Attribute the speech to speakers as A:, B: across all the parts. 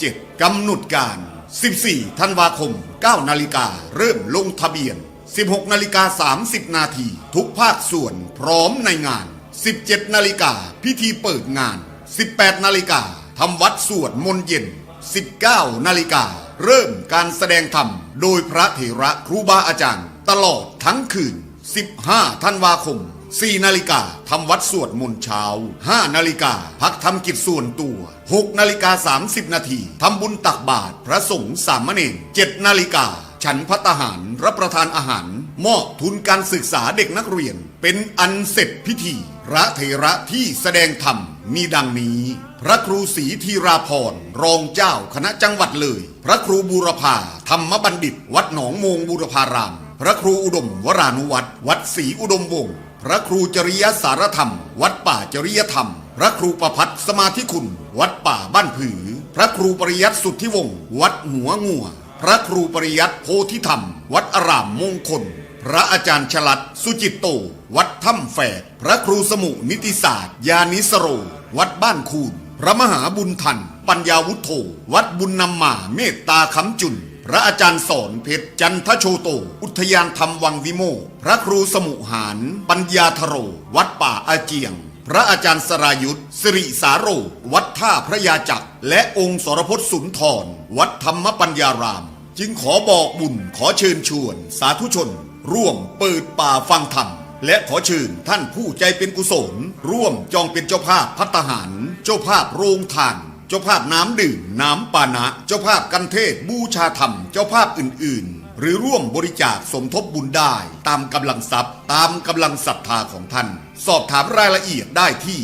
A: 2567กำหนดการ14ธันวาคม 9 นาฬิกาเริ่มลงทะเบียน16 นาฬิกา 30 นาทีทุกภาคส่วนพร้อมในงาน17 นาฬิกาพิธีเปิดงาน18 นาฬิกาทำวัดสวดมนต์เย็น19 นาฬิกาเริ่มการแสดงธรรมโดยพระเถระครูบาอาจารย์ตลอดทั้งคืน15 ธันวาคม 4 นาฬิกาทำวัดสวดมนต์เช้า5 นาฬิกาพักทำกิจส่วนตัว6 นาฬิกา 30 นาทีทำบุญตักบาตรพระสงฆ์สามเณร7 นาฬิกาฉันภัตตาหารรับประทานอาหารมอบทุนการศึกษาเด็กนักเรียนเป็นอันเสร็จพิธีพระเถระที่แสดงธรรมมีดังนี้พระครูศรีธีราพรรองเจ้าคณะจังหวัดเลยพระครูบูรพาธรรมบัณฑิตวัดหนองโมงบูรพารามพระครูอุดมวรานุวัตรวัดศรีอุดมวงศ์พระครูจริยสารธรรมวัดป่าจริยธรรมพระครูประภัตสมาธิคุณวัดป่าบ้านผือพระครูปริยัติสุทธิวงศ์วัดหัวงัวพระครูปริยัติโพธิธรรมวัดอารามมงคลพระอาจารย์ฉลัดสุจิตโตวัดถ้ำแฝดพระครูสมุนิติศาสตร์ยานิสโรวัดบ้านคูนพระมหาบุญทันปัญญาวุฒโธวัดบุญนำมาเมตตาคำจุนพระอาจารย์สอนเพชรจันทโชโตอุทยานธรรมวังวิโมกข์พระครูสมุหารปัญญาธโรวัดป่าอาเจียงพระอาจารย์สรายุทธสิริสาโรวัดท่าพระยาจักรและองค์สรพจน์สุนทรวัดธรรมปัญญารามจึงขอบอกบุญขอเชิญชวนสาธุชนร่วมเปิดป่าฟังธรรมและขอเชิญท่านผู้ใจเป็นกุศลร่วมจองเป็นเจ้าภาพภัตตาหารเจ้าภาพโรงทานเจ้าภาพน้ำดื่มน้ำปานะเจ้าภาพกันเทศบูชาธรรมเจ้าภาพอื่นๆหรือร่วมบริจาคสมทบบุญได้ตามกำลังทรัพย์ตามกำลังศรัทธาของท่านสอบถามรายละเอียดได้ที่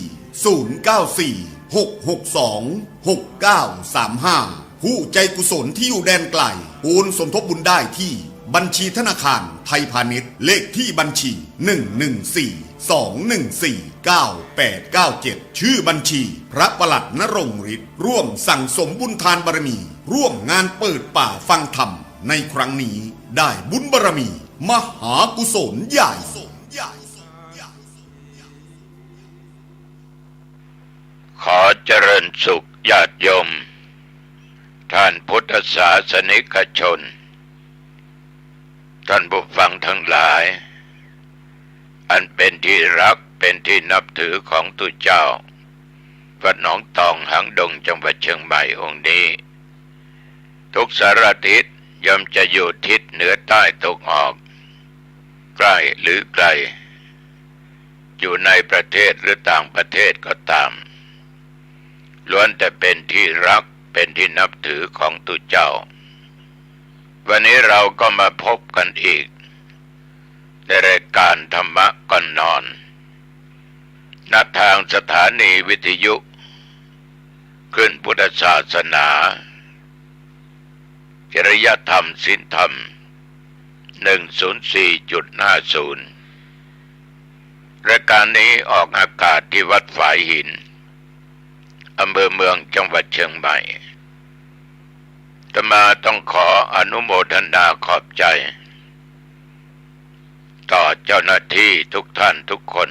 A: 094-662-6935ผู้ใจกุศลที่อยู่แดนไกลโอนสมทบบุญได้ที่บัญชีธนาคารไทยพาณิชย์เลขที่บัญชี114-214-9897ชื่อบัญชีพระประหลัดณรงค์ฤทธิ์ร่วมสั่งสมบุญทานบารมีร่วมงานเปิดป่าฟังธรรมในครั้งนี้ได้บุญบารมีมหากุศลใหญ่
B: ขอเจริญสุขญาติโยมท่านพุทธศาสนิกชนท่านผู้ฟังทั้งหลายอันเป็นที่รักเป็นที่นับถือของตุเจ้าวัดหนองตองหางดงจังหวัดเชียงใหม่องค์นี้ทุกสารทิศย่อมจะอยู่ทิศเหนือใต้ตกออกใกล้หรือไกลอยู่ในประเทศหรือต่างประเทศก็ตามล้วนแต่เป็นที่รักเป็นที่นับถือของตุเจ้าวันนี้เราก็มาพบกันอีกในรายการธรรมะก่อนนอนณทางสถานีวิทยุขึ้นพุทธศาสนาจริยธรรมศีลธรรม 104.50 รายการนี้ออกอากาศที่วัดฝายหินอำเภอเมืองจังหวัดเชียงใหม่อาตมาต้องขออนุโมทนาขอบใจต่อเจ้าหน้าที่ทุกท่านทุกคน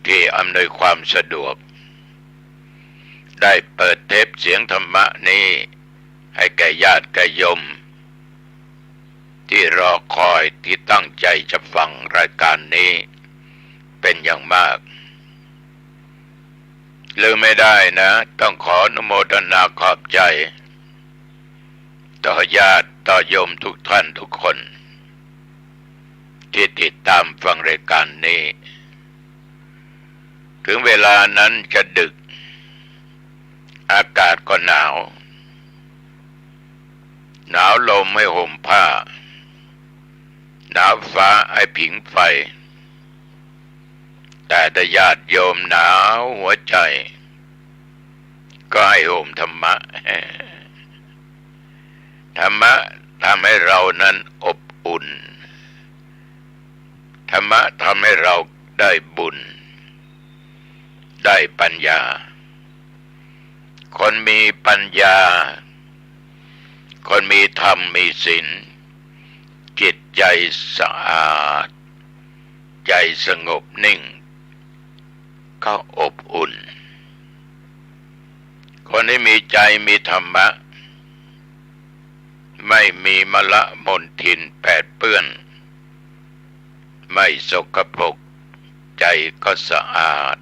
B: ที่อำนวยความสะดวกได้เปิดเทปเสียงธรรมะนี้ให้แก่ญาติแก่โยมที่รอคอยที่ตั้งใจจะฟังรายการนี้เป็นอย่างมากลืมไม่ได้นะต้องขออนุโมทนาขอบใจต่อญาติต่อโยมทุกท่านทุกคนที่ติดตามฟังรายการนี้ถึงเวลานั้นจะดึกอากาศก็หนาวลมไม่ห่มผ้าหนาวฟ้าให้ผิงไฟแต่ถ้าญาติโยมหนาวหัวใจก็ให้ห่มธรรมะธรรมะทำให้เรานั้นอบอุ่นธรรมะทำให้เราได้บุญได้ปัญญาคนมีปัญญาคนมีธรรมมีศีลจิตใจสะอาดใจสงบนิ่งเขาอบอุ่น คนที่มีใจมีธรรมะไม่มีมลมลทินแปดเปื้อนไม่สกปรกใจก็สะอาด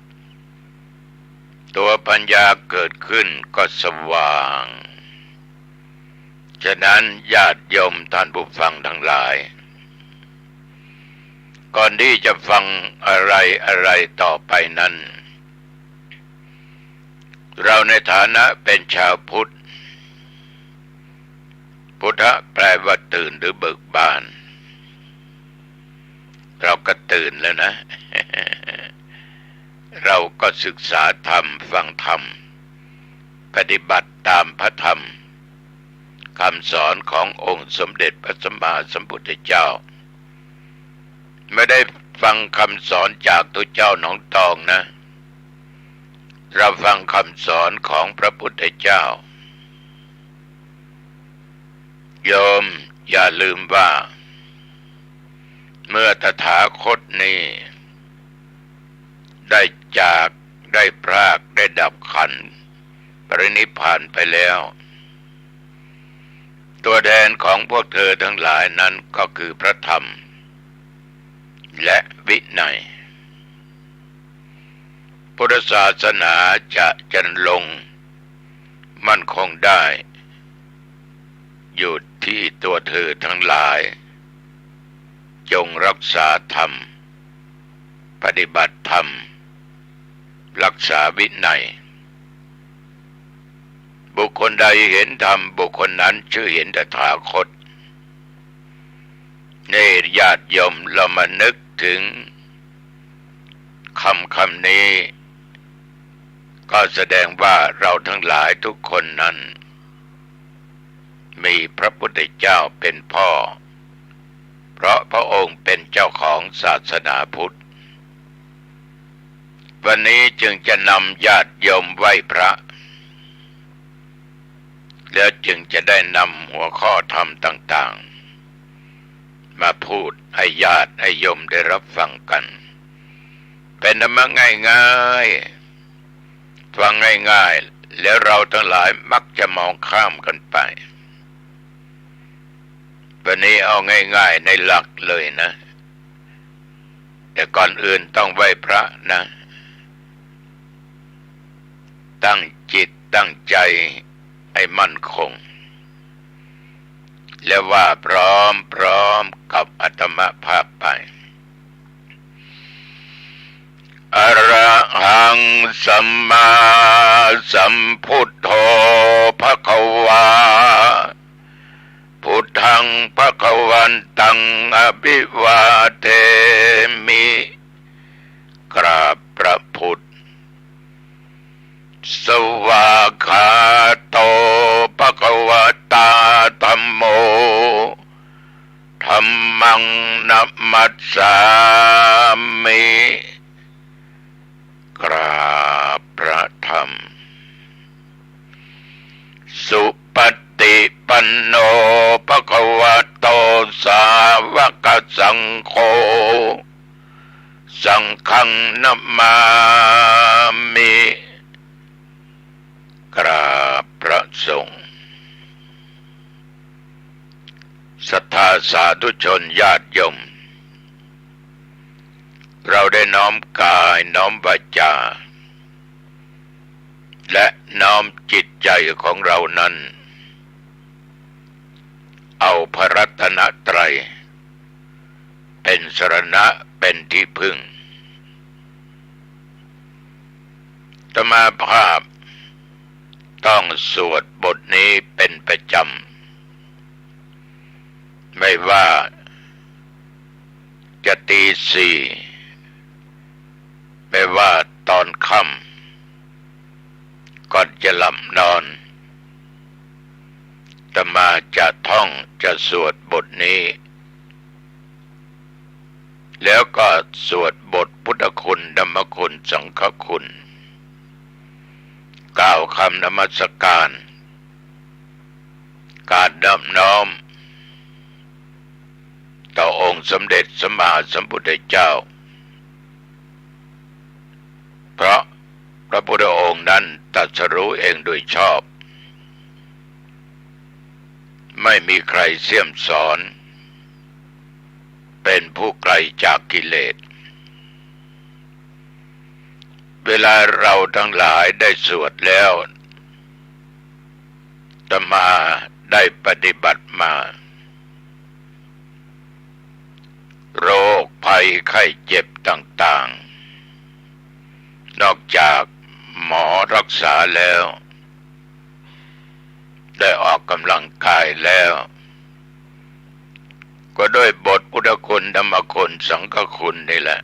B: ตัวปัญญาเกิดขึ้นก็สว่างฉะนั้นญาติโยมท่านผู้ฟังทั้งหลายก่อนที่จะฟังอะไรต่อไปนั้นเราในฐานะเป็นชาวพุทธพุทธะแปลว่าตื่นหรือเบิกบานเราก็ตื่นแล้วนะ เราก็ศึกษาธรรมฟังธรรมปฏิบัติตามพระธรรมคำสอนขององค์สมเด็จพระสัมมาสัมพุทธเจ้าไม่ได้ฟังคำสอนจากตัวเจ้าหนองตองนะเราฟังคำสอนของพระพุทธเจ้าโยมอย่าลืมว่าเมื่อตถาคตนี้ได้จากได้พรากได้ดับขันธ์ปรินิพพานไปแล้วตัวแทนของพวกเธอทั้งหลายนั้นก็คือพระธรรมและวินัยพุทธศาสนาจะเจริญลงมั่นคงได้อยู่ที่ตัวเธอทั้งหลายจงรักษาธรรมปฏิบัติธรรมรักษาวินัยบุคคลใดเห็นธรรมบุคคลนั้นชื่อเห็นตถาคตนี่ญาติโยมเรามานึกถึงคำนี้ก็แสดงว่าเราทั้งหลายทุกคนนั้นมีพระพุทธเจ้าเป็นพ่อเพราะพระองค์เป็นเจ้าของศาสนาพุทธวันนี้จึงจะนำญาติโยมไหว้พระแล้วจึงจะได้นำหัวข้อธรรมต่างๆมาพูดให้ญาติให้โยมได้รับฟังกันเป็นธรรมะง่ายๆฟังง่ายๆแล้วเราทั้งหลายมักจะมองข้ามกันไปวันนี้เอาง่ายๆในหลักเลยนะแต่ก่อนอื่นต้องไหว้พระนะตั้งจิตตั้งใจให้มั่นคงและว่าพร้อมกับอาตมภาพไปอะระหังสัมมาสัมพุทโธภควาพุทธังภควันตังอภิวาเทมิกราบพระพุทธสวากขาโตภควตาธัมโมธัมมังนัมมัสสามิกราบพระธรรมสุปฏิปันโนภควโตสาวกสังโฆสังฆังนัมมามิกราบพระสงฆ์ศรัทธาสาธุชนญาติโยมเราได้น้อมกายน้อมวาจาและน้อมจิตใจของเรานั้นเอาพระรัตนตรัยเป็นสรณะเป็นที่พึ่งอาตมาภาพต้องสวดบทนี้เป็นประจำไม่ว่าจะตีสี่ไม่ว่าตอนค่ำก่อนจะหลับนอนอาตมาจะท่องจะสวดบทนี้ แล้วก็สวดบทพุทธคุณธรรมคุณสังฆคุณกล่าวคำนมัสการการนอบน้อมต่อองค์สมเด็จสัมมาสัมพุทธเจ้าเพราะ พระพุทธองค์นั้นตรัสรู้เองโดยชอบไม่มีใครเสี่ยมสอนเป็นผู้ไกลจากกิเลสเวลาเราทั้งหลายได้สวดแล้วอาตมาได้ปฏิบัติมาโรคภัยไข้เจ็บต่างๆนอกจากหมอรักษาแล้วได้ออกกำลังกายแล้วก็ด้วยบทพุทธคุณธรรมคุณสังฆคุณนี่แหละ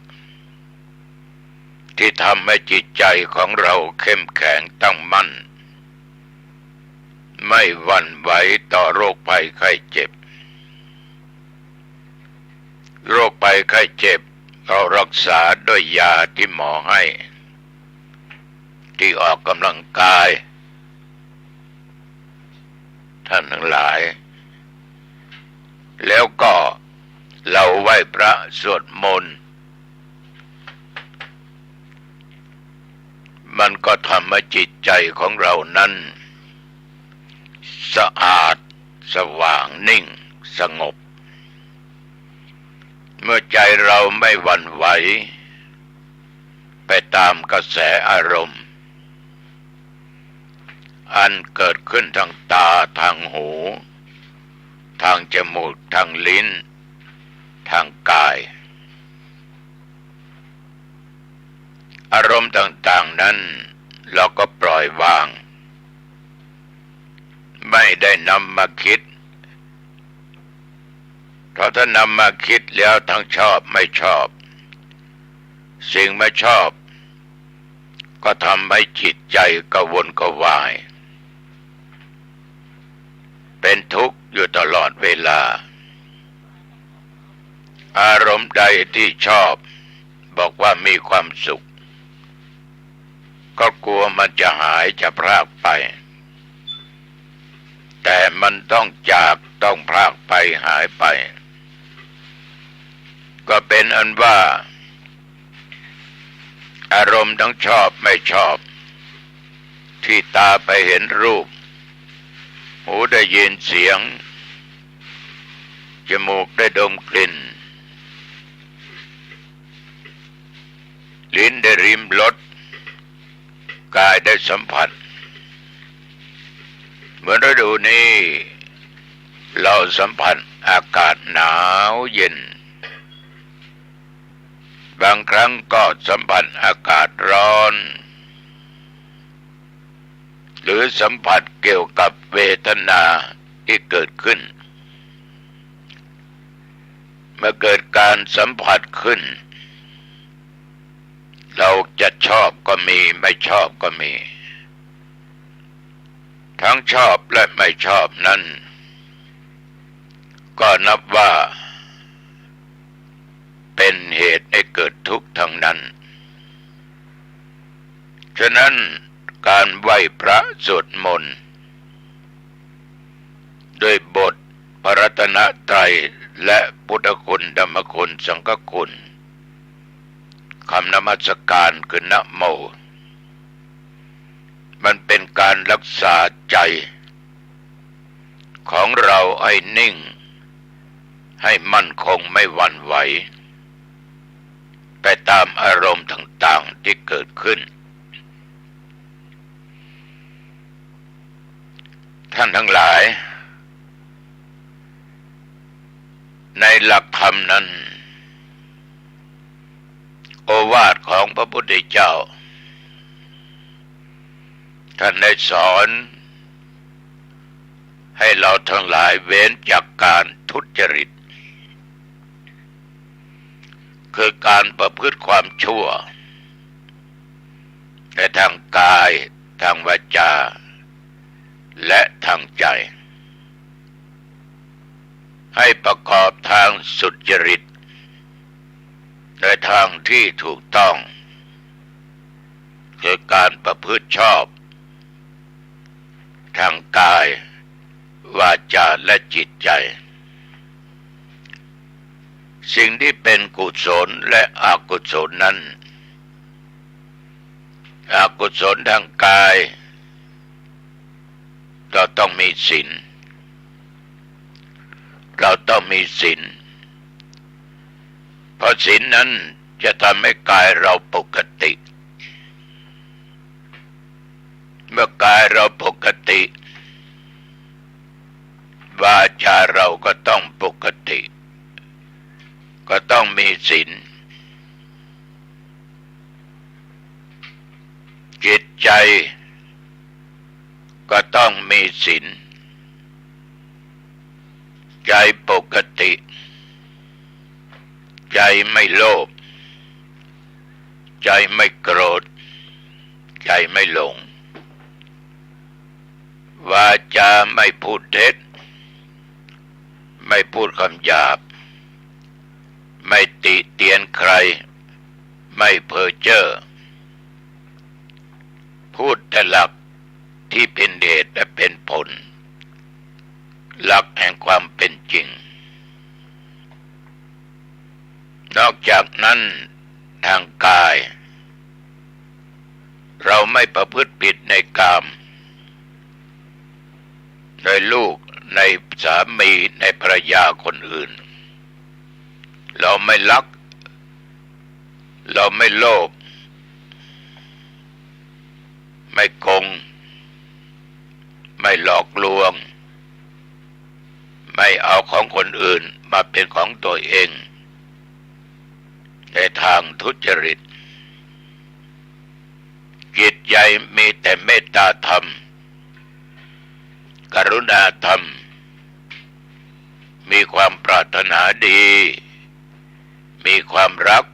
B: ที่ทำให้จิตใจของเราเข้มแข็งตั้งมั่นไม่หวั่นไหวต่อโรคภัยไข้เจ็บโรคภัยไข้เจ็บเรารักษาด้วยยาที่หมอให้ที่ออกกำลังกายท่านทั้งหลายแล้วก็เราไหว้พระสวดมนต์มันก็ทำให้จิตใจของเรานั้นสะอาดสว่างนิ่งสงบเมื่อใจเราไม่หวั่นไหวไปตามกระแสอารมณ์อันเกิดขึ้นทางตาทางหูทางจมูกทางลิ้นทางกายอารมณ์ต่างๆนั้นเราก็ปล่อยวางไม่ได้นำมาคิดเพราะถ้านำมาคิดแล้วทั้งชอบไม่ชอบสิ่งไม่ชอบก็ทำให้จิตใจกระวนกระวายเป็นทุกข์อยู่ตลอดเวลาอารมณ์ใดที่ชอบบอกว่ามีความสุขก็กลัวมันจะหายจะพรากไปแต่มันต้องจากต้องพรากไปหายไปก็เป็นอันว่าอารมณ์ทั้งชอบไม่ชอบที่ตาไปเห็นรูปหูได้ยินเสียงจมูกได้ดมกลิ่นลิ้นได้ริมรสกายได้สัมผัสเมื่อฤดูนี้เราสัมผัสอากาศหนาวเย็นบางครั้งก็สัมผัสอากาศร้อนหรือสัมผัสเกี่ยวกับเวทนาที่เกิดขึ้นเมื่อเกิดการสัมผัสขึ้นเราจะชอบก็มีไม่ชอบก็มีทั้งชอบและไม่ชอบนั้นก็นับว่าเป็นเหตุให้เกิดทุกข์ทั้งนั้นฉะนั้นการไหว้พระสวดมนต์ด้วยบทพระรัตนตรัยและพุทธคุณธรรมคุณสังฆคุณคำนมัสการคือนะโมมันเป็นการรักษาใจของเราให้นิ่งให้มั่นคงไม่หวั่นไหวไปตามอารมณ์ต่างๆที่เกิดขึ้นท่านทั้งหลายในหลักธรรมนั้นโอวาทของพระพุทธเจ้าท่านได้สอนให้เราทั้งหลายเว้นจากการทุจริตคือการประพฤติความชั่วในทางกายทางวาจาและทางใจให้ประกอบทางสุจริตในทางที่ถูกต้องคือการประพฤติชอบทางกายวาจาและจิตใจสิ่งที่เป็นกุศลและอกุศลนั้น อกุศลทางกายเราต้องมีศีลเราต้องมีศีลเพราะศีลนั้นจะทำให้กายเราปกติเมื่อกายเราปกติวาจาเราก็ต้องปกติก็ต้องมีศีลจิตใจก็ต้องมีศีลใจปกติใจไม่โลภใจไม่โกรธใจไม่หลงวาจาไม่พูดเท็จไม่พูดคำหยาบไม่ติเตียนใครไม่เพ้อเจ้อพูดแต่หลักที่เป็นเหตุและเป็นผลหลักแห่งความเป็นจริงนอกจากนั้นทางกายเราไม่ประพฤติผิดในกามในลูกในสามีในภรรยาคนอื่นเราไม่ลักเราไม่โลภไม่โกงไม่หลอกลวงไม่เอาของคนอื่นมาเป็นของตัวเองในทางทุจริตจิตใจมีแต่เมตตาธรรมกรุณาธรรมมีความปรารถนาดีมีความรัก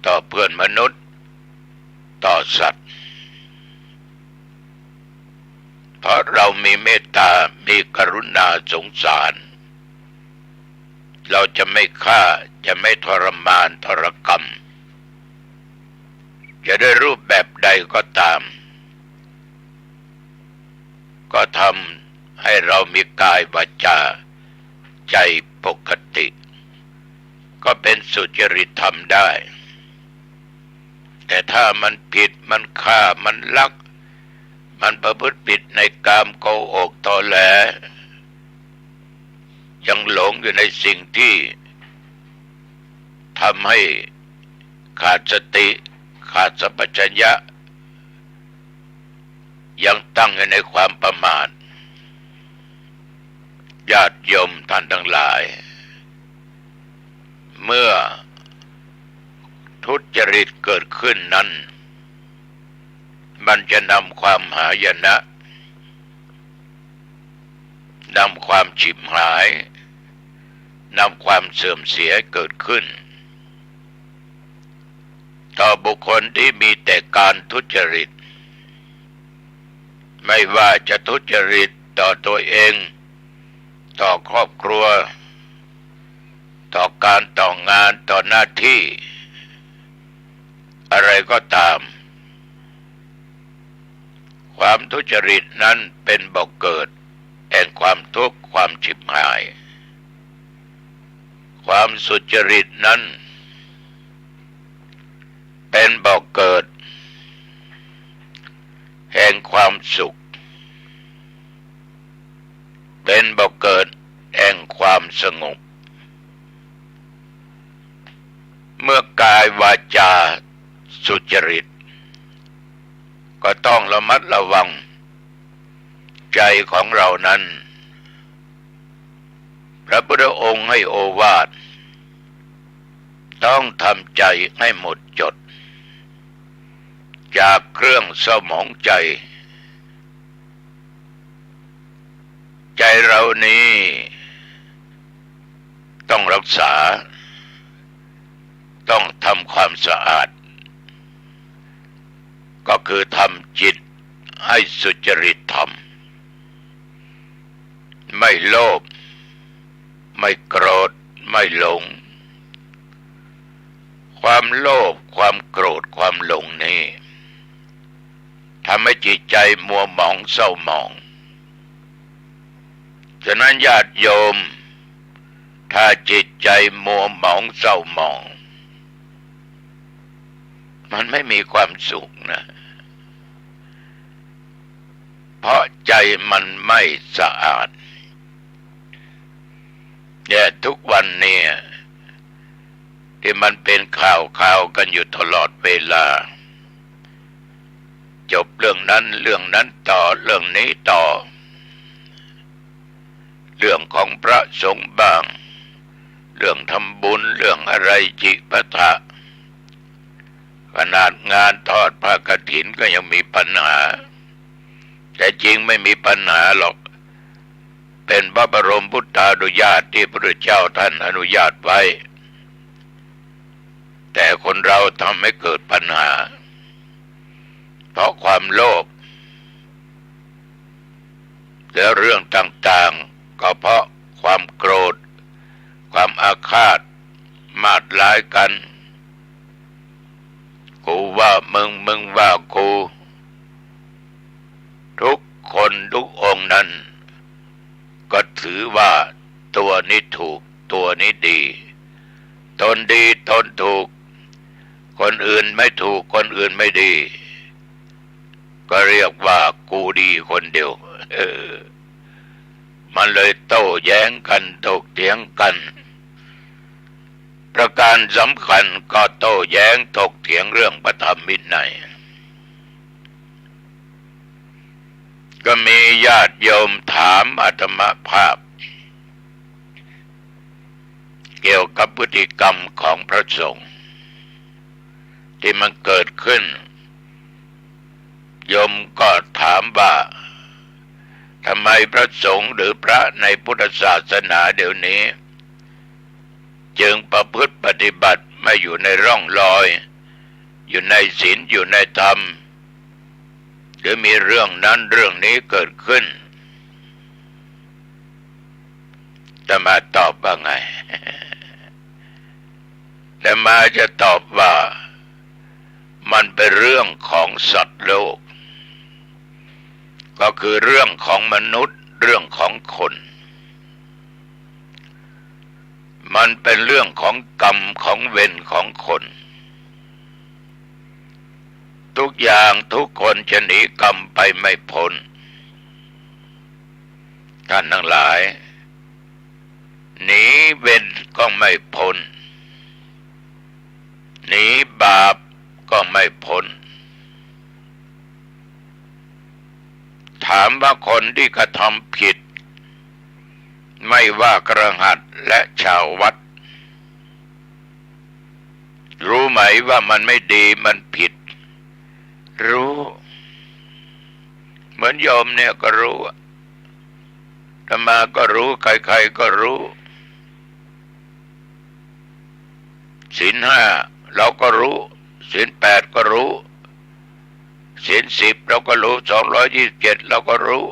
B: ต่อเพื่อนมนุษย์ต่อสัตว์เพราะเรามีเมตตามีกรุณาสงสารเราจะไม่ฆ่าจะไม่ทรมานทรกรรมจะได้รูปแบบใดก็ตามก็ทำให้เรามีกายวาจาใจปกติก็เป็นสุจริตธรรมได้แต่ถ้ามันผิดมันฆ่ามันลักมันประพฤติผิดในกามโกหกตอแหลยังหลงอยู่ในสิ่งที่ทำให้ขาดสติขาดสัมปชัญญะยังตั้งอยู่ในความประมาทญาติโยมท่านทั้งหลายเมื่อทุจริตเกิดขึ้นนั้นมันจะนำความหายนะนำความฉิบหายนำความเสื่อมเสียเกิดขึ้นต่อบุคคลที่มีแต่การทุจริตไม่ว่าจะทุจริตต่อตัวเองต่อครอบครัวต่อการต่องานต่อหน้าที่อะไรก็ตามความทุจริตนั้นเป็นบ่อกเกิดแห่งความทุกข์ความฉิบหายความสุจริตนั้นเป็นบ่อกเกิดแห่งความสุขเป็นบ่อกเกิดแห่งความสงบเมื่อกายวาจาสุจริตก็ต้องระมัดระวังใจของเรานั้นพระพุทธองค์ให้โอวาทต้องทำใจให้หมดจดจากเครื่องเศร้าหมองใจใจเรานี้ต้องรักษาต้องทำความสะอาดก็คือทำจิตให้สุจริตธรรมไม่โลภไม่โกรธไม่หลงความโลภความโกรธความหลงนี้ทำให้จิตใจมัวหมองเศร้าหมองฉะนั้นญาติโยมถ้าจิตใจมัวหมองเศร้าหมองมันไม่มีความสุขนะ เพราะใจมันไม่สะอาดเนี่ยทุกวันนี้ที่มันเป็นข่าวกันอยู่ตลอดเวลาจบเรื่องนั้นต่อเรื่องนี้ต่อเรื่องของพระสงฆ์บ้างเรื่องทำบุญเรื่องอะไรจิปาถะขนาดงานทอดผ้ากฐินก็ยังมีปัญหาแต่จริงไม่มีปัญหาหรอกเป็นพระบรมพุทธานุญาตที่พระเจ้าท่านอนุญาตไว้แต่คนเราทำให้เกิดปัญหาเพราะความโลภและเรื่องต่างๆก็เพราะความโกรธความอาฆาตมาดร้ายกันกูว่ามึงว่ากูทุกคนทุกองค์นั้นก็ถือว่าตัวนี้ถูกตัวนี้ดีตนดีตนถูกคนอื่นไม่ถูกคนอื่นไม่ดีก็เรียกว่ากูดีคนเดียวมันเลยโต้แย้งกันถกเถียงกันประการสำคัญก็โต้แย้งถกเถียงเรื่องพระธรรมวินัยก็มีญาติโยมถามอาตมาภาพเกี่ยวกับพฤติกรรมของพระสงฆ์ที่มันเกิดขึ้นโยมก็ถามว่าทำไมพระสงฆ์หรือพระในพุทธศาสนาเดี๋ยวนี้จึงประพฤติปฏิบัติไม่อยู่ในร่องรอยอยู่ในศีลอยู่ในธรรมหรือมีเรื่องนั้นเรื่องนี้เกิดขึ้นจะมาตอบว่าไงแต่มาจะตอบว่ามันเป็นเรื่องของสัตว์โลกก็คือเรื่องของมนุษย์เรื่องของคนมันเป็นเรื่องของกรรมของเวรของคนทุกอย่างทุกคนจะหนีกรรมไปไม่พ้นท่านทั้งหลายหนีเวรก็ไม่พ้นหนีบาปก็ไม่พ้นถามว่าคนที่กระทำผิดไม่ว่ากระหัตและชาววัดรู้ไหมว่ามันไม่ดีมันผิดรู้เหมือนโยมเนี่ยก็รู้อาตมาก็รู้ใครๆก็รู้ศีลห้าเราก็รู้ศีลแปดก็รู้ศีลสิบเราก็รู้227เราก็รู้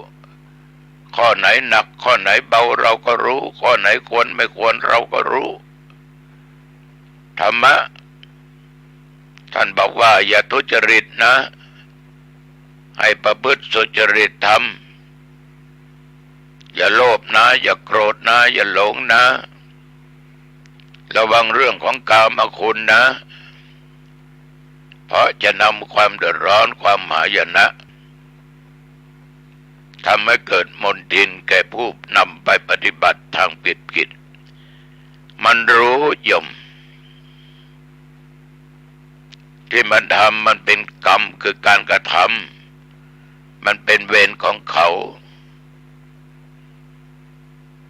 B: ข้อไหนหนักข้อไหนเบาเราก็รู้ข้อไหนควรไม่ควรเราก็รู้ธรรมะท่านบอกว่าอย่าทุจริตนะให้ประพฤติสุจริตธรรมอย่าโลภนะอย่าโกรธนะอย่าหลงนะระวังเรื่องของกามคุณนะเพราะจะนำความเดือดร้อนความหายนะทำให้เกิดมลทินแก่ผู้นำไปปฏิบัติทางผิดมันรู้ย่อมที่มันทำมันเป็นกรรมคือการกระทำมันเป็นเวรของเขา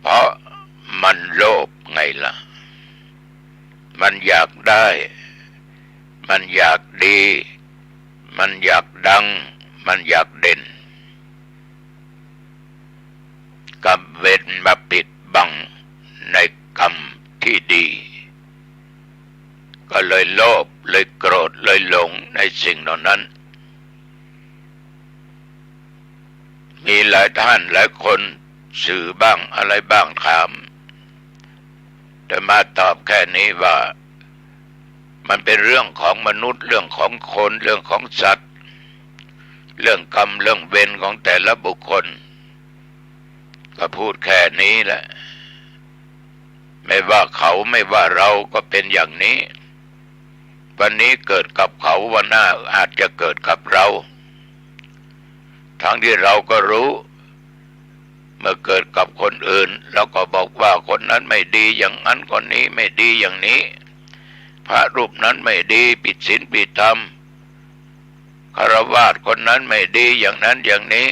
B: เพราะมันโลภไงล่ะมันอยากได้มันอยากดีมันอยากดังมันอยากเด่นกับเวรมาปิดบังในกรรมที่ดีก็เลยโลภเลยโกรธเลยหลงในสิ่งเหล่านั้นมีหลายท่านหลายคนสื่อบ้างอะไรบ้างถามแต่มาตอบแค่นี้ว่ามันเป็นเรื่องของมนุษย์เรื่องของคนเรื่องของสัตว์เรื่องกรรมเรื่องเวรของแต่ละบุคคลก็พูดแค่นี้แหละไม่ว่าเขาไม่ว่าเราก็เป็นอย่างนี้วันนี้เกิดกับเขาวันหน้าอาจจะเกิดกับเรา ทั้งที่เราก็รู้เมื่อเกิดกับคนอื่นเราก็บอกว่าคนนั้นไม่ดีอย่างนั้นคนนี้ไม่ดีอย่างนี้พระรูปนั้นไม่ดีผิดศีลผิดธรรมฆราวาสคนนั้นไม่ดีอย่างนั้นอย่างนี้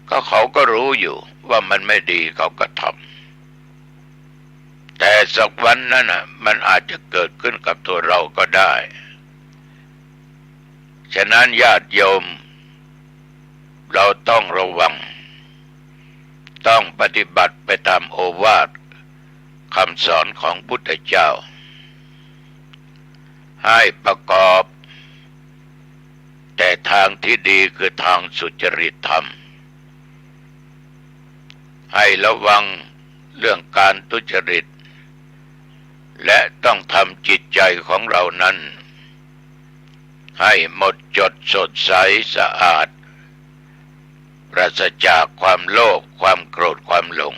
B: ก็เขาก็รู้อยู่ว่ามันไม่ดีเขาก็ทำแต่สักวันนั้นน่ะมันอาจจะเกิดขึ้นกับตัวเราก็ได้ฉะนั้นญาติโยมเราต้องระวังต้องปฏิบัติไปตามโอวาทคำสอนของพุทธเจ้าให้ประกอบแต่ทางที่ดีคือทางสุจริตธรรมให้ระวังเรื่องการทุจริตและต้องทำจิตใจของเรานั้นให้หมดจดสดใสสะอาดปราศจากความโลภความโกรธความหลง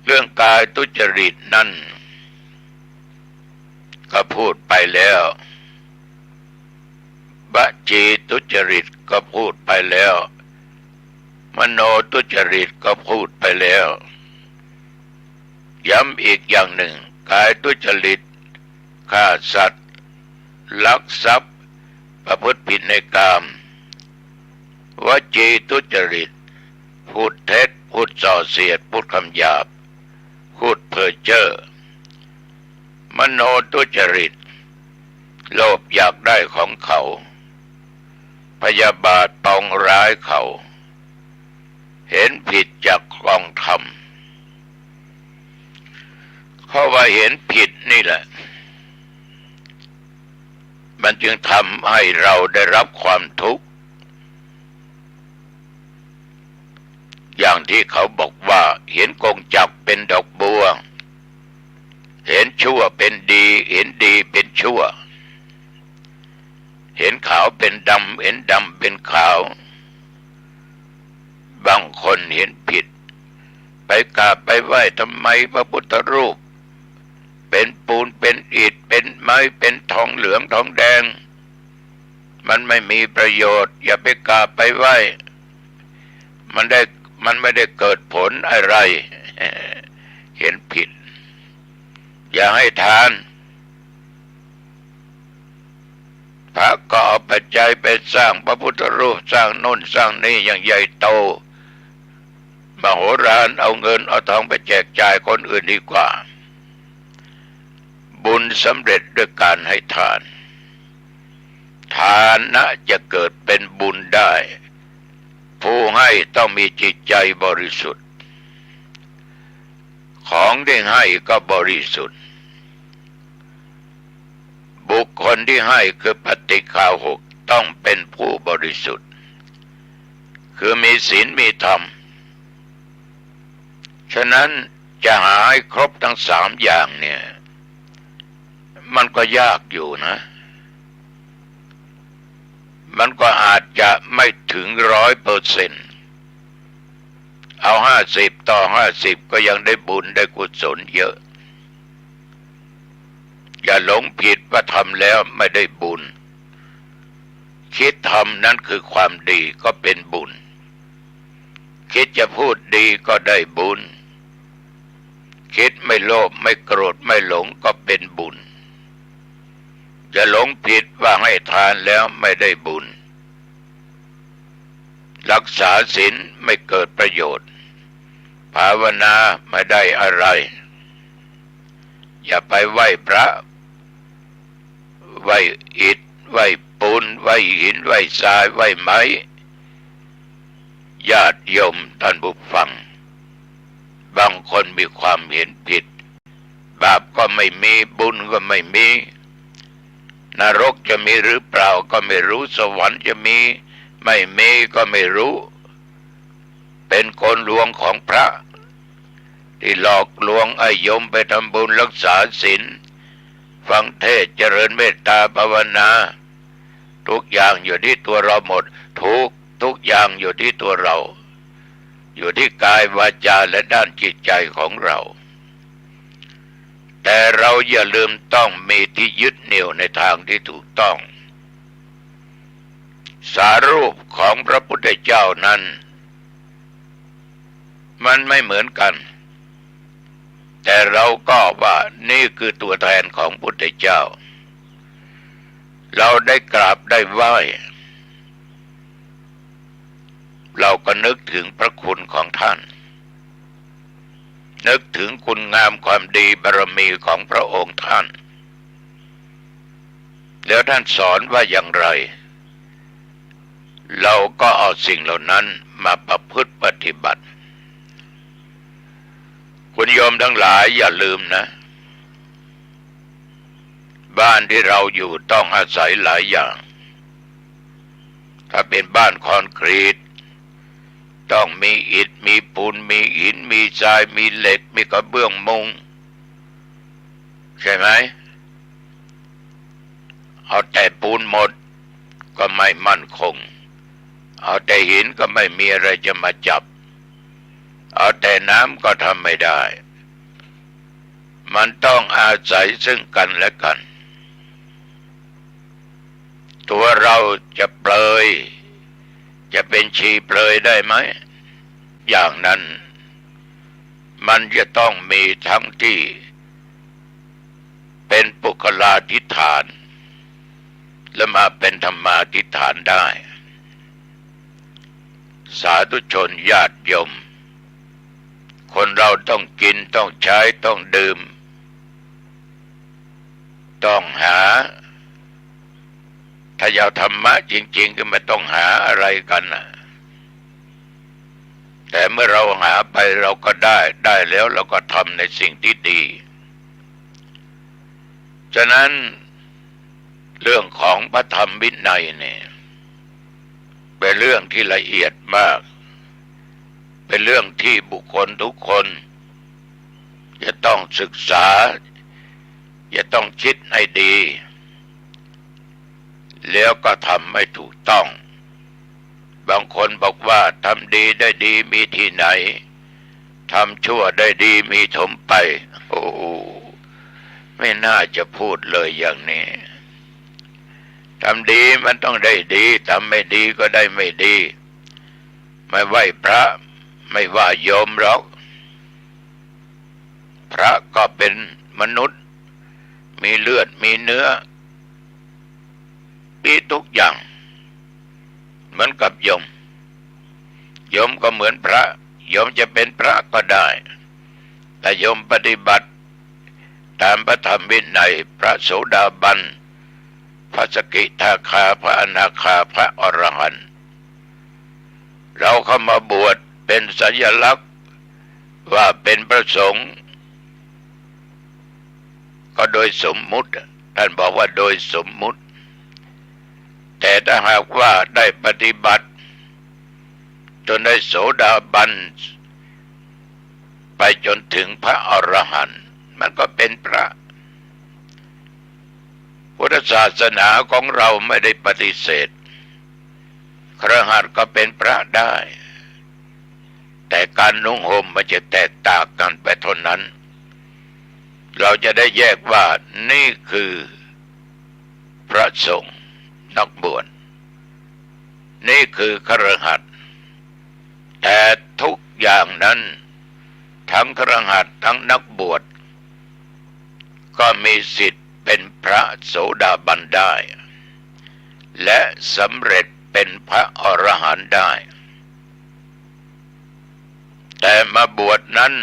B: เรื่องกายทุจริตนั้นก็พูดไปแล้ววจีทุจริตก็พูดไปแล้วมโนทุจริตก็พูดไปแล้วย้ำอีกอย่างหนึ่งกายทุจริตฆ่าสัตว์ลักทรัพย์ประพฤติผิดในกามวจีทุจริตพูดเท็จพูดส่อเสียดพูดคำหยาบพูดเพ้อเจ้อมโนทุจริตโลภอยากได้ของเขาพยาบาทปองร้ายเขาเห็นผิดจากกองธรรมเพราะว่าเห็นผิดนี่แหละมันจึงทำให้เราได้รับความทุกข์อย่างที่เขาบอกว่าเห็นกงจักรเป็นดอกบัวเห็นชั่วเป็นดีเห็นดีเป็นชั่วเห็นขาวเป็นดำเห็นดำเป็นขาวบางคนเห็นผิดไปกราบไปไหว้ทำไมพระพุทธรูปเป็นปูนเป็นอิฐเป็นไม้เป็นทองเหลืองทองแดงมันไม่มีประโยชน์อย่าไปกราบไปไหว้มันไม่ได้เกิดผลอะไรเห็นผิดอย่าให้ทานพระก็เอาปัจจัยไปสร้างพระพุทธรูปสร้างโน่นสร้างนี่อย่างใหญ่โตมโหฬารเอาเงินเอาทองไปแจกจ่ายคนอื่นดีกว่าบุญสำเร็จด้วยการให้ทานทานนะจะเกิดเป็นบุญได้ผู้ให้ต้องมีจิตใจบริสุทธิ์ของที่ให้ก็บริสุทธิ์บุคคลที่ให้คือปฏิฆาหกต้องเป็นผู้บริสุทธิ์คือมีศีลมีธรรมฉะนั้นจะหาให้ครบทั้งสามอย่างเนี่ยมันก็ยากอยู่นะมันก็อาจจะไม่ถึง100%เอา50/50ก็ยังได้บุญได้กุศลเยอะอย่าหลงผิดว่าทำแล้วไม่ได้บุญคิดทำนั้นคือความดีก็เป็นบุญคิดจะพูดดีก็ได้บุญคิดไม่โลภไม่โกรธไม่หลงก็เป็นบุญจะหลงผิดว่าให้ทานแล้วไม่ได้บุญรักษาศีลไม่เกิดประโยชน์ภาวนาไม่ได้อะไรอย่าไปไหว้พระไหว้อิฐไหว้ปูนไหว้หินไหว้ทรายไหว้ไม้ญาติโยมท่านผู้ฟังบางคนมีความเห็นผิดบาปก็ไม่มีบุญก็ไม่มีนรกจะมีหรือเปล่าก็ไม่รู้สวรรค์จะมีไม่มีก็ไม่รู้เป็นคนลวงของพระที่หลอกลวงไอ้โยมไปทำบุญรักษาศีลฟังเทศน์เจริญเมตตาภาวนาทุกอย่างอยู่ที่ตัวเราหมดทุกอย่างอยู่ที่ตัวเราอยู่ที่กายวาจาและด้านจิตใจของเราแต่เราอย่าลืมต้องมีที่ยึดเหนี่ยวในทางที่ถูกต้อง สารูปของพระพุทธเจ้านั้นมันไม่เหมือนกันแต่เราก็ว่านี่คือตัวแทนของพุทธเจ้าเราได้กราบได้ไหว้เราก็นึกถึงพระคุณของท่านนึกถึงคุณงามความดีบารมีของพระองค์ท่านแล้วท่านสอนว่าอย่างไรเราก็เอาสิ่งเหล่านั้นมาประพฤติปฏิบัติคุณโยมทั้งหลายอย่าลืมนะบ้านที่เราอยู่ต้องอาศัยหลายอย่างถ้าเป็นบ้านคอนกรีตต้องมีอิฐมีปูนมีหินมีทรายมีเหล็กมีกระเบื้องมุงใช่ไหมเอาแต่ปูนหมดก็ไม่มั่นคงเอาแต่หินก็ไม่มีอะไรจะมาจับเอาแต่น้ำก็ทำไม่ได้มันต้องอาศัยซึ่งกันและกันตัวเราจะเปลยจะเป็นชีเปลยได้ไหมอย่างนั้นมันจะต้องมีทั้งที่เป็นปุคลาธิฐานและมาเป็นธรรมาธิฐานได้สาธุชนญาติโยมคนเราต้องกินต้องใช้ต้องดื่มต้องหาถ้าอยากธรรมะจริงๆก็ไม่ต้องหาอะไรกันนะแต่เมื่อเราหาไปเราก็ได้แล้วเราก็ทำในสิ่งที่ดีฉะนั้นเรื่องของพระธรรมวินัยเนี่ยเป็นเรื่องที่ละเอียดมากเป็นเรื่องที่บุคคลทุกคนจะต้องศึกษาจะต้องคิดให้ดีแล้วก็ทำให้ถูกต้องบางคนบอกว่าทำดีได้ดีมีที่ไหนทำชั่วได้ดีมีถมไปโอ้ไม่น่าจะพูดเลยอย่างนี้ทำดีมันต้องได้ดีทำไม่ดีก็ได้ไม่ดีไม่ไหวพระไม่ว่าโยมหรอกพระก็เป็นมนุษย์มีเลือดมีเนื้อมีทุกอย่างเหมือนกับโยมก็เหมือนพระโยมจะเป็นพระก็ได้แต่โยมปฏิบัติตามพระธรรมวินัยพระโสดาบันพระสกิทาคาพระอนาคาพระอรหันต์เราเข้ามาบวชเป็นสัญลักษณ์ว่าเป็นพระสงฆ์ก็โดยสมมุติท่านบอกว่าโดยสมมุติแต่ถ้าหากว่าได้ปฏิบัติจนได้โสดาบันไปจนถึงพระอรหันต์มันก็เป็นพระพุทธศาสนาของเราไม่ได้ปฏิเสธคฤหัสถ์ก็เป็นพระได้แต่การนุ่งห่มมันจะแตกต่างกันไปเท่านั้นเราจะได้แยกว่านี่คือพระสงฆ์นักบวชนี่คือคฤหัสถ์แต่ทุกอย่างนั้นทั้งคฤหัสถ์ทั้งนักบวชก็มีสิทธิ์เป็นพระโสดาบันได้และสำเร็จเป็นพระอรหันต์ได้แต่มาบวชนั้น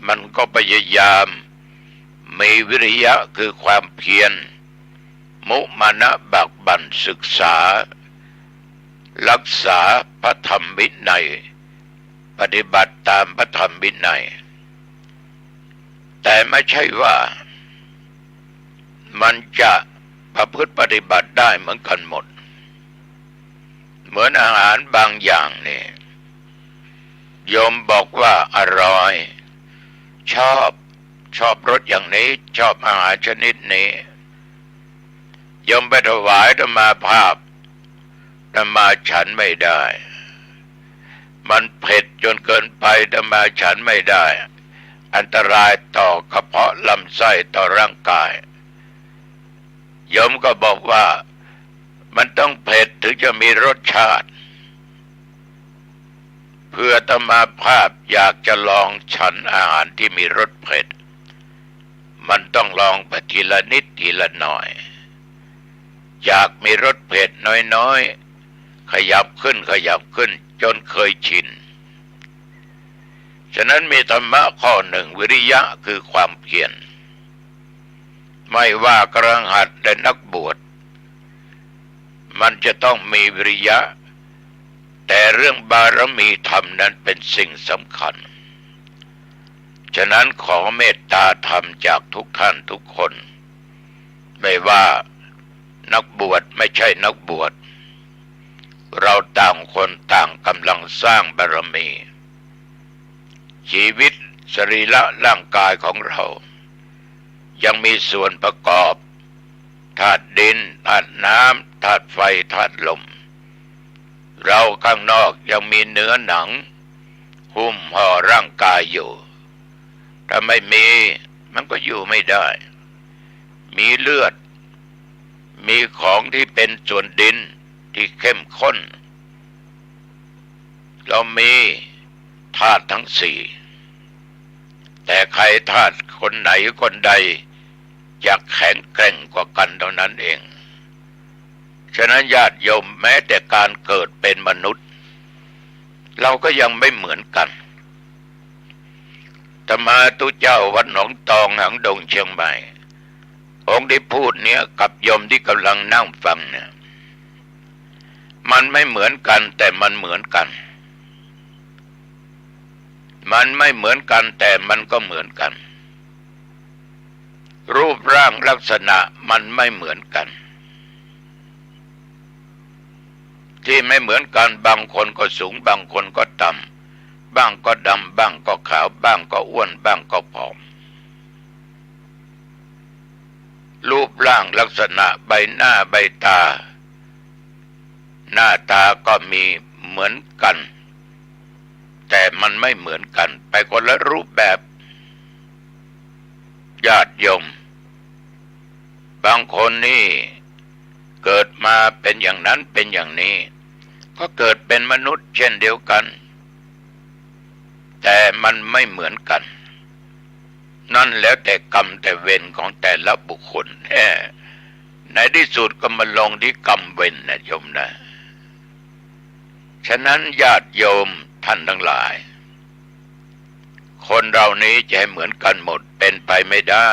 B: มันก็พยายามมีวิริยะคือความเพียรมุมานะบักบั่นศึกษารักษาพระธรรมวินัยปฏิบัติตามพระธรรมวินัยแต่ไม่ใช่ว่ามันจะประพฤติปฏิบัติได้เหมือนกันหมดเหมือนอาหารบางอย่างนี่โยมบอกว่าอร่อยชอบรสอย่างนี้ชอบอาหารชนิดนี้โยมไปถวายธรรมาภาพธรรมาฉันไม่ได้มันเผ็ดจนเกินไปธรรมาฉันไม่ได้อันตรายต่อกระเพาะลำไส้ต่อร่างกายโยมก็บอกว่า มันต้องเผ็ดถึงจะมีรสชาติเพื่ออาตมาภาพอยากจะลองฉันอาหารที่มีรสเผ็ดมันต้องลองไปทีละนิดทีละหน่อยอยากมีรสเผ็ดน้อยๆขยับขึ้นจนเคยชินฉะนั้นมีธรรมะข้อหนึ่งวิริยะคือความเพียรไม่ว่ากระหัตและนักบวชมันจะต้องมีวิริยะแต่เรื่องบารมีธรรมนั้นเป็นสิ่งสำคัญฉะนั้นขอเมตตาธรรมจากทุกท่านทุกคนไม่ว่านักบวชไม่ใช่นักบวชเราต่างคนต่างกำลังสร้างบารมีชีวิตสรีระร่างกายของเรายังมีส่วนประกอบธาตุดินธาตุน้ำธาตุไฟธาตุลมเราข้างนอกยังมีเนื้อหนังหุ้มห่อร่างกายอยู่ถ้าไม่มีมันก็อยู่ไม่ได้มีเลือดมีของที่เป็นส่วนดินที่เข้มข้นเรามีธาตุทั้งสี่แต่ใครธาตุคนไหนคนใดอยากแข็งแกร่งกว่ากันเท่านั้นเองฉะนั้นญาติโยมแม้แต่การเกิดเป็นมนุษย์เราก็ยังไม่เหมือนกันธรรมาตุเจ้าวัดหนองตองหางดงเชียงใหม่องค์ที่พูดเนี้ยกับโยมที่กำลังนั่งฟังเนี่ยมันไม่เหมือนกันแต่มันเหมือนกันมันไม่เหมือนกันแต่มันก็เหมือนกันรูปร่างลักษณะมันไม่เหมือนกันที่ไม่เหมือนกันบางคนก็สูงบางคนก็ต่ำบ้างก็ดำบ้างก็ขาวบ้างก็อ้วนบ้างก็ผอมรูปร่างลักษณะใบหน้าใบตาหน้าตาก็มีเหมือนกันแต่มันไม่เหมือนกันไปคนละรูปแบบญาติโยมบางคนนี่เกิดมาเป็นอย่างนั้นเป็นอย่างนี้ก็เกิดเป็นมนุษย์เช่นเดียวกันแต่มันไม่เหมือนกันนั่นแล้วแต่กรรมแต่เวรของแต่ละบุคคลในที่สุดก็มาลงที่กรรมเวรนะโยมนะฉะนั้นญาติโยมท่านทั้งหลายคนเรานี้จะให้เหมือนกันหมดเป็นไปไม่ได้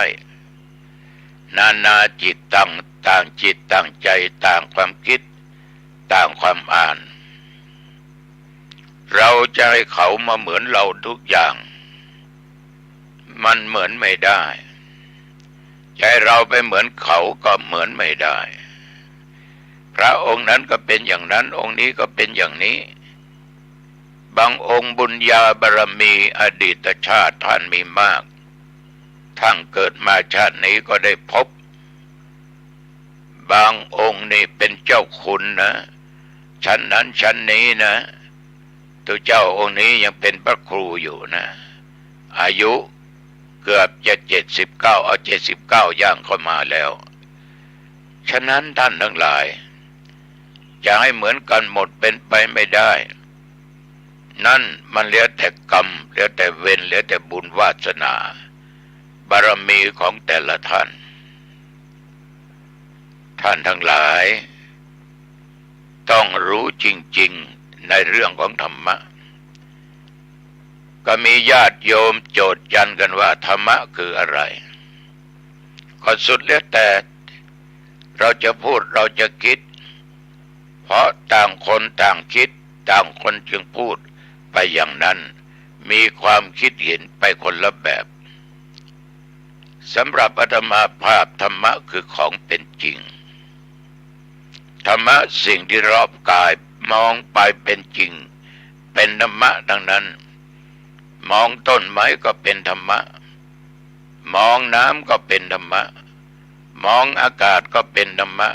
B: นาจิตต่างจิตต่างใจต่างความคิดต่างความอ่านเราจะให้เขามาเหมือนเราทุกอย่างมันเหมือนไม่ได้ใจเราไปเหมือนเขาก็เหมือนไม่ได้พระองค์นั้นก็เป็นอย่างนั้นองค์นี้ก็เป็นอย่างนี้บางองค์บุญญาบารมีอดีตชาติท่านมีมากทั้งเกิดมาชาตินี้ก็ได้พบบางองค์นี่เป็นเจ้าคุณนะชั้นนั้นชั้นนี้นะตัวเจ้าองค์นี้ยังเป็นพระครูอยู่นะอายุเกือบจะ79เอา79ย่างเข้ามาแล้วฉะนั้นท่านทั้งหลายจะให้เหมือนกันหมดเป็นไปไม่ได้นั่นมันเหลือแต่กรรมเหลือแต่เวรเหลือแต่บุญวาสนาบารมีของแต่ละท่านท่านทั้งหลายต้องรู้จริงๆในเรื่องของธรรมะก็มีญาติโยมโจทย์ยันกันว่าธรรมะคืออะไรก็สุดแล้วแต่เราจะพูดเราจะคิดเพราะต่างคนต่างคิดต่างคนจึงพูดไปอย่างนั้นมีความคิดเห็นไปคนละแบบสำหรับอาตมาภาพธรรมะคือของเป็นจริงธรรมะสิ่งที่รอบกายมองไปเป็นจริงเป็นธรรมะดังนั้นมองต้นไม้ก็เป็นธรรมะมองน้ำก็เป็นธรรมะมองอากาศก็เป็นธรรมะ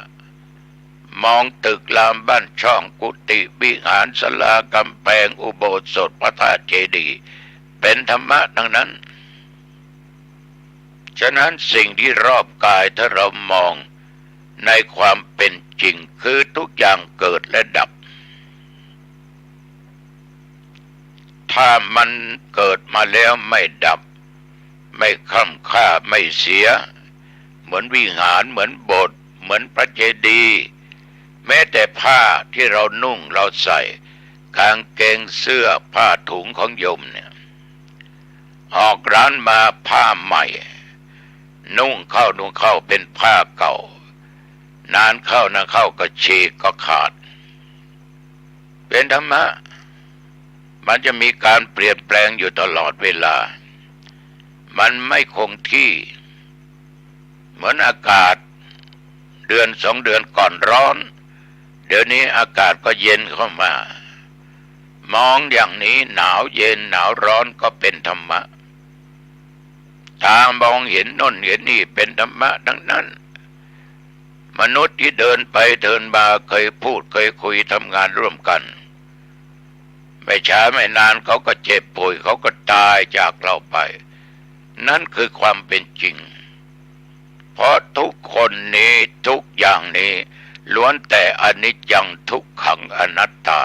B: มองตึกรามบ้านช่องกุฏิวิหารศาลากำแพงอุโบสถพระธาตุเจดีย์เป็นธรรมะดังนั้นฉะนั้นสิ่งที่รอบกายถ้าเรามอง ในความเป็นจริงคือทุกอย่างเกิดและดับถ้ามันเกิดมาแล้วไม่ดับไม่ค่ำค่าไม่เสียเหมือนวิหารเหมือนโบสถ์เหมือนพระเจดีย์แม้แต่ผ้าที่เรานุ่งเราใส่กางเกงเสื้อผ้าถุงของโยมเนี่ยออกร้านมาผ้าใหม่นุ่งเข้าเป็นผ้าเก่านานเข้าก็ฉีกก็ขาดเป็นธรรมะมันจะมีการเปลี่ยนแปลงอยู่ตลอดเวลามันไม่คงที่เหมือนอากาศเดือน2 เดือนก่อนร้อนเดี๋ยวนี้อากาศก็เย็นเข้ามามองอย่างนี้หนาวเย็นหนาวร้อนก็เป็นธรรมะตามองเห็นโน่นเห็นนี่เป็นธรรมะทั้งนั้นมนุษย์ที่เดินไปเดินมาเคยพูดเคยคุยทำงานร่วมกันไม่ช้าไม่นานเขาก็เจ็บป่วยเขาก็ตายจากเราไปนั่นคือความเป็นจริงเพราะทุกคนนี้ทุกอย่างนี้ล้วนแต่อนิจจังทุกขังอนัตตา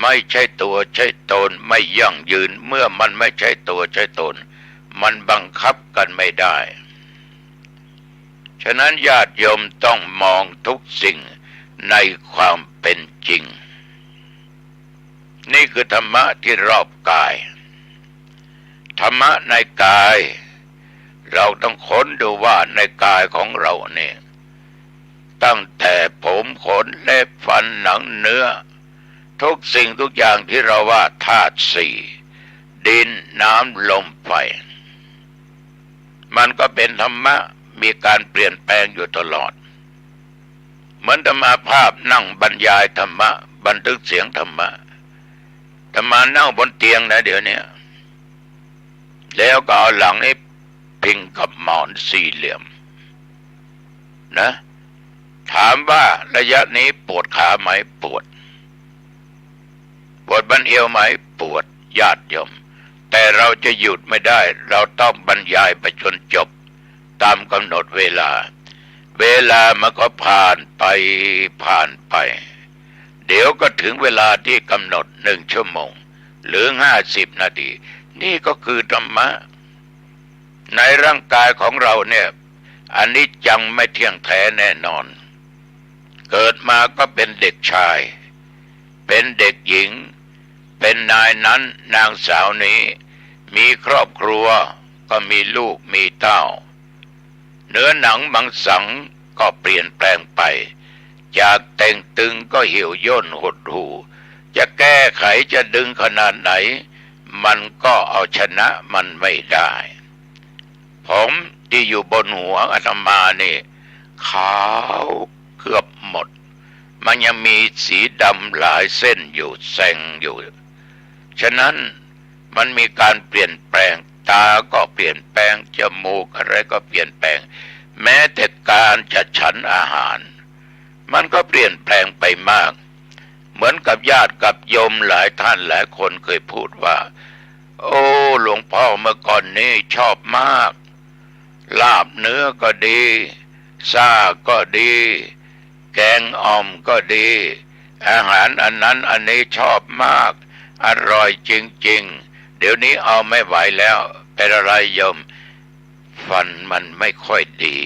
B: ไม่ใช่ตัวใช่ตนไม่ยั่งยืนเมื่อมันไม่ใช่ตัวใช่ตนมันบังคับกันไม่ได้ฉะนั้นญาติโยมต้องมองทุกสิ่งในความเป็นจริงนี่คือธรรมะที่รอบกายธรรมะในกายเราต้องค้นดูว่าในกายของเราเนี่ยตั้งแต่ผมขนเล็บฟันหนังเนื้อทุกสิ่งทุกอย่างที่เราว่าธาตุสี่ดินน้ำลมไฟมันก็เป็นธรรมะมีการเปลี่ยนแปลงอยู่ตลอดเหมือนธรรมาภาพนั่งบรรยายธรรมะบันทึกเสียงธรรมะธรรมานั่งบนเตียงนะเดี๋ยวนี้แล้วก็เอาหลังให้พิงกับหมอนสี่เหลี่ยมนะถามว่าระยะนี้ปวดขาไหมปวดบั้นเอวไหมปวดญาติโยมแต่เราจะหยุดไม่ได้เราต้องบรรยายไปจนจบตามกำหนดเวลามันก็ผ่านไปเดี๋ยวก็ถึงเวลาที่กำหนด1 ชั่วโมงหรือ50 นาทีนี่ก็คือธรรมะในร่างกายของเราเนี่ยอันนี้จังไม่เที่ยงแท้แน่นอนเกิดมาก็เป็นเด็กชายเป็นเด็กหญิงเป็นนายนั้นนางสาวนี้มีครอบครัวก็มีลูกมีเต้าเนื้อหนังมังสังก็เปลี่ยนแปลงไปจากเต่งตึงก็เหี่ยวย่นหดหู่จะแก้ไขจะดึงขนาดไหนมันก็เอาชนะมันไม่ได้ผมที่อยู่บนหัวอาตมานี่ขาวเกือบหมดมันยังมีสีดำหลายเส้นอยู่แซงอยู่ฉะนั้นมันมีการเปลี่ยนแปลงตาก็เปลี่ยนแปลงจมูกอะไรก็เปลี่ยนแปลงแม้แต่การจะฉันอาหารมันก็เปลี่ยนแปลงไปมากเหมือนกับญาติกับโยมหลายท่านหลายคนเคยพูดว่าโอ้หลวงพ่อเมื่อก่อนนี้ชอบมากลาบเนื้อก็ดีซ่าก็ดีแกงอ่อมก็ดีอาหารอันนั้นอันนี้ชอบมากอร่อยจริงๆเดี๋ยวนี้เอาไม่ไหวแล้วเป็นอะไรโยมฟันมันไม่ค่อยดี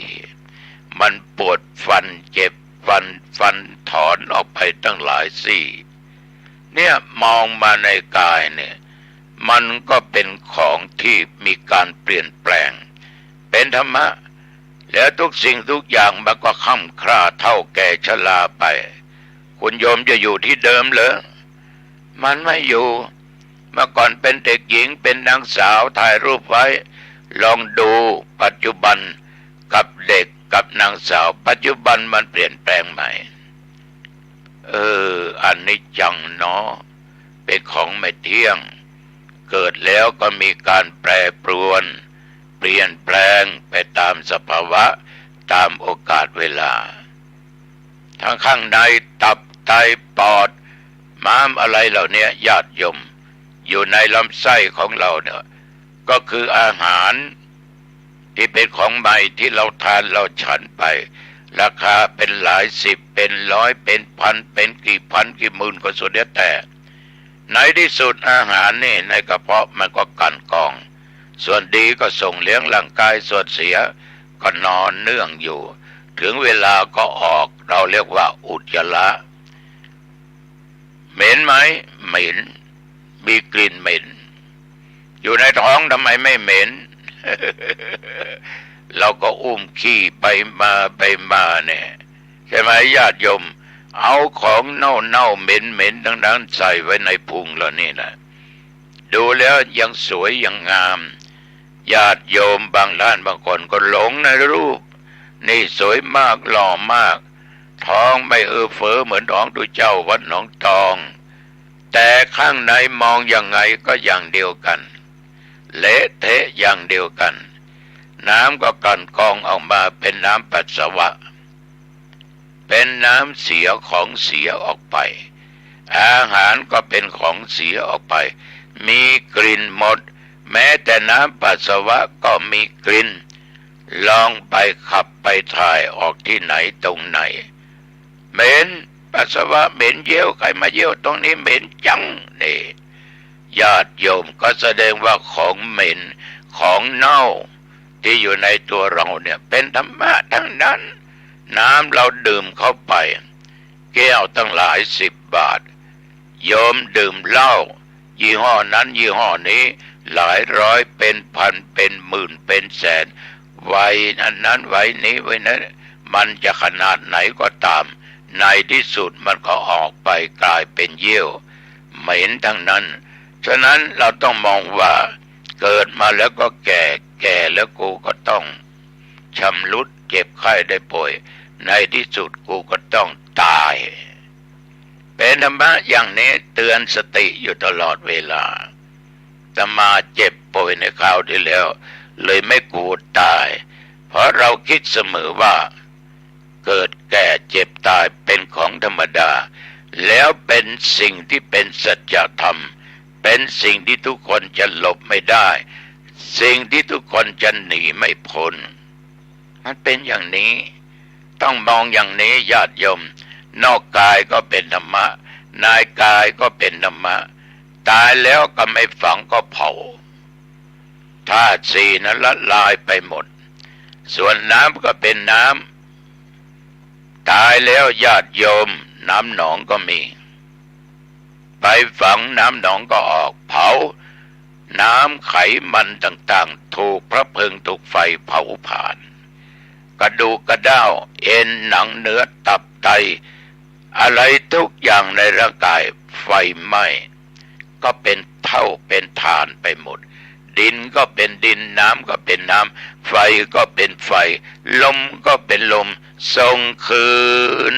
B: มันปวดฟันเจ็บฟันถอนออกไปตั้งหลายซี่เนี่ยมองมาในกายเนี่ยมันก็เป็นของที่มีการเปลี่ยนแปลงเป็นธรรมะแล้วทุกสิ่งทุกอย่างมันก็ค่ำคร่าเท่าแก่ชราไปคุณโยมจะอยู่ที่เดิมเหรอมันไม่อยู่เมื่อก่อนเป็นเด็กหญิงเป็นนางสาวถ่ายรูปไว้ลองดูปัจจุบันกับเด็กกับนางสาวปัจจุบันมันเปลี่ยนแปลงใหม่อันนี้จังเนาะเป็นของไม่เที่ยงเกิดแล้วก็มีการแปรปรวนเปลี่ยนแปลงไปตามสภาวะตามโอกาสเวลาทั้งข้างในตับไตปอดม้ามอะไรเหล่านี้ญาติโยมอยู่ในลำไส้ของเราเนี่ยก็คืออาหารที่เป็นของใหม่ที่เราทานเราฉันไป ราคาเป็นหลายสิบเป็นร้อยเป็นพันเป็นกี่พันกี่หมื่นก็สุดแล้วแต่ในที่สุดอาหารนี่ในกระเพาะมันก็กันกองส่วนดีก็ส่งเลี้ยงร่างกายส่วนเสียก็นอนเนื่องอยู่ถึงเวลาก็ออกเราเรียกว่าอุจจาระเหม็นไหมเหม็นมีกลิ่นเหม็นอยู่ในท้องทำไมไม่เหม็น เราก็อุ้มขี้ไปมาเนี่ยใช่ไหมญาติโยมเอาของเน่าเหม็นทั้งนั้นใส่ไว้ในพุงแล้วนี่นะดูแล้วยังสวยยังงามญาติโยมบางท่านบางคนก็หลงในรูปนี่สวยมากหล่อมากท้องไม่เฟ้อเหมือนท้องดูเจ้าวัดหนองตองแต่ข้างในมองยังไงก็อย่างเดียวกันเละเทะอย่างเดียวกันน้ำก็กลั่นกรองออกมาเป็นน้ำปัสสาวะเป็นน้ำเสียของเสียออกไปอาหารก็เป็นของเสียออกไปมีกลิ่นหมดแม้แต่น้ำปัสสาวะก็มีกลิ่นลองไปขับไปถ่ายออกที่ไหนตรงไหนเหม็นปัสสาวะเหม็นเยี่ยวใครมาเยี่ยวตรงนี้เหม็นจังนี่ญาติโยมก็แสดงว่าของเหม็นของเน่าที่อยู่ในตัวเราเนี่ยเป็นธรรมะทั้งนั้นน้ำเราดื่มเข้าไปแก้วตั้งหลาย10 บาทโยมดื่มเหล้ายี่ห้อนั้นยี่ห้อนี้หลายร้อยเป็นพันเป็นหมื่นเป็นแสนไว้นั้นไว้นี้ไว้นั้นมันจะขนาดไหนก็ตามในที่สุดมันก็ออกไปกลายเป็นเยี่ยวเหม็นทั้งนั้นฉะนั้นเราต้องมองว่าเกิดมาแล้วก็แก่แล้วกูก็ต้องชำรุดเจ็บไข้ได้ป่วยในที่สุดกูก็ต้องตายเป็นธรรมะอย่างนี้เตือนสติอยู่ตลอดเวลาแต่มาเจ็บป่วยในคราวที่แล้วเลยไม่กลัวตายเพราะเราคิดเสมอว่าเกิดแก่เจ็บตายเป็นของธรรมดาแล้วเป็นสิ่งที่เป็นสัจธรรมเป็นสิ่งที่ทุกคนจะหลบไม่ได้สิ่งที่ทุกคนจะหนีไม่พ้นมันเป็นอย่างนี้ต้องมองอย่างนี้ญาติโยมนอกกายก็เป็นธรรมะนายกายก็เป็นธรรมะตายแล้วก็ไม่ฝังก็เผาธาตุสี่นั้นละลายไปหมดส่วนน้ำก็เป็นน้ำตายแล้วญาติโยมน้ำหนองก็มีไปฝังน้ำหนองก็ออกเผาน้ำไขมันต่างๆถูกพระเพลิงถูกไฟเผาผ่านกระดูกกระด้างเอ็นหนังเนื้อตับไตอะไรทุกอย่างในร่างกายไฟไหม้ก็เป็นเท่าเป็นฐานไปหมดดินก็เป็นดินน้ำก็เป็นน้ำไฟก็เป็นไฟลมก็เป็นลมส่งคืน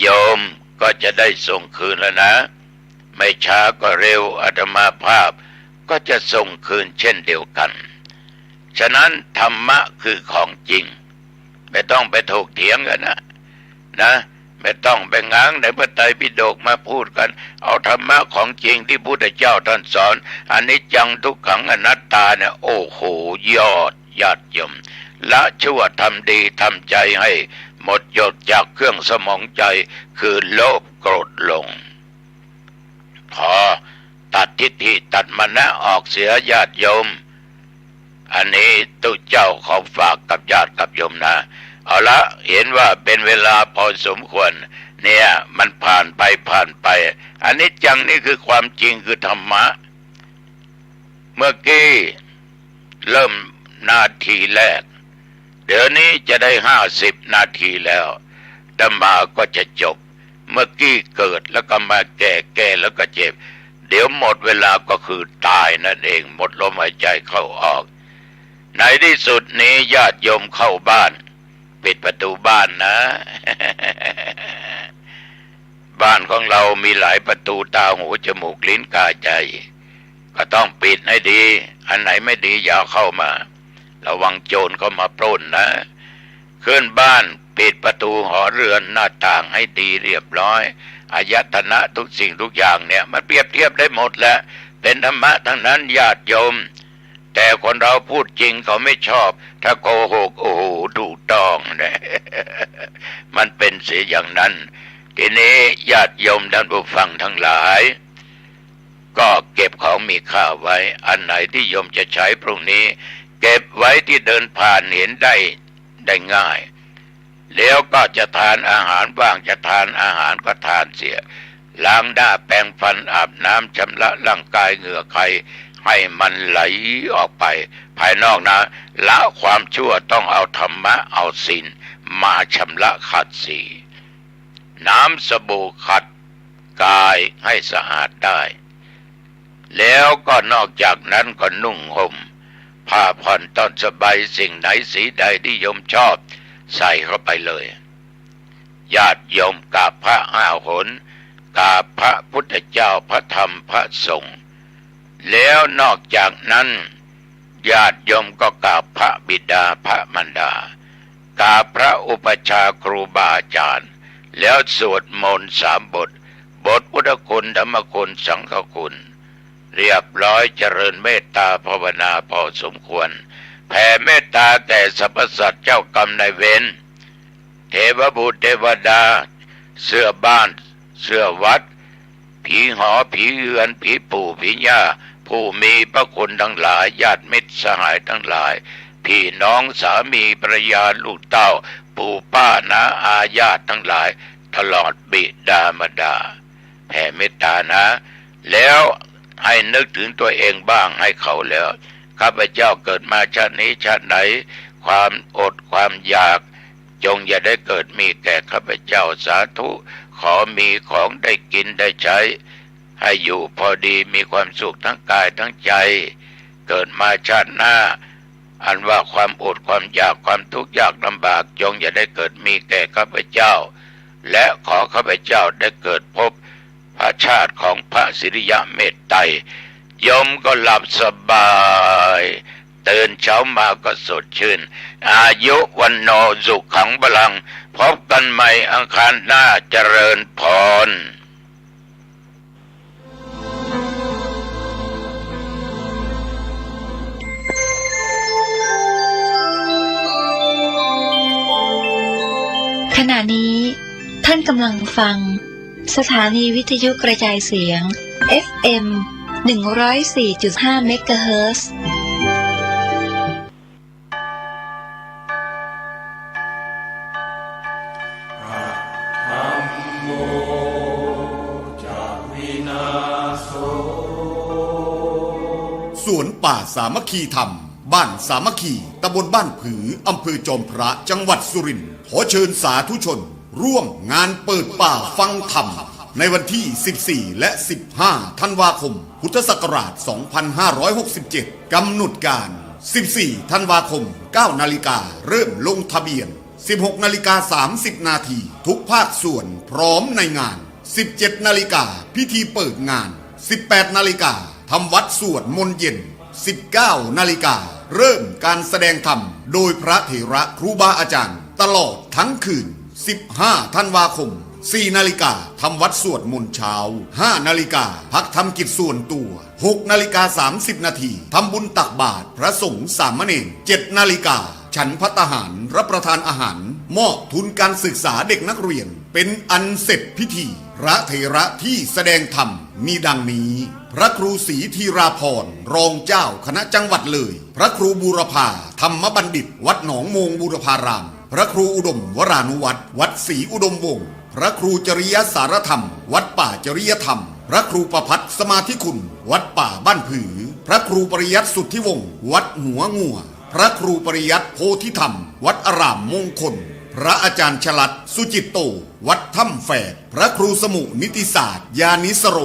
B: โยมก็จะได้ส่งคืนแล้วนะไม่ช้าก็เร็วอาตมาภาพก็จะส่งคืนเช่นเดียวกันฉะนั้นธรรมะคือของจริงไม่ต้องไปถกเถียงกันนะไม่ต้องไปง้างในพระไตรปิฎกมาพูดกันเอาธรรมะของจริงที่พุทธเจ้าท่านสอนอนิจจังทุกขังอนัตตาเนี่ยโอ้โหยอดญาติโยมละชั่วทำดีทำใจให้หมดจดจากเครื่องสมองใจคือโลภโกรธหลงพอตัดทิฏฐิตัดมานะออกเสียญาติโยมอันนี้ตุเจ้าขอฝากกับญาติกับโยมนะเอาละเห็นว่าเป็นเวลาพอสมควรเนี่ยมันผ่านไปอันนี้จังนี่คือความจริงคือธรรมะเมื่อกี้เริ่มนาทีแรกเดี๋ยวนี้จะได้50 นาทีแล้วธรรมาก็จะจบเมื่อกี้เกิดแล้วก็มาแก่แล้วก็เจ็บเดี๋ยวหมดเวลาก็คือตายนั่นเองหมดลมหายใจเข้าออกในที่สุดนี้ญาติโยมเข้าบ้านปิดประตูบ้านนะ บ้านของเรามีหลายประตูตาหูจมูกลิ้นกายใจก็ต้องปิดให้ดีอันไหนไม่ดีอย่าเข้ามาระวังโจรเข้ามาปล้นนะขึ้นบ้านปิดประตูหอเรือนหน้าต่างให้ดีเรียบร้อยอายตนะทุกสิ่งทุกอย่างเนี่ยมันเปรียบเทียบได้หมดแล้วเป็นธรรมะทั้งนั้นญาติโยม แต่คนเราพูดจริงเขาไม่ชอบ ถ้าโกหกโอ้โหถูกต้องนะ มันเป็นเสียอย่างนั้นทีนี้ญาติโยมท่านผู้ฟังทั้งหลายก็เก็บของมีค่าไว้อันไหนที่โยมจะใช้พรุ่งนี้เก็บไว้ที่เดินผ่านเห็นได้ง่ายแล้วก็จะทานอาหารบ้างจะทานอาหารก็ทานเสียล้างหน้าแปรงฟันอาบน้ำชำระร่างกายเหงื่อใครให้มันไหลออกไปภายนอกนะละความชั่วต้องเอาธรรมะเอาศีลมาชำระขัดสีน้ำสบู่ขัดกายให้สะอาดได้แล้วก็นอกจากนั้นก็นุ่งห่มผ้าผ่อนต้นสบายสิ่งไหนสีใดที่โยมชอบใส่เข้าไปเลยญาติโยมกราบพระ5 หนกราบพระพุทธเจ้าพระธรรมพระสงฆ์แล้วนอกจากนั้นญาติโยมก็กราบพระบิดาพระมารดากราบพระอุปัชฌาย์ครูบาอาจารย์แล้วสวดมนต์3 บทพุทธคุณธรรมคุณสังฆคุณเรียบร้อยเจริญเมตตาภาวนาพอสมควรแผ่เมตตาแก่สรรพสัตว์เจ้ากรรมนายเวรเทวบุตรเทวดาเสื้อบ้านเสื้อวัดผีหอผีเรือนผีปู่ผีย่าผู้มีพระคุณทั้งหลายญาติมิตรสหายทั้งหลายพี่น้องสามีภรรยาลูกเต้าปู่ป้าน้าอาญาติทั้งหลายตลอดบิดามารดาแผ่เมตตานะแล้วให้นึกถึงตัวเองบ้างให้เขาแล้วข้าพเจ้าเกิดมาชาตินี้ชาติไหนความอดความอยากจงอย่าได้เกิดมีแก่ข้าพเจ้าสาธุขอมีของได้กินได้ใช้ให้อยู่พอดีมีความสุขทั้งกายทั้งใจเกิดมาชาติหน้าอันว่าความอดความอยากความทุกข์ยากลำบากจงอย่าได้เกิดมีแก่ข้าพเจ้าและขอข้าพเจ้าได้เกิดพบพระชาติของพระสิริยะเมตไตรโยมก็หลับสบายตื่นเช้ามาก็สดชื่นอายุวันโนสุขังพลังพบกันใหม่อังคารหน้าเจริญพร
C: ขณะนี้ท่านกำลังฟังสถานีวิทยุกระจายเสียง FM 104.5 เมกะเฮิรตซ์
A: สวนป่าสามัคคีธรรมบ้านสามัคคีตำบลบ้านผืออำเภอจอมพระจังหวัดสุรินทร์ขอเชิญสาธุชนร่วมงานเปิดป่าฟังธรรมในวันที่ 14 และ 15 ธันวาคม พุทธศักราช 2567 กำหนดการ 14 ธันวาคม 9 นาฬิกาเริ่มลงทะเบียน 16 นาฬิกา 30 นาทีทุกภาคส่วนพร้อมในงาน 17 นาฬิกาพิธีเปิดงาน 18 นาฬิกาทำวัดสวดมนต์เย็น 19 นาฬิกาเริ่มการแสดงธรรมโดยพระเถระครูบาอาจารย์ตลอดทั้งคืน 15 ธันวาคม 4 นาฬิกาทำวัดสวดมนต์เช้า 5 นาฬิกาพักทำกิจส่วนตัว 6 นาฬิกา 30 นาทีทำบุญตักบาตรพระสงฆ์สามเณร 7 นาฬิกาฉันภัตตาหารรับประทานอาหารมอบทุนการศึกษาเด็กนักเรียนเป็นอันเสร็จพิธีพระเถระที่แสดงธรรมมีดังนี้พระครูศรีธีราพรรองเจ้าคณะจังหวัดเลยพระครูบูรพาธรรมบัณฑิตวัดหนองโมงบูรพารามพระครูอุดมวรานุวัตรวัดศรีอุดมวงศ์พระครูจริยสารธรรมวัดป่าจริยธรรมพระครูประภัตสมาธิคุณวัดป่าบ้านผือพระครูปริยัติสุทธิวงศ์วัดหัวงัวพระครูปริยัติโพธิธรรมวัดอารามมงคลพระอาจารย์ฉลัดสุจิตโตวัดถ้ำแฝดพระครูสมุนิติศาสตร์ยานิสโร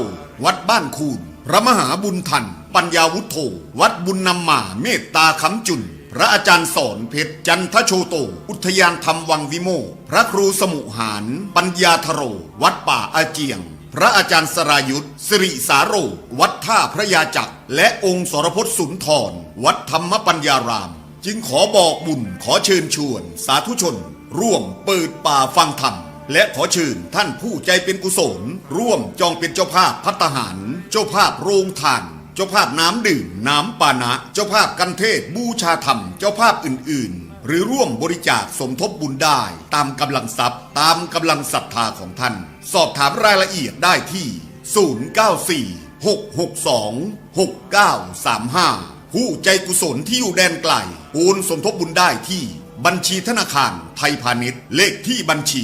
A: วัดบ้านคูนพระมหาบุญทันปัญญาวุฒโธวัดบุญนำมาเมตตาคำจุนพระอาจารย์สอนเพชรจันทโชโตอุทยานธรรมวังวิโมกข์พระครูสมุหารปัญญาธโรวัดป่าอาเจียงพระอาจารย์สรายุทธสิริสาโรวัดท่าพระยาจักรและองค์สรพจน์สุนทรวัดธรรมปัญญารามจึงขอบอกบุญขอเชิญชวนสาธุชนร่วมเปิดป่าฟังธรรมและขอเชิญท่านผู้ใจเป็นกุศลร่วมจองเป็นเจ้าภาพภัตตาหารเจ้าภาพโรงทาน เจ้าภาพน้ำดื่มน้ำปานะเจ้าภาพกันเทศบูชาธรรมเจ้าภาพอื่นๆหรือร่วมบริจาคสมทบบุญได้ตามกำลังทรัพย์ตามกำลังศรัทธาของท่านสอบถามรายละเอียดได้ที่094-662-6935ผู้ใจกุศลที่อยู่แดนไกลโอนสมทบบุญได้ที่บัญชีธนาคารไทยพาณิชย์เลขที่บัญชี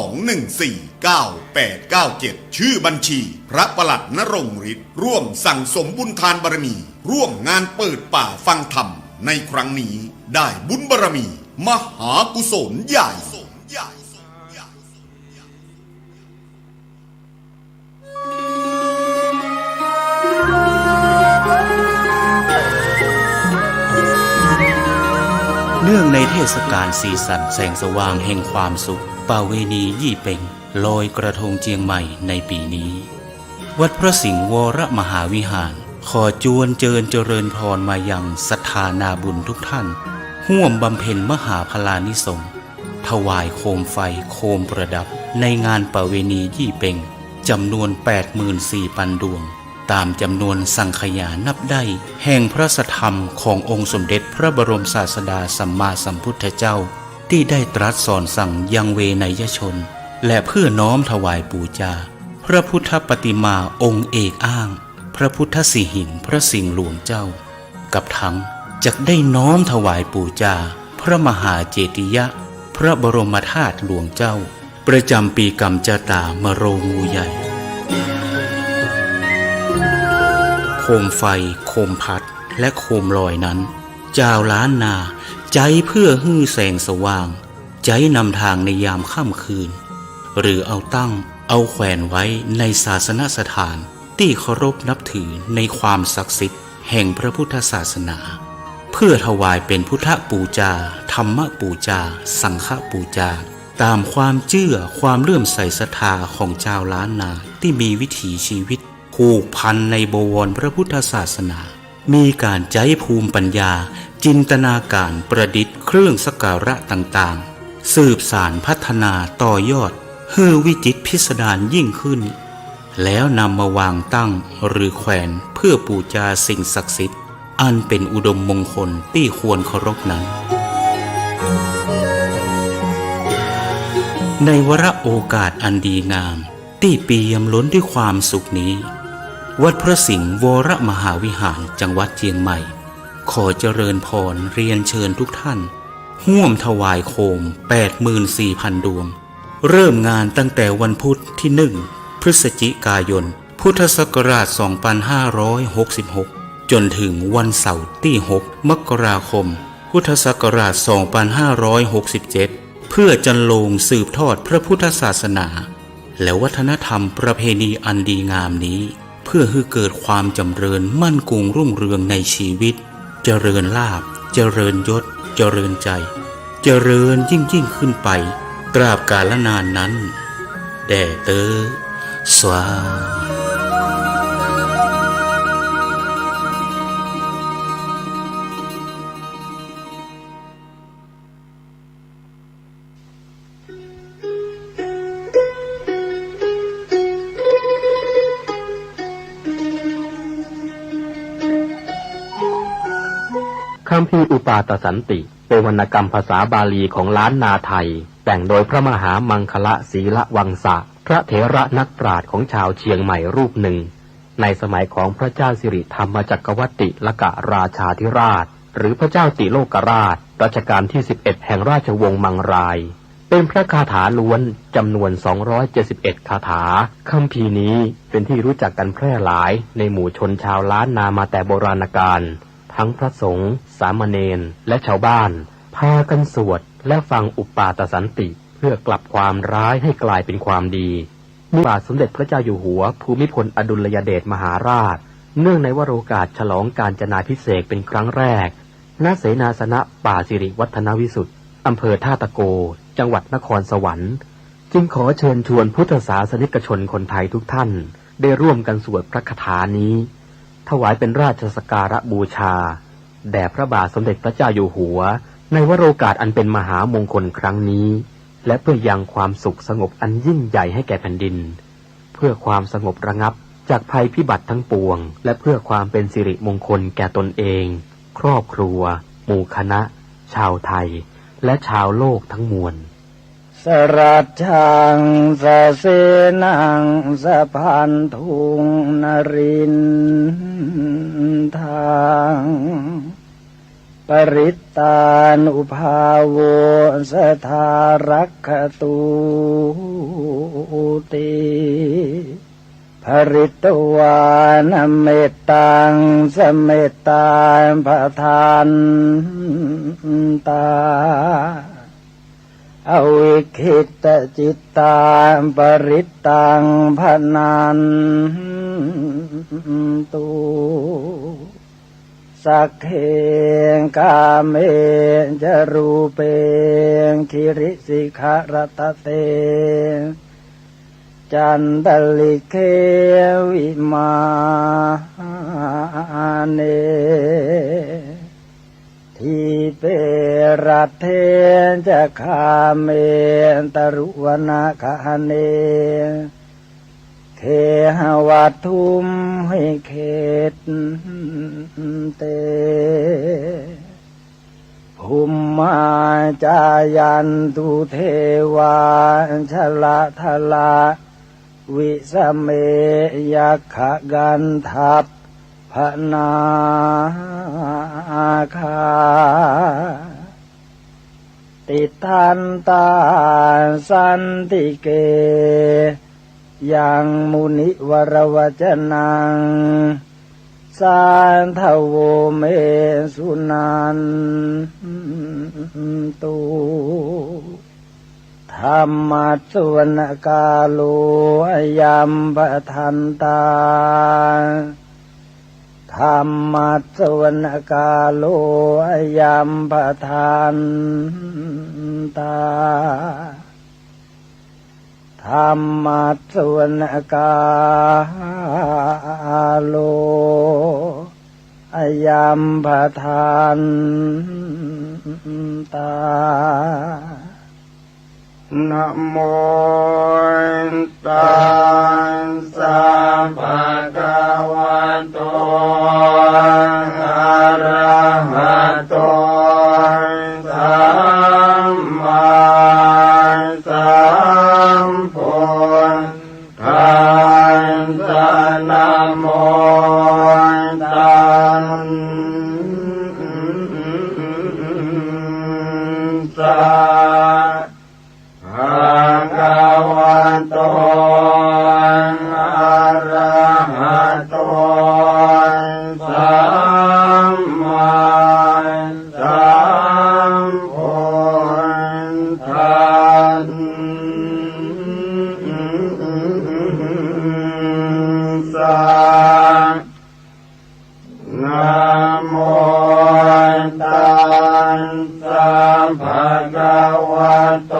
A: 114-214-9897ชื่อบัญชีพระประหลัดณรงค์ฤทธิ์ร่วมสั่งสมบุญทานบารมีร่วมงานเปิดป่าฟังธรรมในครั้งนี้ได้บุญบารมีมหากุศลใหญ่
D: เนื่องในเทศกาลสีสันแสงสว่างแห่งความสุขประเวณียี่เป่งลอยกระทงเจียงใหม่ในปีนี้วัดพระสิงห์วรมหาวิหารขอจวนเจริญพรมายังศรัทธานาบุญทุกท่านร่วมบำเพ็ญมหาพลานิสงส์ถวายโคมไฟโคมประดับในงานประเวณียี่เป่งจำนวน 84,000 ดวงตามจำนวนสังขยานับได้แห่งพระสัทธรรมขององค์สมเด็จพระบรมศาสดาสัมมาสัมพุทธเจ้าที่ได้ตรัสสอนสั่งยังเวนยชนและเพื่อน้อมถวายบูชาพระพุทธปฏิมาองค์เอกอ้างพระพุทธสิหิงพระสิงห์หลวงเจ้ากับทั้งจักได้น้อมถวายบูชาพระมหาเจติยะพระบรมธาตุหลวงเจ้าประจำปีกำจาตามโรงงูใหญ่โคมไฟโคมพัดและโคมลอยนั้นเจ้าล้านนาใจเพื่อฮื้อแสงสว่างใจนำทางในยามค่ำคืนหรือเอาตั้งเอาแขวนไว้ในศาสนสถานที่เคารพนับถือในความศักดิ์สิทธิ์แห่งพระพุทธศาสนาเพื่อถวายเป็นพุทธบูชาธรรมบูชาสังฆบูชาตามความเชื่อความเลื่อมใสศรัทธาของชาวล้านนาที่มีวิถีชีวิตผูกพันในบวรพระพุทธศาสนามีการใช้ภูมิปัญญาจินตนาการประดิษฐ์เครื่องสักการะต่างๆสืบสานพัฒนาต่อยอดให้วิจิตรพิสดารยิ่งขึ้นแล้วนำมาวางตั้งหรือแขวนเพื่อบูชาสิ่งศักดิ์สิทธิ์อันเป็นอุดมมงคลที่ควรเคารพนั้นในวาระโอกาสอันดีงามที่เปี่ยมล้นด้วยความสุขนี้วัดพระสิงห์วรมหาวิหารจังหวัดเชียงใหม่ขอเจริญพรเรียนเชิญทุกท่านร่วมถวายโคม 84,000 ดวงเริ่มงานตั้งแต่วันพุธที่1 พฤศจิกายนพุทธศักราช 2566 จนถึงวันเสาร์ที่ 6 มกราคม พุทธศักราช 2567 เพื่อจันโลงสืบทอดพระพุทธศาสนาและวัฒนธรรมประเพณีอันดีงามนี้เพื่อให้เกิดความจำเริญมั่นคงรุ่งเรืองในชีวิตเจริญลาภเจริญยศเจริญใจเจริญยิ่งขึ้นไปตราบกาลนานนั้นแด่เตอสวา
E: คัมภีร์อุปาตสันติเป็นวรรณกรรมภาษาบาลีของล้านนาไทยแต่งโดยพระมหามังคละศีละวังสะพระเถระนักปราชญ์ของชาวเชียงใหม่รูปหนึ่งในสมัยของพระเจ้าสิริธรรมจักรวรรดิลกราชาธิราชหรือพระเจ้าติโลกราชรัชกาลที่ 11 แห่งราชวงศ์มังรายเป็นพระคาถาล้วนจำนวน 271 คาถาคัมภีร์นี้เป็นที่รู้จักกันแพร่หลายในหมู่ชนชาวล้านนามาแต่โบราณกาลทั้งพระสงฆ์สามเณรและชาวบ้านพากันสวดและฟังอุปาตสันติเพื่อกลับความร้ายให้กลายเป็นความดีเมื่อบาทสมเด็จพระเจ้าอยู่หัวภูมิพลอดุลยเดชมหาราชเนื่องในวโรกาสฉลองกาญจนาภิเษกเป็นครั้งแรกณเสนาสนะป่าสิริวัฒนวิสุทธิ์อำเภอท่าตะโกจังหวัดนครสวรรค์จึงขอเชิญชวนพุทธศาสนิกชนคนไทยทุกท่านได้ร่วมกันสวดพระคาถานี้ถวายเป็นราชสักการะบูชาแด่พระบาทสมเด็จพระเจ้าอยู่หัวในวโรกาสอันเป็นมหามงคลครั้งนี้และเพื่อยังความสุขสงบอันยิ่งใหญ่ให้แก่แผ่นดินเพื่อความสงบระงับ จากภัยพิบัติทั้งปวงและเพื่อความเป็นสิริมงคลแก่ตนเองครอบครัวหมู่คณะชาวไทยและชาวโลกทั้งมวล
F: สรัจฉังสะเสนังสะพันธุงนรินทางปริตตานุภาโวสทารักขตุติภริตวานเมตตังสเมตตาปทานตาอวิคิตจิตตาปริตตังพนันตุสักเขกาเมจรูเปคิริสิขารตเตจันตลิเควิมาเนทีเปรัตเทจะคาเมตรุวนาคาเนเคหวัตทุมให้เขตเตภูมิมาจายันตุเทวาชละทละวิสเมยัคขกันทัพพนาคาติทันตาสันติเกยังมุนิวรวจนังสานทโวเมสุนันตุธรรมัสสวนกาโลยัมปทันตาธรรมัสสวนกาโลยัมปทันตาธรรมัสสวนกาโลยัมปทันตานะโมตัสสะภะคะวะโตอะระหะโตสัมมาสัมพุทธัสสะนะโมตัสสะภะคะวะโตอะระหะโตสัมมาสัมพุทธัสสะนะโมตัสสะภะคะวะโต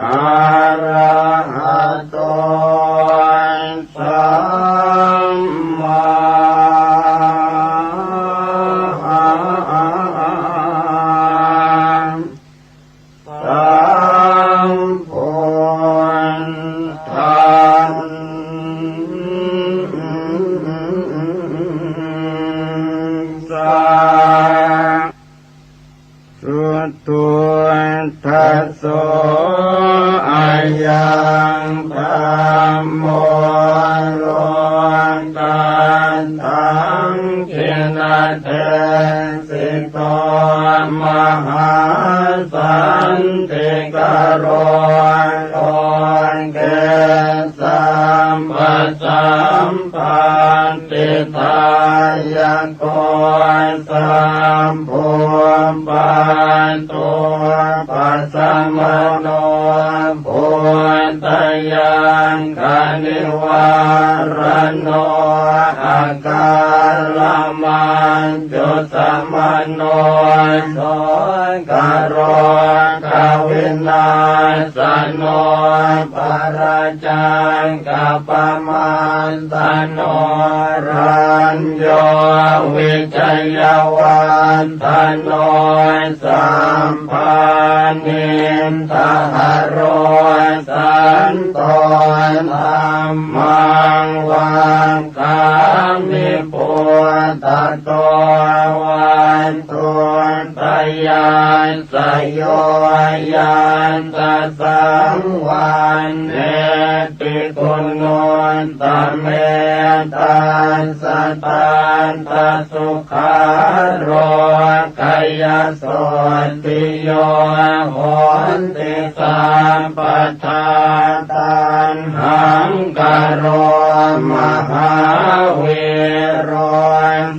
F: อะระหะโตสัมมาสัมพุทธัสสะสุตุทัสโสอายังธัมโมโลกันตังขินะเทสิโตมหาสันติกโรโลเกสัมปสัมปันติทายโกสัมภูปันตุปัสสมโนพุทธยังคณิวารโนอาการมันจุสมโนโสกโรกวินาสโนปราจังกัปมันตโนรัญโยวิจยวันตโนสัมภา นินทหโรสันโตธัมมังวังคามิปุตตะโตวันตุตยานสโยยันตสังวันเนติคุณโนตเมตันสตันตสุขาโรกายโสติโยโหติสัมปทาตันหังกโรมหาวิโร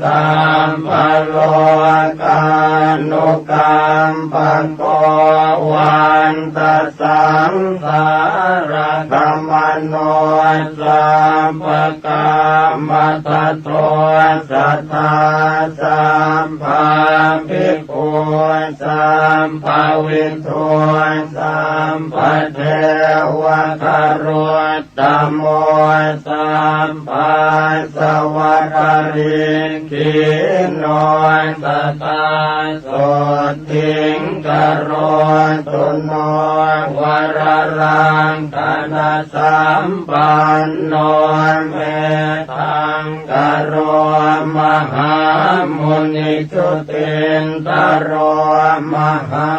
F: สัมปโลกานุกรรมปังโกวันตสังสารกรรมโนสัมปกรรมตโตสัทธาสัมภาภิกขุสัมภวินโทสัมปเทวะคารตตโมสัมภาสวะคาริกิโนตตาโสทิงกโรตุโนวรรังคณสัมปันโนเมธังกโรมหามุนิจุตินตโรมหา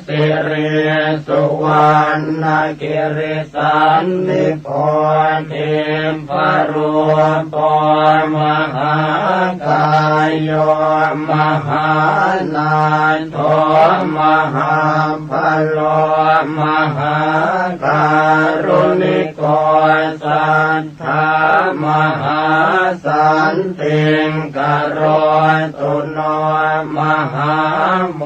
F: สิริสุวรรณกิริสันนิโพธิพรุปมหากายโยมหานาโทมหาพโลมหาการุณิโกสัทธามหาสันติงกโรตุโนมหาโม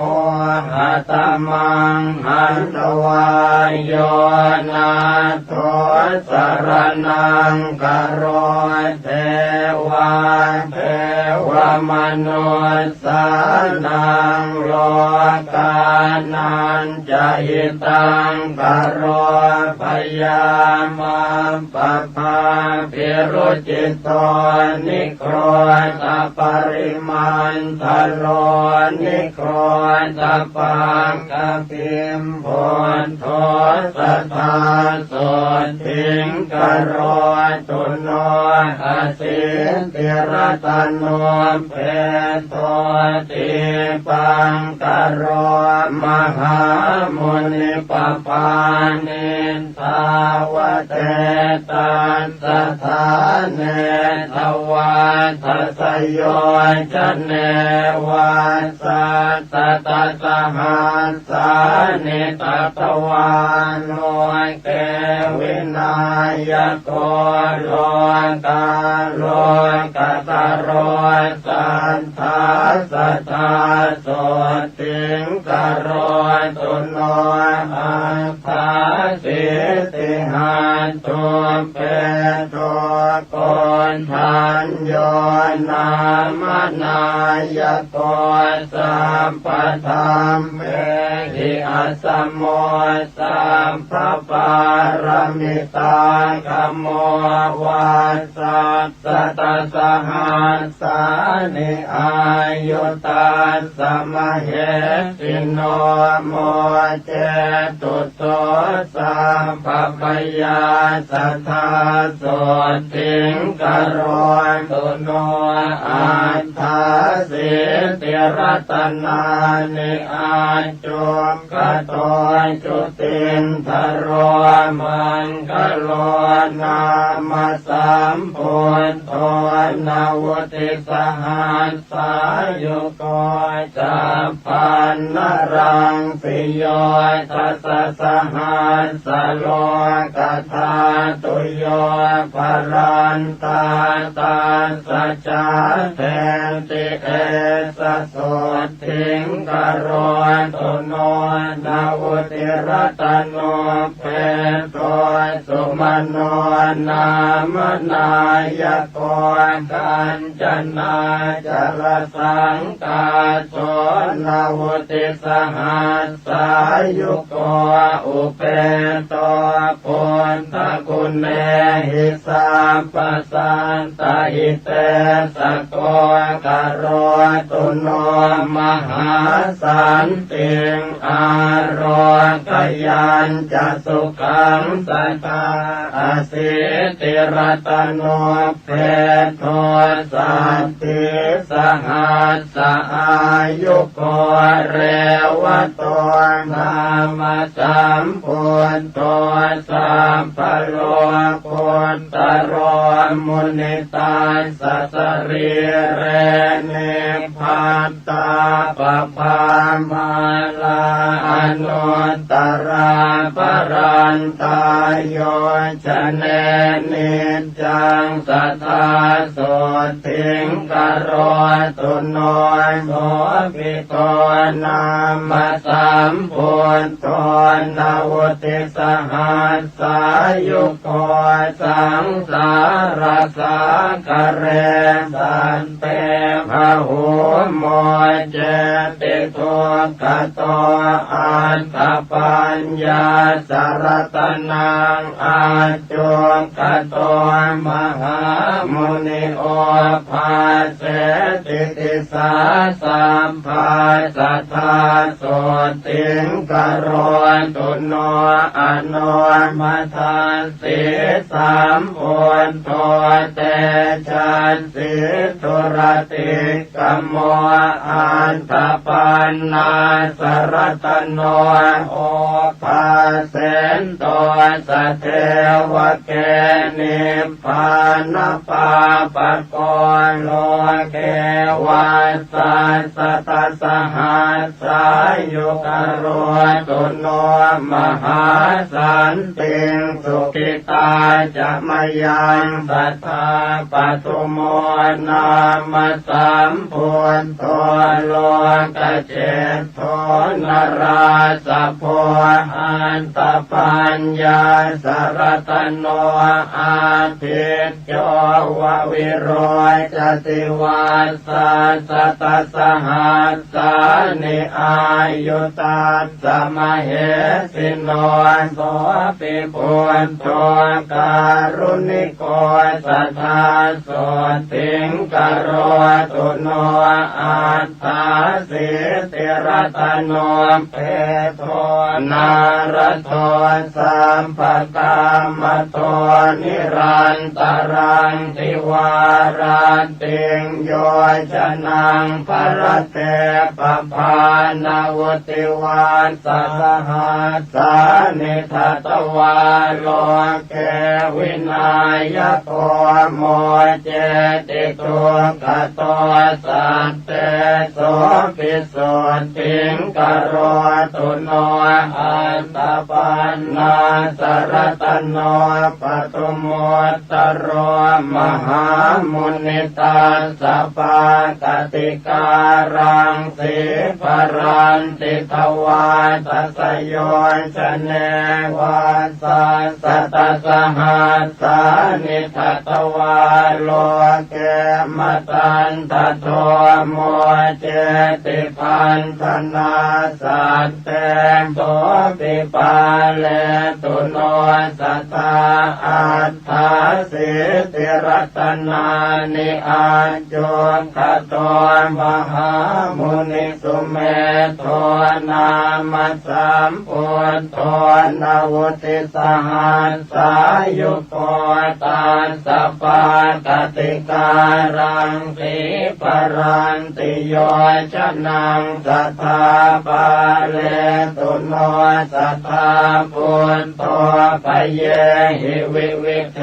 F: หตมังหันตวายโยนาโทสรนังกโรเทวาเทวมนุสสานังโลกานันจะหิตังกโรพยามาปภาภิรุจิตโตนิโครตปริมันทโลนิโครตปังกปิมพนโทสัทธาโสทิงกโรตุโนอาสิติรตโนเพโตติปังกโรมหามุนิปปานินทาวเตตันสถาเนทวาทัสโยจันเนวาสัตตะสหัสสานิตตวานโนเกวินายโกโลกาโลกตโรสันทาสัทธาโสติงกโรตุโนอัฏฐาสิติหันตุเปโตโกนทันโยนามนายโกสัมปธรรมเมหิอัสสมโมสัมภปารมิตากโมวัสสัสตสหัสสานิอายุตัสสมเหสิโนโมเจตุโตสัมภปยาสัทธาโสติงกโรตุโนอัฏฐาสิติรตนานิอาจุมกโตจุตินทโรมันกโลนามาสัมพุทโธนาวติสหัสสายุโกจัปปันนรังสิโยทัสสะหัสสะโลกธาตุโยภรันตาตาสัจจาแทนติเอสะโสทิงกโรตุโนนาวติรตโนเปโตสุมโน นามนายโกกัญจนาจรสังกาโสนวุติสหัสสายุโกอุเปโตปุณฑกุณเนหิสัมปสันตหิเตสโกกโรตุโนมหาสันติงอารกยัญจะสุขังสตาอสิติรัตโนเพโทสัตติสหัสสะอายุโกเรวโตธรรมสัมพุทโตสัมปโลกุตตโรมุนิตาสัสริเรเนพัตตาปภามาลาอนุตตราปรันตายโยชเนนิจังสัทธาโสทิงกโรตุโนโมปิโตนามาสัมพุทโตนาวุติสหัสสายุโกสังสารสากเรสันเตภะหุโมเจติทุกขโตอันตปัญญาสารตนังอาจุกโตมหามุนิโอภาเสติติสาสัมภาสัทธาโสติงกโรตุโนอโนมัทานสิสัมพุทโธเตชันสิทุรติกัมโมอันตปันนาสรตโนโอภาเสนโตสเทวเกนิพพานปาปะโกโลเกวัสสัสตสหัสสายุกโรตุโนมหาสันติงสุขิตาจะมยังสัทธาปตุโมนามาสัมพุทโธโลกเจโทนราสะโพอันตปัญญาสารตโนอาทิตโยววิโรจติวาสัสตสหัสสานิอายุตัสสะมเหสิโนโสปิพุทโธการุณิโกสัทธาโสติงกโรตุโนอัตตาสิติรัตโนเพโทนารโทสัมปกามโตนิรันตรังติวารันติงโยชนังปรเตปภานาวติวาสสหัสสานิทัตวาโลเกวินายโกโมเจติทุกขโตสัตเตโสปิสุติงกโรตุโนอันตปันนาสรตโนปตุโมตตโรมหามุนิตาสัพพกติการังสิปรันติทวาทัสโยชเนวัสสัสตสหัสสานิทัตวาโลเกมตันตโทโมเจติพันธนาสัตเตโสปิปาเลตุโนสัทธาอัตถาสิติรัตนานิอาจุขโตมหามุนิสุเมโทนามาสัมพุทโธนาวุติสหัสสายุโกตัสสะปะกติการังสิปรันติโยชนังสัทธาปะเลตุโนสัทธาพุทโธปเยหิวิวิเท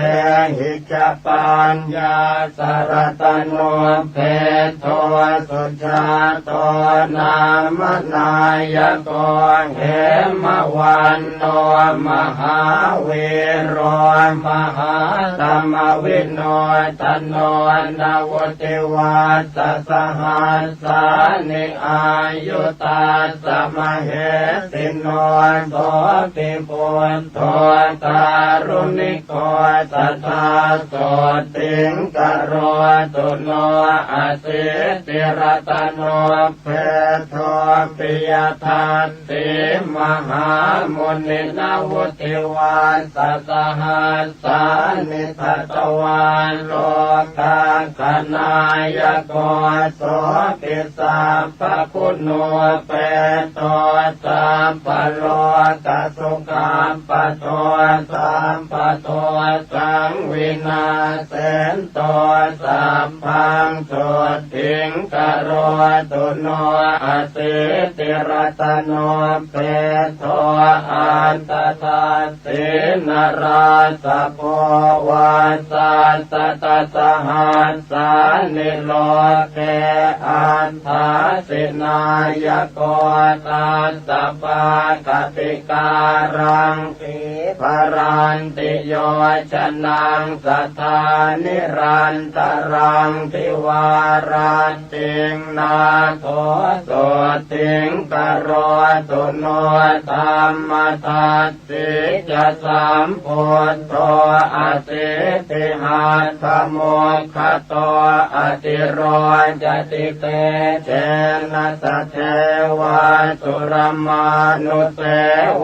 F: หิจปัญญาสารตโนเพโทสุชาโตนามนายโกเหม วันโนมหาเวโรมหาธรรมวิโนตโนนาวติวัสสหัสสานิอายุตาสมเหสิโนโสติปุณโทตารุณิโกสัทธาโสติงกโรตุโนอสิติรตโนเพโทปิยทัสสิมหามุนินาวุติวาสสหัสสานิทัตวาโลกาคณายโกโสติสัพพพุโนเปโตสัพพโลกสุขัมปโตสัมปโตสังวินาเสนโตสัพพังโสติงกโรตุโนอสิติรตโนเปโทอันตตาสินราสโพวาสัสตสหัสสานิโลเกอันทาสินายโกตัสสะปะกติการังปิภรันติโยชนังสัทธานิรันตรังทิวารันติงนาโทโสติงกโรตุโนธรรมทัสสิจะสัมโพธโตอสิติหัตถโมคขโตอติโรจติเตเจนะสะเทวะสุรมานุเส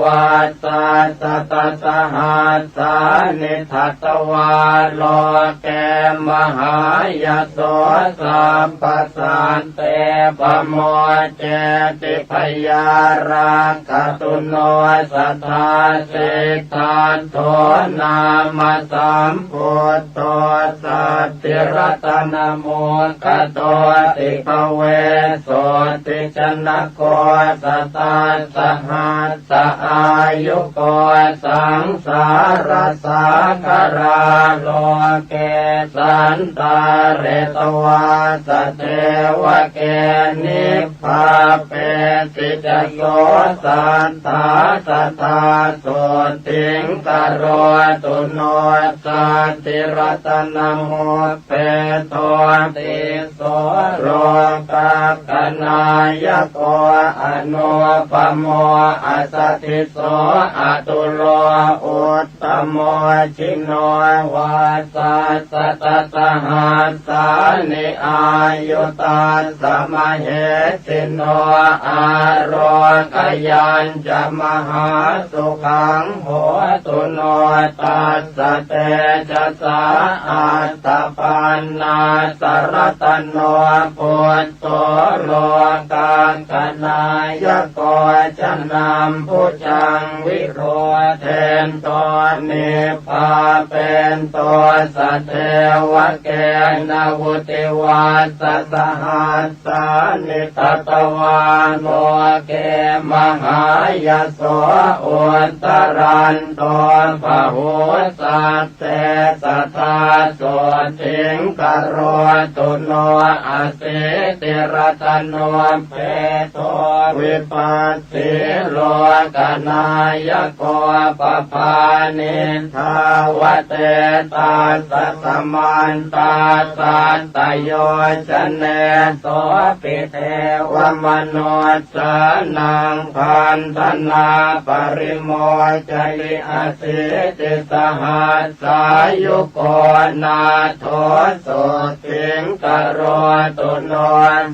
F: วะสัสตสหัสสานิทัตวาโลเกมหายโสสัมปสันเตปโมเจติพยาราคตุโนสัทธาสิทธาโทนามสัมพุทโตสัตติรัตนโมคโตติภเวโสติชนะโกสัตตาสหัสสะอายุโกสังสารสาคาราโลเกสันตาเรตวาสเทวเกนิพพาเปติจโสสันตาสัทธาโสติงกโรตุโนสันติรัตนโมเปโทติโสโรกากนายโกอนุปโมอัสสติโสอตุโลอุตตโมชิโนวาสัสตสหัสสานิอายุตาสมเหสิโนอาโรกยัญจะมหาสุขังโหตุโนตัสสะเตจะสาอัตตปันนาสรตโนปุตโตโลกาคณายโกจะนำผู้จังวิโรเทนโตนิพพาเป็นโตสัทเทวเกนวุติวัสสหัสสานิทัตวาโลเกมหายโสอุตตรันโตปะหุสัตเตสัทธาโสติงกโรตุโนอสิติรตโนเปโตวิปัสสิโลกนายโกปภานิทาวเตตาสสมันตาสัตตโยชเนโสปิเทวมโนสนังพันธนาปริโมจลิอสิติสหัสสายุโกนาโทโสติงกโรตุโน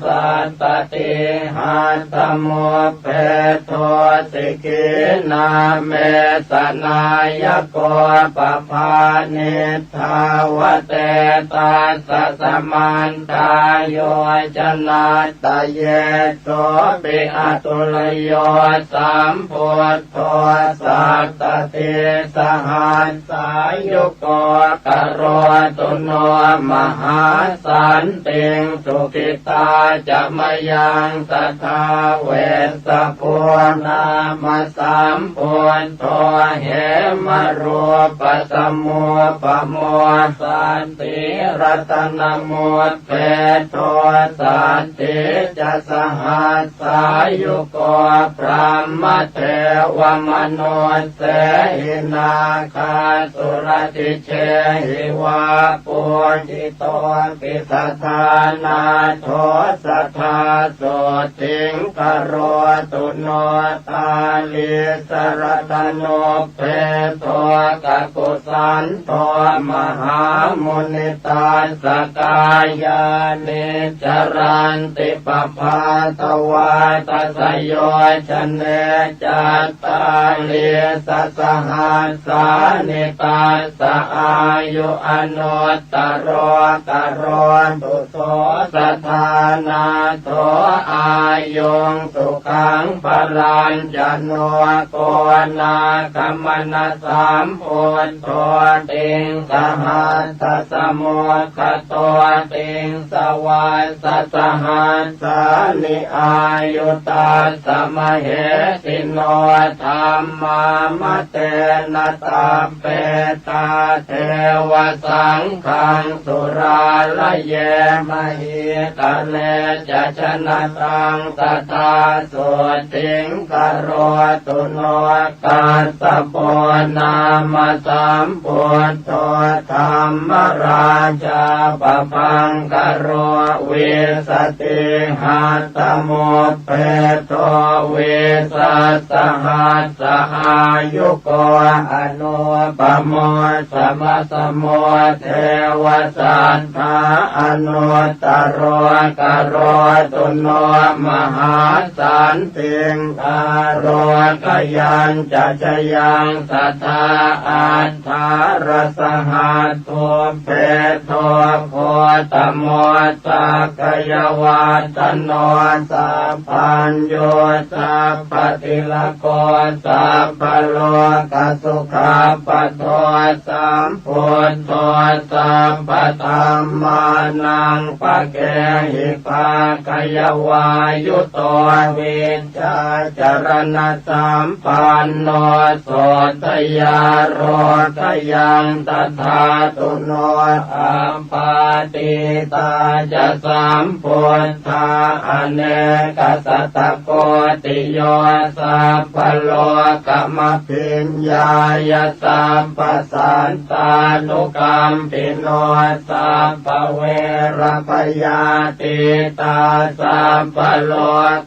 F: สัตตติหัตถโมเปโทสิกินาเมสนายโกปภานิทาวเตตาสสมันตาโยชนาตเยโสปิอตุลโยสัมพุทโธสัตตติสหัสสายุโกกโรตุโนมหาสันติงสุขิตาจะมยังสัทธาเวสสะโพนามสัมพุทโธเหม รูปสัมโมปโมสันติรัตนโมเปโทสันติจะสหัสสายุโกพระมเทวมโนเสหินาคาสุรติเชหิวาปุจิโตปิสัทธานาโทสัทธาโสติงกโรตุโนตาลิสรตโนเพโทกกุสันโตมหามุนิตาสกายานิจรันติปภาตวาตัสโยชเนจัตตาลิสัสหัสสานิตาสอายุอนุตตรกโรตุโสสัทธานาโทอายุงสุขังพลัญจโนโกนาคมนาสามโพธิ์โตติงสหัสสะสมุขโตติงสวาสสหัสสานิอายุตาสมเหสิโนธรรมามเตนะตาเปตาเทวสังฆังสุราลเยมหิตะเลจะชนะตังตถาโสติงกโรตุโนกัสสะโปนามสัมพุทโธธรรมราชาปปังกโรวิสติหัตถโมเปโตวิสัสสหัสสอายุโกอนุปโมสมะสโมเทวสันทาอนุตตรกโรตุโนมหาสันติงอโรกยัญจะชยังสัทธาอัฏฐารสหัสโทเพโทโคตโมสักขยวาตโนสัพพัญโยสัพพติลโกสัพพโลกสุขาปโทสัมพุทโธสัพพธรรมานังปะเกหิภาคยวายุโตวิชชาจรณะสัมปันโนโสตยาโรทยังตถาตุโนอัมปาติตาจะสัมพุทธาอเนกสัตตโกติโยสัพพโลกมพิญญายสัพพสันตานุกรรมปิโนสัพพเวรพยาติตาสัพพโล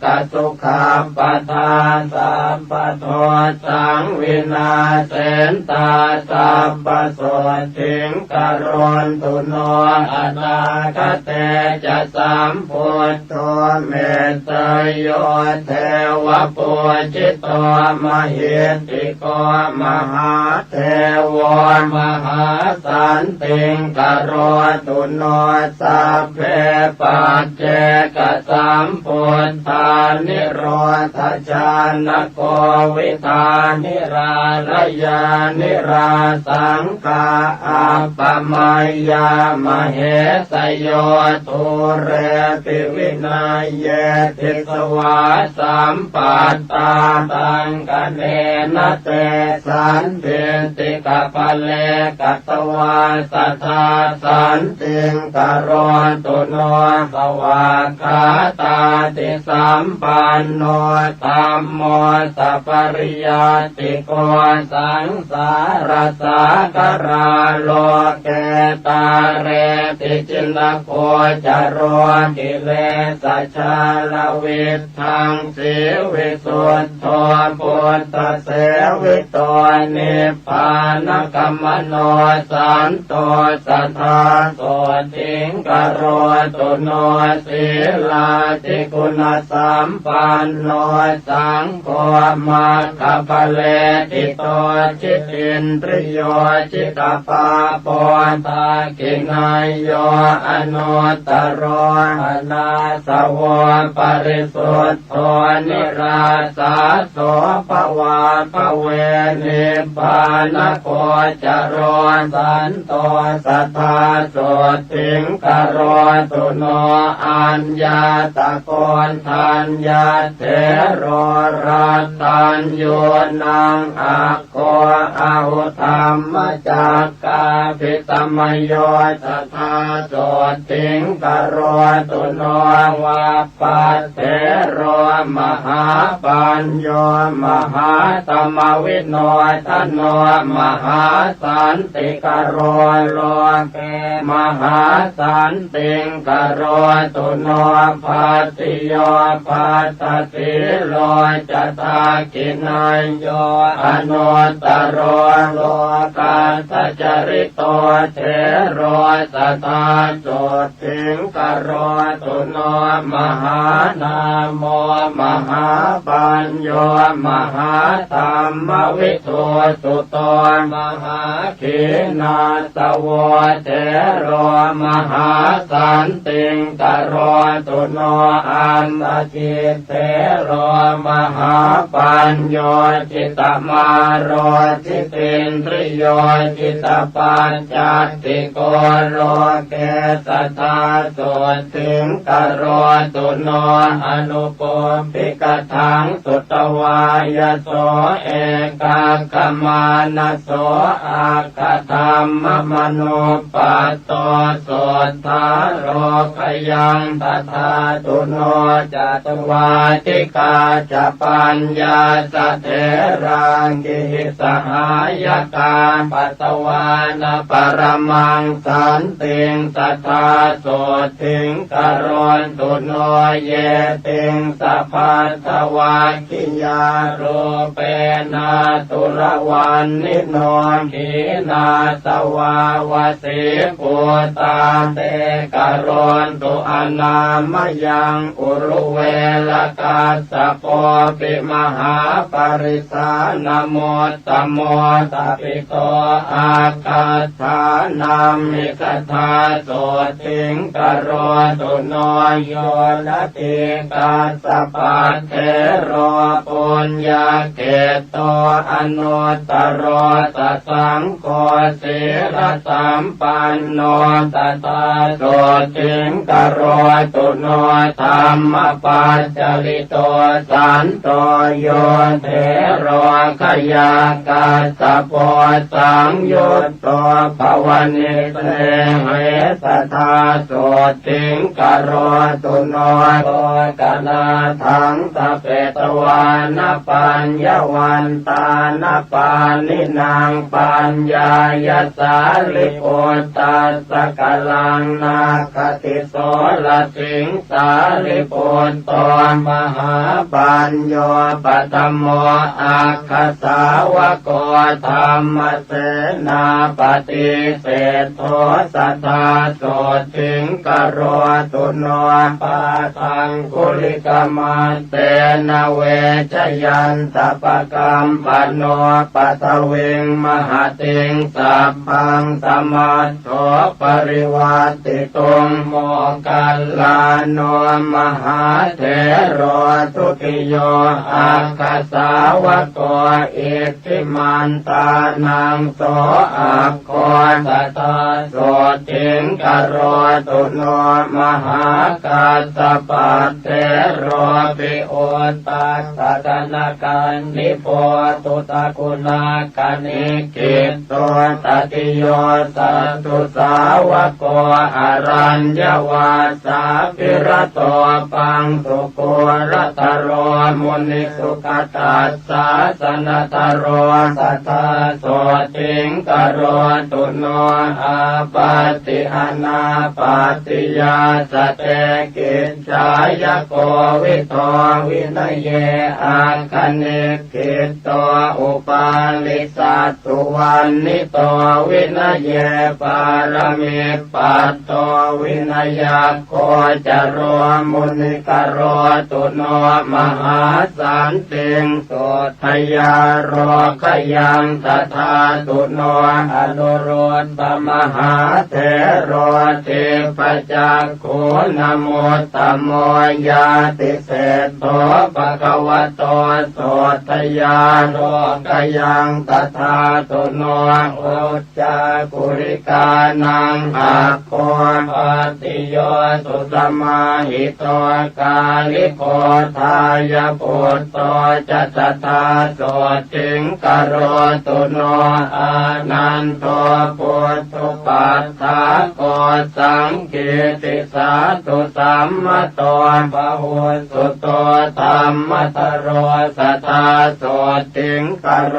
F: กสุขาปทานสัพพโทสังวินาเสนตาสัพพโสติงกโรนตุโนอนาคเตจะสัมพุทโธเมตตโยเทวปุจิตโตมหิติโกมหาเทวมหาสันติงกโรตุโนสัพเพปัจเจกสัมพุทธานิโรธชานโกวิธานิราลยานิราสังฆาอัปปมัยยามเหสโยทุเรปิวินัยเยติสวาสัมปัตตาตังกเนนะเตสันเดติกะปะเลกัตวาสัทธาสันติงกโรตุโนสวากขาตาติสัมปันโนธัมโมสัพปริยาติโกสังสารสากราโลเกตาเรติจินโคจโรกิเลสชาลวิทังสิวิสุทโธปุตตะเสวิโตนิพพานกัมมโนสันโตสัทธาโสติงกโรตุโนศีลาติคุณสัมปันโนสังโฆมัคคปะเลติโตจิตตินทริโยจิตตปาปอนตากินัยโยอนุตตรอนาสวะปริสุทธโธนิราสาโสภวาภเวนิพพานโคจโรสันโตสัทธาโสติงกโรตุโนอัญญาตะโกนทัญญาเถโรรา ตัญญูนังอักโขอาหุธรรมจักกาภิตมโยตถาโสติงกโรตุโนวาปัสเถโรมหาปัญโยมหาตมวิโนทโนมหาสันติกโรโลเกมหาสันติงกโรตุโนภัสติโยภัสสติโลจตากินัยโยอนุตตโรโลกาสจริโตเทโรสตาโสติงกโรตุโนมหานามโมมหาปัญโยมหาธรรมวิโทสุโตมหาขีนาสโวเทโรมหาสันติงกโรตุโนอันตจิตเทโรมหาปัญโยจิตตมาโรจิตินทริโยจิตตปัญจติโกโรเกสัทธาโสติงกโรตุโนอนุปปิกถังสุตวายโสเอกากมานะโสอาคธรรมมโนปัตโตโสทาโรคยังตถาตุโนจัตวาติกาจปัญญาสเถรังกิสหายกาปัตตวานปรมังสันติงสัทธาโสติงกโรตุโนเยติงสัพพัทธวาคิยาโรเปนาตุรวันนิโนขีนาสวาวสิปุตาเตกโรตุอนามยังอุรุเวลกาสโปปิมหาปริสานโมตโมตปิโตอาคาธานามิคทาโสติงกโรตุโนโยนะติกาสปัตเถโรปุญญาเกโตอนุตตโรตสังโฆศีลสัมปันโนตตาโสติงกโรตุโนธรรมปัจจลิโตสันโตโยเทโรขยากาสโพสังยุตโตภวนิเตเหสทาโสติงกโรตุโนโตกนาทังสเปตวานปัญญวันตานปานินางปัญญายสาลิโอตัสสะกลังนาคติโสลสิงสาลิโอตมหาปัญโยปัตโมอาคสาวโกธรรมเสนาปฏิเสธโทสัทธาโสติงกโรตุโนปาทังกุลิกมาเตนะเวชยันตปกรรมปโนปัตเวงมหาติงสัพพังสมัตโถปริวัติตุงโมกัลลาโนมหาเถโรทุติโยอาคาสาวโกอิทธิมันตานังโสอาโคสัตตาโสติงกโรตุโนมหากาสปัตเถโรปิโอตัสสะกนากันนิโพตุตะกุณากานิกิตโตตติโยสัตตุสาวโกอรัญญวาสาภิรโตปังสุโกรตโรมุนิสุขตัสสะสนตโรสัทธาโสติงกโรตุโนอาปาติอนาปาติยาสเตกิจจายโกวิโตวินัยเยอาคเนกิตโตอุปาลิสัตตุวันนิโตวินัยเยปารมิปัตโตวินัยโคจโรมุนิกโรตุโนมหาสันติงโสทยาโรขยังตถาตุโนอนุโรธมหาเถโรเทปจักขุนโมตโมยาติเศษโตปะคะวะโตโสทยาโรขยังตถาตุโนอุจจากุริกานังอาโค ปัตติโยสุสมาหิโตกาลิโกทายปุตโตจัตตาโสติงกโรตุโนอานันโตปุตตุปัฏฐาโกสังกิติสาตุสัมมโตปะหุสุโตธัมมตโรสัทธาโสติงกโร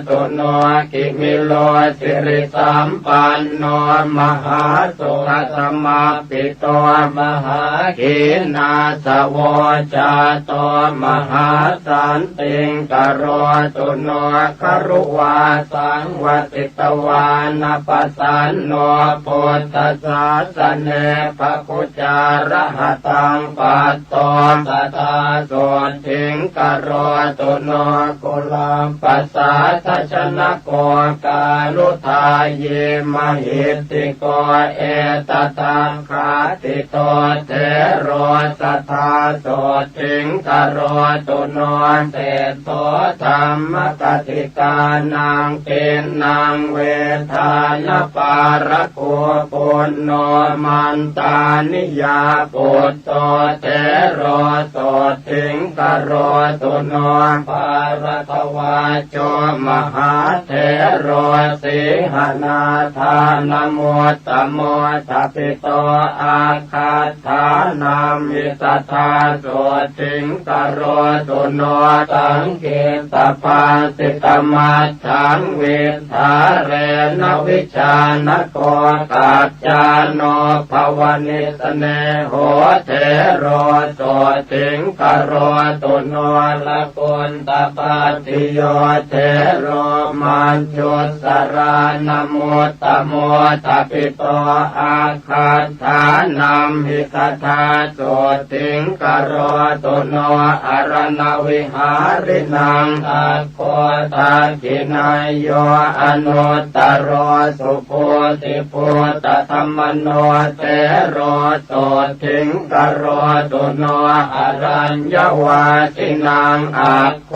F: ตุโนกิมิโลสิริสัมปันโนมหาสุขสมาปิโตมหาขีนาสโวจาโตมหาสันติงกโรตุโนครุวาสังวติตวานาปัสสันโนพุทธศาสเนภคุจารหตังปัตโตสัทธาโสทิงกโรตุโนกุลัมปัสสาทชนะโกกาลุทาเยมหิติโกเอตตังคาติโตเทโรสัทธาโสทิงกโรตุโนเตโตธรรมกติกานังเป็นนางเวทานปารโกปุณโนมันตานิยาปุตโตเทโรโสทิงกโรตุโนปารทวาโจมหาเทโรสิหนาทานโมตโมทัปิโตอาคาธานามิสัทธาโสทิงกโรตุโนสังเกตปาสิตมัจฉังเวทาเรนวิชานโกกัจจาโนภวนิสเนโหเทโรโสทิงกโรตุโนละกุณตปัตติโยเทโรมันจุสรานโมตโมทัปิโตอาคาธานัมหิตถาโสทิงกโรตุโนอรณวิหารินังอัคโคทักขินายโยอนุตตโรสุโพธิปุตตธรรมโนเตโรโสทิงกโรตุโนอรัญญวาสินังอัคโค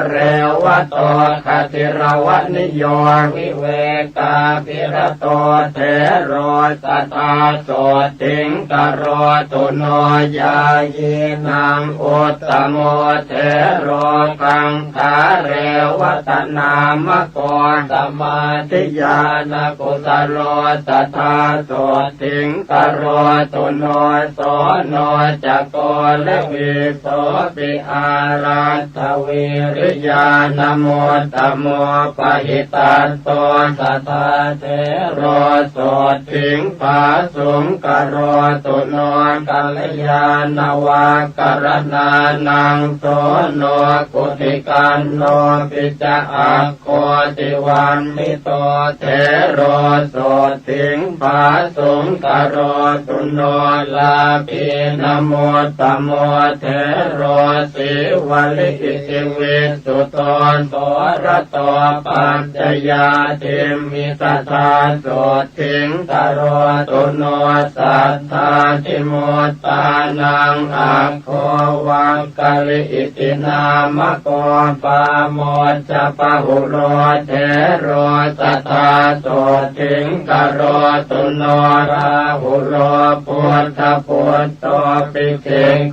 F: เรวโตคติรวนิโยวิเวกาภิรโตเทโรสัทธาโสทิงกโรตุโนยายีนังอุตตโมเทโรกังขาเรวตนามโกสมาธิญาณกุสโลสัทธาโสทิงกโรตุโนโสโนจักโกเลวิโสปิอารัตวิริยานโมตโมปหิตัสโตสัทธาเทโรโสทิงปาสุงกโรตุโนกัลยาณวากรณานังโสโนกุติกันโนปิจอัคโคติวันมิโตเทโรโสทิงปาสุงกโรตุโนลาภินโมตโมเทโรสิวลิอิติวิสุตโตโสรโตปัจจยาติมิสัทธาโสทิงกโรตุโนสัทธาติโมตานังอัคโควังกะลิอิตินามโกปาโมจปะหุโรเทโรสัทธาโสทิงกโรตุโนราหุโรปุถทปุตโตปิเข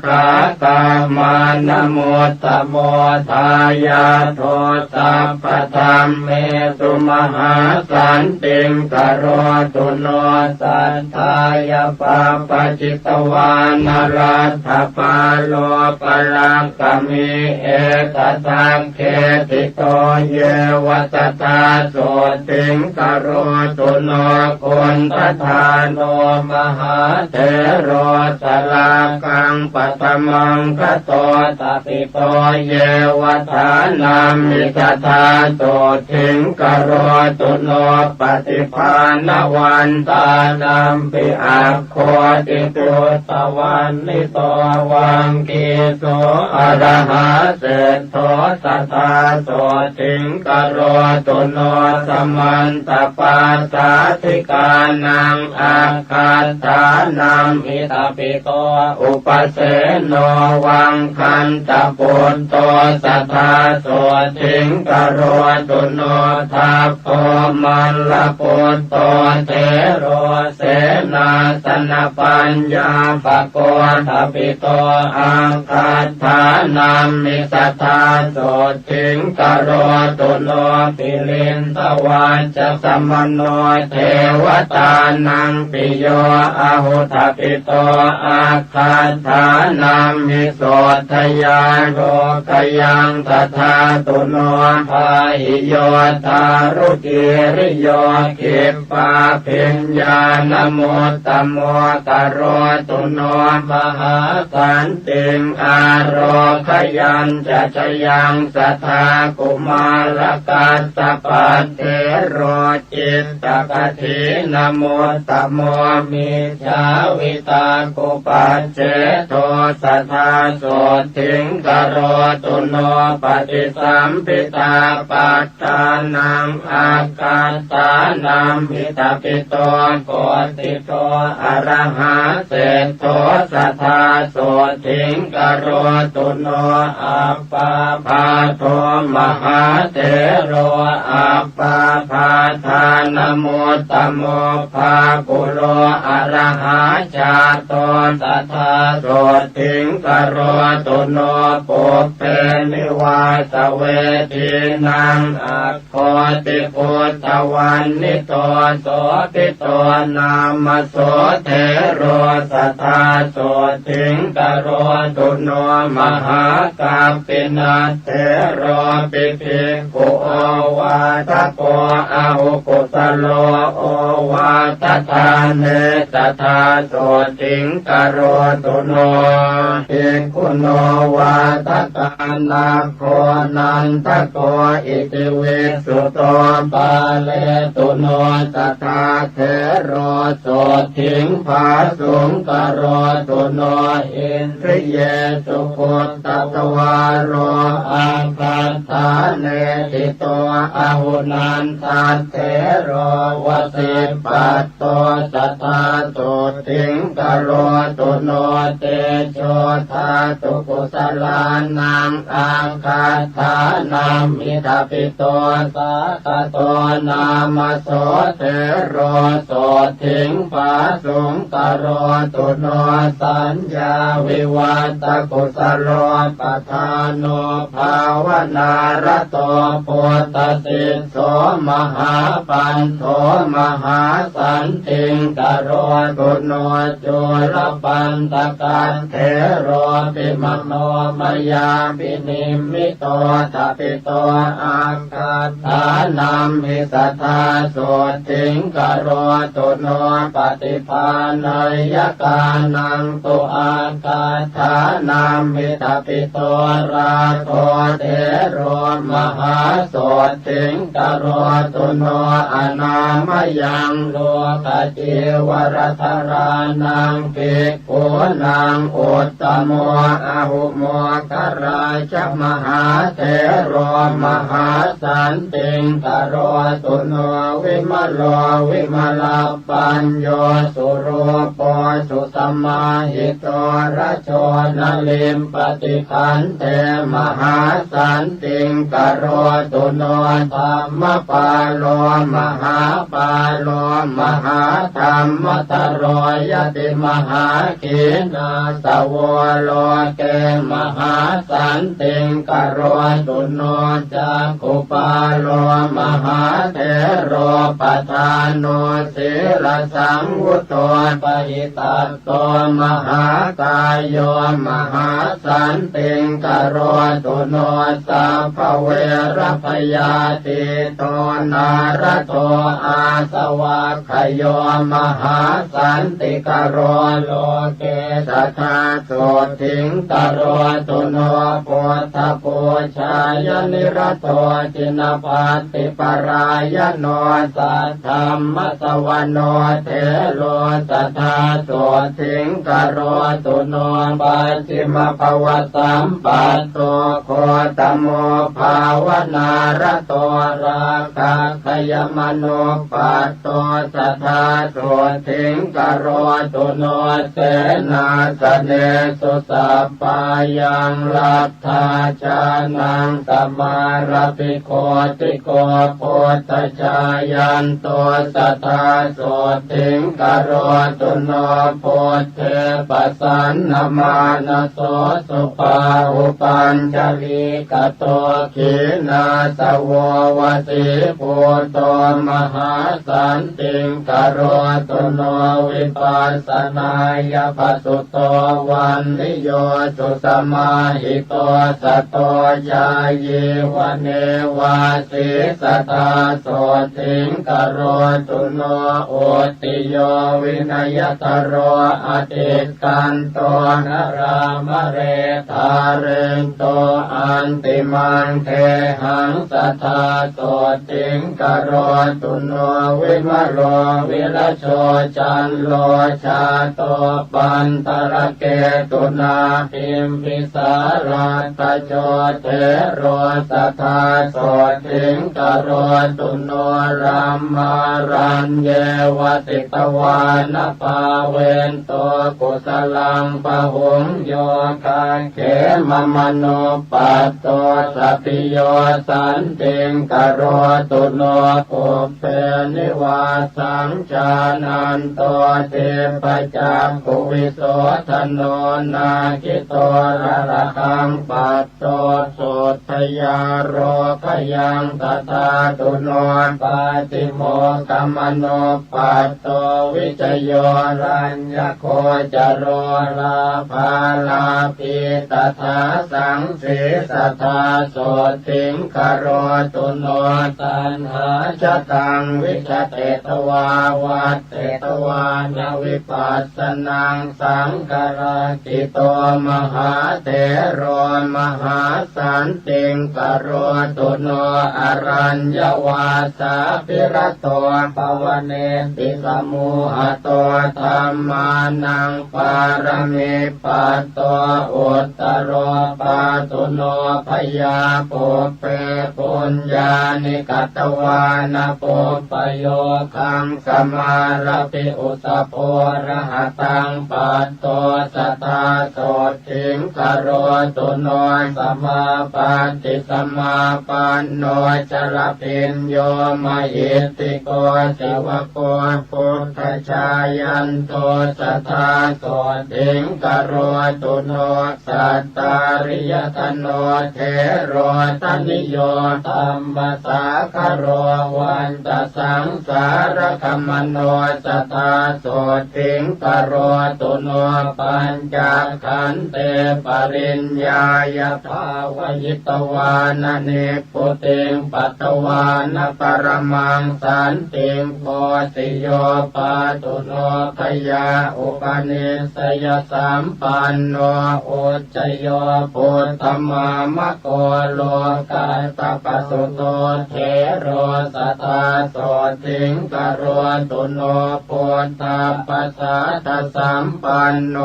F: ขากามานโมตโมทายาโทสัพพธรรมเมสุมหาสันติงกโรตุโนสัทธายาปาปจิตวานารัตถปาโลปรังกมิเอตทังเขติโตเยวสัทธาโสติงกโรตุโนกุณฑทานโนมหาเถโรสลากังปัตมังคโตตปิโตเยวทานามิตถาโสทิงกโรตุโนปฏิภาณวันตานัมปิอัคโคติปุตตวันนิโตวังกีโสอรหาเศธโธสัทธาโสทิงกโรตุโนสมันตปาสาธิกานังอาคาธานัมอิตาปิโตอุปเสโนวังคันตปุตโตสัทธาโสทิงกโรตุโนทัพโพมันลปุตโตเทโรเส นาสนปัญญาปะโกทปิโตอาคาธานามิสัทธาโสทิงกโรตุโนปิลินทวาจะสมโนเทวตานังปิโยอาหุทปิโตอาคาธานามิโสทยาโรกยังตถาตุโนภาหิโยทารุกิริโยขิปปาปิญญานโมตโมตโรตุโนมหาสันติงอาโรคยัญจะชยังสัทธากุมารกัสสปะเทโรจิตตกถินโมตโมมิจาวิตากุปัจเจโทสัทธาโสทิงกโรตุโนปฏิสัมปิตาปัฏฐานังอาการตานัมมิตาปิโตโกติโตอรหัสเสโทสัทธาโสทิงกโรตุโนอัปปาภาโทมหาเถโรอัปปาภาทานโมตโมภากุโลอรหัสจาโตสัทธาโสทิงกโรตุโนปุพเพนิวาสเวทีนังอัคโคติพุทธวันนิโตโสติโตนามโสเทโรสัทธาโสทิงกโรตุโนมหากัปปินาเทโรปิภิกขุโอวาทโกอาหุกุสโลโอวาทธาเนสัทธาโสทิงกโรตุโนภิกขุโนวาทกานาโคนันทโกอิติวิสุโตปาเลตุโนสัทธาเทโรโสทิงภาสุงกโรตุโนอินทริเยสุพุตตตวารโรอาคาธาเนติโตอาหุนันทัตเทโรวสิปัตโตสัทธาโสทิงกโรตุโนเตโชธาตุกุสลานังอาคาธานามิทปิโตสาคโตนามโสเทโรโสทิงภาสุงกโรตุโนสัญญาวิวัตกุสโลปทานโนภาวนารโตปุตตสิโสมหาปันโทมหาสันติงกโรตุโนจุลปันตกันเทโรปิมโนมยาปินิมิโตทปิโตอาคาธานัมหิสัทธาโสทิงกโรตุโนปฏิภาณยกานังตุอาคาธานัมหิทปิโตราโทเทโรมหาโสทิงกโรตุโนอนามยังโลกจิวรธารานังภิกขุนังอุตตโมอาหุโมกราชมหาเถโรมหาสันติงกโรตุโนวิมโลวิมลปัญโยสุโรปสุสมาหิโตระโชนลิมปฏิคันเตมหาสันติงกโรตุโนธรรมปาโลมหาปาโลมหาธรรมตโรยติมหาขีนาสวโลเกมหาสันติงกโรตุโนจักขุปาโลมหาเถโรปทานโนศิรสังวุโตปหิตัตโตมหากายโยมหาสันติงกโรตุโนสัพพเวรพยาติโตนารโตอาสวะขโยมหาสันติกโรโลเกสัทธาโสทิงกโรตุโนปุถทปูชายนิรโตจินภัตติปรายโนสัทธัมมสวโนเทโลสัทธาโสทิงกโรตุโนปัจฉิมภวสัมปัตโตโคตโมภาวนารโตราคะขยมโนปัตโตสัทธาโสทิงกโรตุโนเสนาสเนสุสัพพายังลัทธาจานังสมารปิโคติโกโพธชายันโตสัทธาโสทิ ถิงกโรตุโนโพเทปัสสันนมานะโสสุปาอุปัญจลีกโตขีนาสววติปุโตมหาสันติงกโรตุโนวิปัสสนายปัสสุโตวันนิโยจุสมาหิโตสัตโตยาเยวเนวาสิสตาโสติงกโรตุโนโอติโยวินัยตโรอติกันโตนรามเรธาเรนโตอันติมันเทหังสัทธาโสติงกโรตุโนวิมโรวิรโชจันโลชาโตปันตระเกตุนาพิมพิสาราตโจเทโรสัทธาโสติงกโรตุโนรัมมารัญเยวติตวานภาเวนโตกุสลังปะหุงโยคังเขมมโนปัตโตสัพพิโยสันติงกโรตุโนปุเปนิวาสังจานันโตเทปจักขุวิโสทโนนาคิโตระระคังปัตโตโสทยาโรคยังตถาตุโนปาติโมกัมมโนปัตโตวิจโยรัญญโคจโรลาภาลาภิตถาสังสีสัทธาโสติงกโรตุโนตันหาชตังวิชเตตวาวัตเตตวานวิปัสสนังสังกราติโตมหาเถโรมหาสันติงกโรตุโนอรัญญวาสาภิรโตปวเนติสมุหโตธัมมานังปารมิปัตโตอุตตโรปาตุโนพยาปุเปปุญญานิกัตวานะปุปโยคังสมารปิอุสโพระหตังปัตโตสัทธาโสติงกโรตุโนสมาปันติสมาปันโนจรพินโยมหิติโกสิวโกพุทธชายันโตสัทธาโสติงกโรตุโนสัตตาริยตโนเทโรตนิโยธัมมสาคโรวันตสังสารคัมมโนสัทธาโสติงกโรตุโนปัญจขันเตปริญญายภาวยิตวานเนปุติงปัตตวานปรมังสันติงโพธิโยปาตุโนพยาอุปนิสยสัมปันโนอุจจโยปุตตมามะโกโลกาตปสุโตเทโรสัทธาโสติงกโรตุโนปุตตาปัสสะทสัมปันโน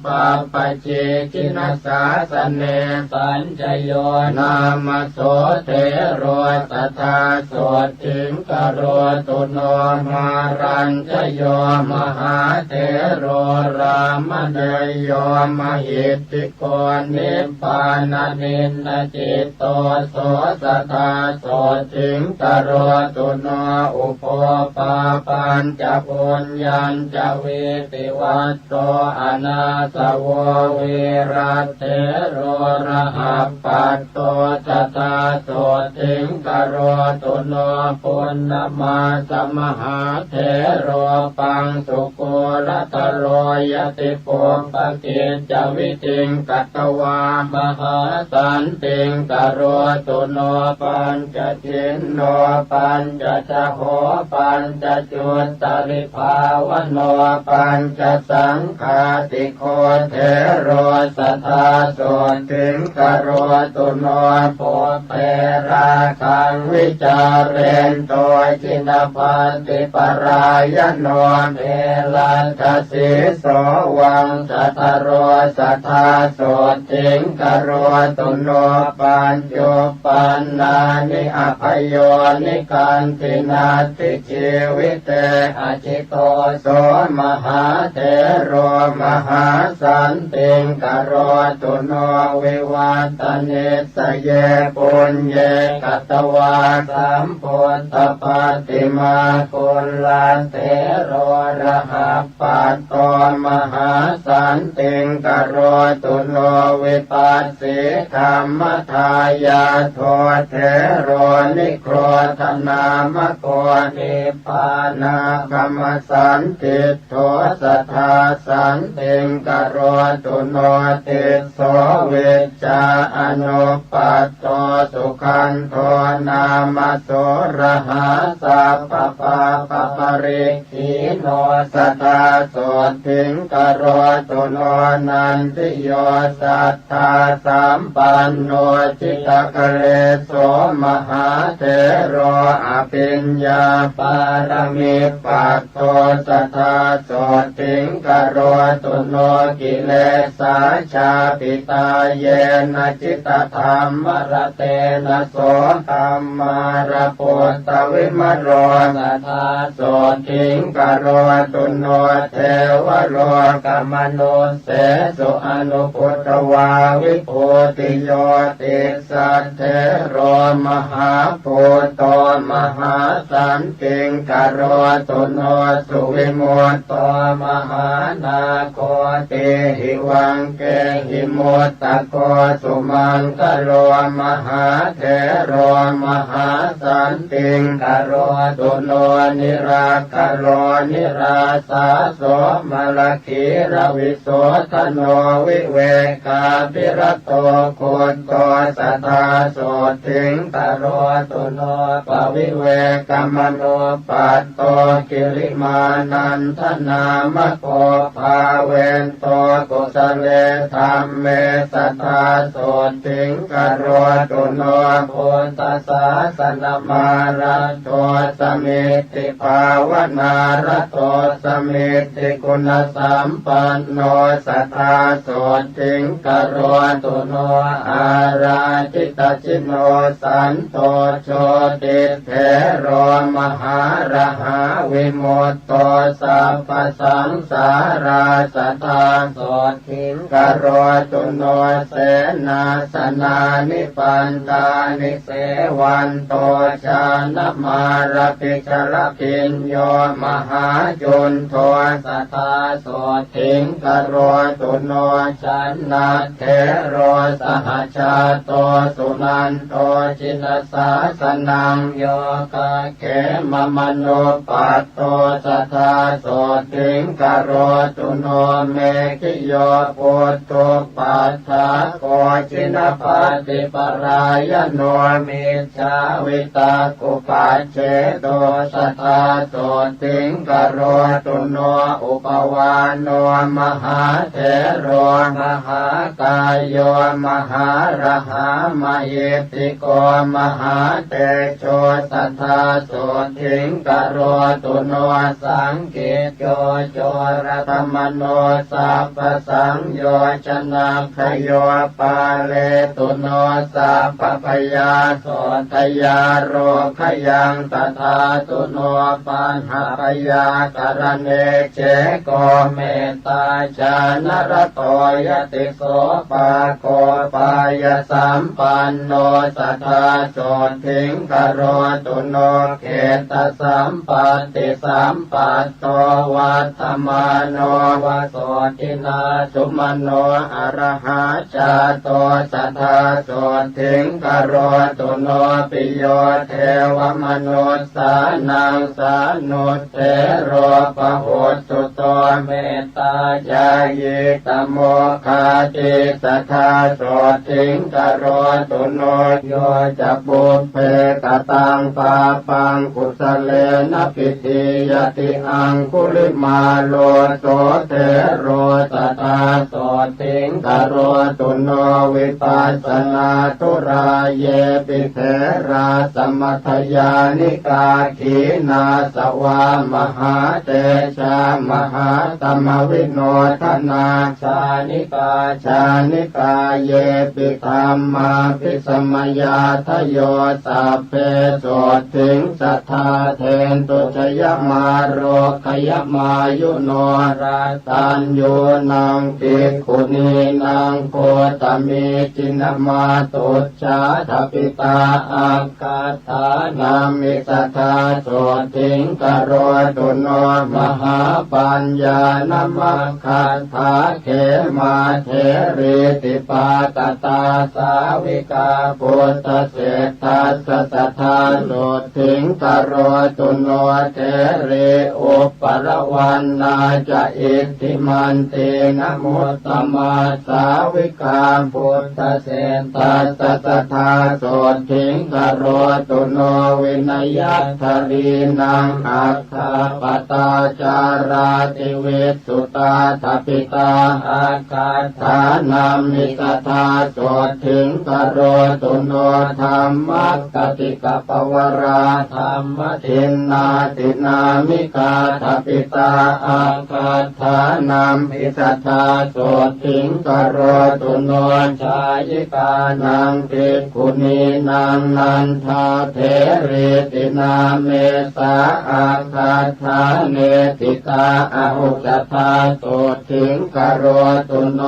F: ปะปะเจกินัสสาสเนสัญจโยนามโสเทโรสัทธาโสติงกโรตุโนมารัญจโยมหาเถโรรามเนโยมหิตติโกนิพพานานินจิตโตโสสัทธาโสติงกโรตุโนอุปปาปัญจปุญญัญจเวติวัตโตอนาสวเวรัตเถโรระหัปปัตโตสัทธาโสติงกโรตุโนปุณณมาสมหาเถโรปังสุโกรัตโรยติปุปกิจจวิติงกัตตวามหาสันติงกโรตุโนปัญจทินโนปัญจชโหปัญจจุตตริภาวโนปัญจสังฆาติโคเถโรสัทธาโสติงกโรตุโนโพเปราคังวิจาเรนโตจินปันติปรายโนเมลันทสิโสวังสัทธโรสัทธาโสติงกโรตุโนปัญโยปันนานิอภโยนิกันตินาติชีวิเตอจิโตโสมหาเถโรมหาสันติงกโรตุโนวิวัตเนสเยปุญเยกัตตวาสัมพุทธปฏิมาคุลาเต โรระหะปัตโตมหาสันติงกโรตุโลวิปัสสิธรรมทายาโทเถโรนิโครธนามโกนิปานากรรมสันติโทสัทธาสันติงกโรตุโนติโสเวจาอนุปัตโตสุขันโทนามโสระหะสัพพปะปะปริขีโนสัทธาโสทิงกโรตุโนนันติโยสัทธาสัมปันโนจิตกะเลโสมหาเถโรอภิญญาปารมิปัตโตสัทธาโสทิงกโรตุโนกิเลสาชาปิตาเยนะจิตธรรมรเตนะโสธัมมาระปุตตวิมโรสัทธาโสทิงกโรตุโนเทวโรกัมมโนเสสุอนุพุทธวาวิโพติโยติสัทเทโรมหาภูตโตมหาสันติงกโรตุโนสุวิมุตโตมหานาโคติหิวังเกหิมุตตะโกสุมังกโรมหาเถโรมหาสันติงกโรตุโนนิราคโรนิราสาโสมลคีรวิโสทโนวิเวกาปิรโตโคโตสัทธาโสทิงกโรตุโนปวิเวกมโนปัตโตกิริมานันทนามโกภาเวนโตกุสเลธรรมเมสัทธาโสทิงกโรตุโนพุทธศาสนามาระโตสมิติภาวนาระโตสมิติคุณสัมปันโนสัทธาโสทิงกโรตุโนอาราจิตชิโนสันโตโชติเถโรมหาระหาวิมุตโตสัพพสังสาราสัทธาโสทิงกโรตุโนเสนาสนานิปันตานิเสวันโตชานมาระปิชรพิญโยมหาจุนโทสัทธาโสทิงกโรตุโนชันนาเถโรสหชาโตสุนันโตจินสาสนังโยกะเขมมโนปัตโตสัทธาโสทิงกโรตุโนเมขิโยปุตโตปัฏฐาโกจินปัตติปรายโนมิจฉาวิตากุปัจเจโตสัทธาโสทิงกโรตุโนอุปวานโนมหาเถโรมหากายโยมหาระหามหิติโกมหาเตโชสัทธาโสทิงกโรตุโนสังเกตโยโจรธรรมโนสัพพสังโยชนะขโยปาเลตุโนสัพพพยาโสทยาโรขยังตถาตุโนปัญหาพยากรเนเจโกเมตตาชานรโตยติโสปาโกปายสัมปันโนสัทธาโสทิงกโรตุโนเขตสัมปัตติสัมปัตโตวัฏฐมาโนวโสตินาสุมโนอรหาชาโตสัทธาโสทิงกโรตุโนปิโยเทวมนุสสานังสานุเทโรปโหตุโตเมตตาญายิตโมคาติสัทธาโสทิงกโรตุโนโยจะบุพเพกตังปาปังกุสเลนะปิติยติอังคุลิมาโลโสเทโรสัทธาโสทิงกโรตุโนวิปัสสนาตุราเยปิเถราสมัทยานิกาขีนาสวามหาเตชามหาตมวิโนทนาชานิกาชานิกาเยปิธรรมาภิสมยาทโยสัพเพโสทิงสัทธาเทนตุชยมาโรคยมายุโนราตัญญูนังภิกขุนีนังโคตมิจินมาตุชาทปิตาอากาธานามิสัทธาโสทิงกโร รตุโนมหาปัญญานมัคคันธาเขมาเถรีติปาตตาสาวิกาปุตตเศรษฐาสัทธาโลถิงกโรตุโนเถรีอุปรวันนาจะอิทธิมันเตนะโมตตมาสาวิกาปุตตเศรษฐาสัทธาโสถิงกโรตุโนวินยัตถรีนังอัคคาปตาจาราติเวสุตาทปิตาอาคาฐานามิสทาโสถิงกโรตุโนธรรมักกติกปวราธรรมทินนาตินามิกาทปิตาอาคาฐานามิสทาโสถิงกโรตุโนชายิกานังภิกขุนีนางนันทาเถรีตินาเมสาอาคาฐาเนติกาอาหุจธาโสถิงกโรตุโน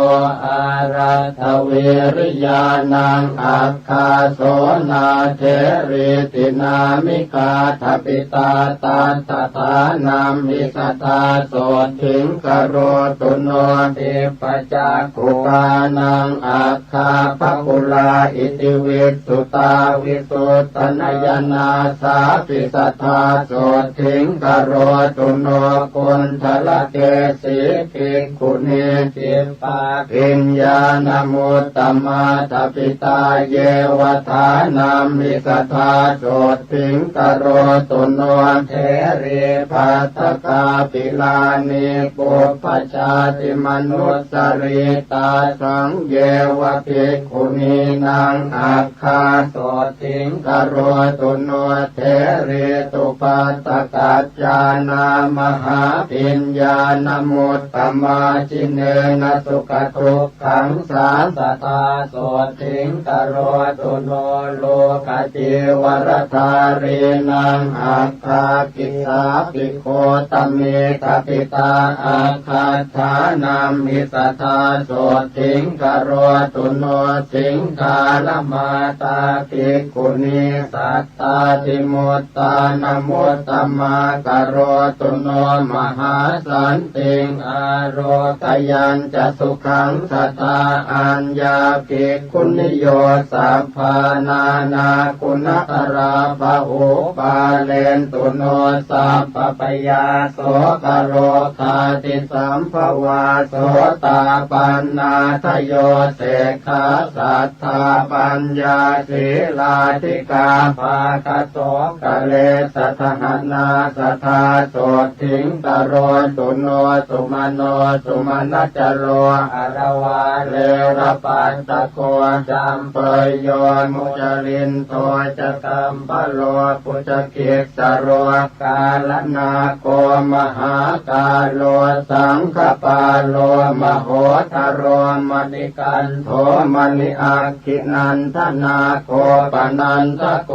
F: อาราทเวริยานังอัคคาโสนาเถรีตินามิกาทปิตาตาตถานามิสทาโสถิงกโรตุโนเทปจักขุปานังอัคคาภคุลาอิติวิสุตาวิสุตตนยนาสาปิสัทธาโสถิงกโรตุโนกุณฑลเกสีภิกขุนีจิปปาปิญญาณมุตตมาทปิตาเยวทานามิสัทธาโสถิงกโรตุโนเถรีภัตตกาปิลานิปุปปชาติมนุสสริตาสังเยวภิกขุนีนางอัคคาโสถิงกโรตุโนเถรีตุปัตตกัจจานามหาปิญญาณมุตตมาจิเนนะสุขทุกขังสาสตาโสถิงกโรตุโนโลกติวรธารีนังอัคคากิสาภิกโคตเมตปิตาอาคาฐานามิสัทธาโสถิงกโรตุโนสิงคาลมาตาภิกขุนีสัตตาติมุตตานมุตตมากโรตุโนมหาสันติงอโรกยัญจะสุขังสัตตาอัญญาภิกขุนิโยสัพพานานาคุณตราภะโหปาเลนตุโนสัพพปยาโสกโรคาติสัมภวาโสตาปันนาทโยเสขะสัทธาปัญญาศีลาธิกาภาคโสกะเลสทหนาสทาโสถิงกโรตุโนสุมาโนสุมาณจโรอรวาเลระปัตตะโกจัมเปยโยมุจลินโทจะกัมปโลปุจกิสโรกาลนาโกมหากาโลสังฆปาโลมโหทโรมณิกันโทมณิอาคินันทนาโกปนันทโก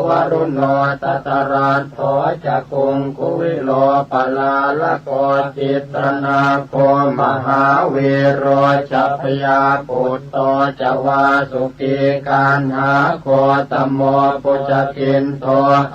F: วรุณโนตตรัสโทจะกุงกุวิโลปลาละโกจิตรนาโกมหาเวโรจัพยาปุตโตจะวาสุกีการหาโคตโมปุจกินโต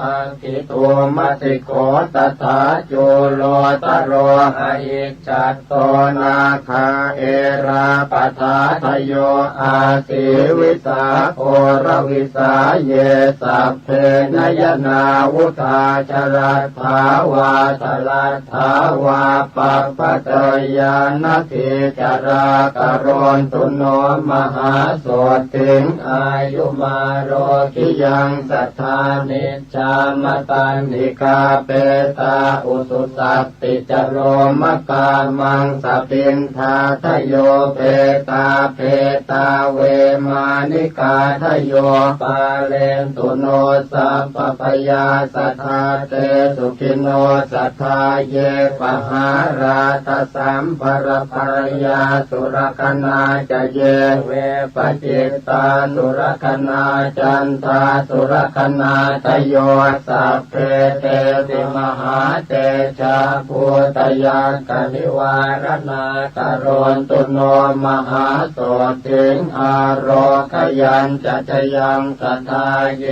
F: อังคิโตมัติโกตถาจุโลตโรหะอิจัตโตนาคาเอราปทาทโยอาสิวิสาโอรวิสาเยสัพเพนยนาวุธาชรัตถาวาทลัตถาวาปัปปะเตยานทิจรากรณตุโนมหาโสถิงอายุมาโรกิยังสัทธานิจจามตันนิกาเปตาอุสุสัตติจโรมกามังสปินทาทโยเปตาเปตาเวมานิกาทโยปาเลนตุโนสัพพปยาสัทธาเตสุขิโนสัทธาเยปหาราตสัมปรภรยาสุรคนาจะเยเวปจิตตาสุรคนาจันทาสุรคนาทโยสัพเพเตติมหาเตชะภูตยากนิวารณากรณตุโนมหาโสถิงอโรคยัญจะชยังสัทธาเย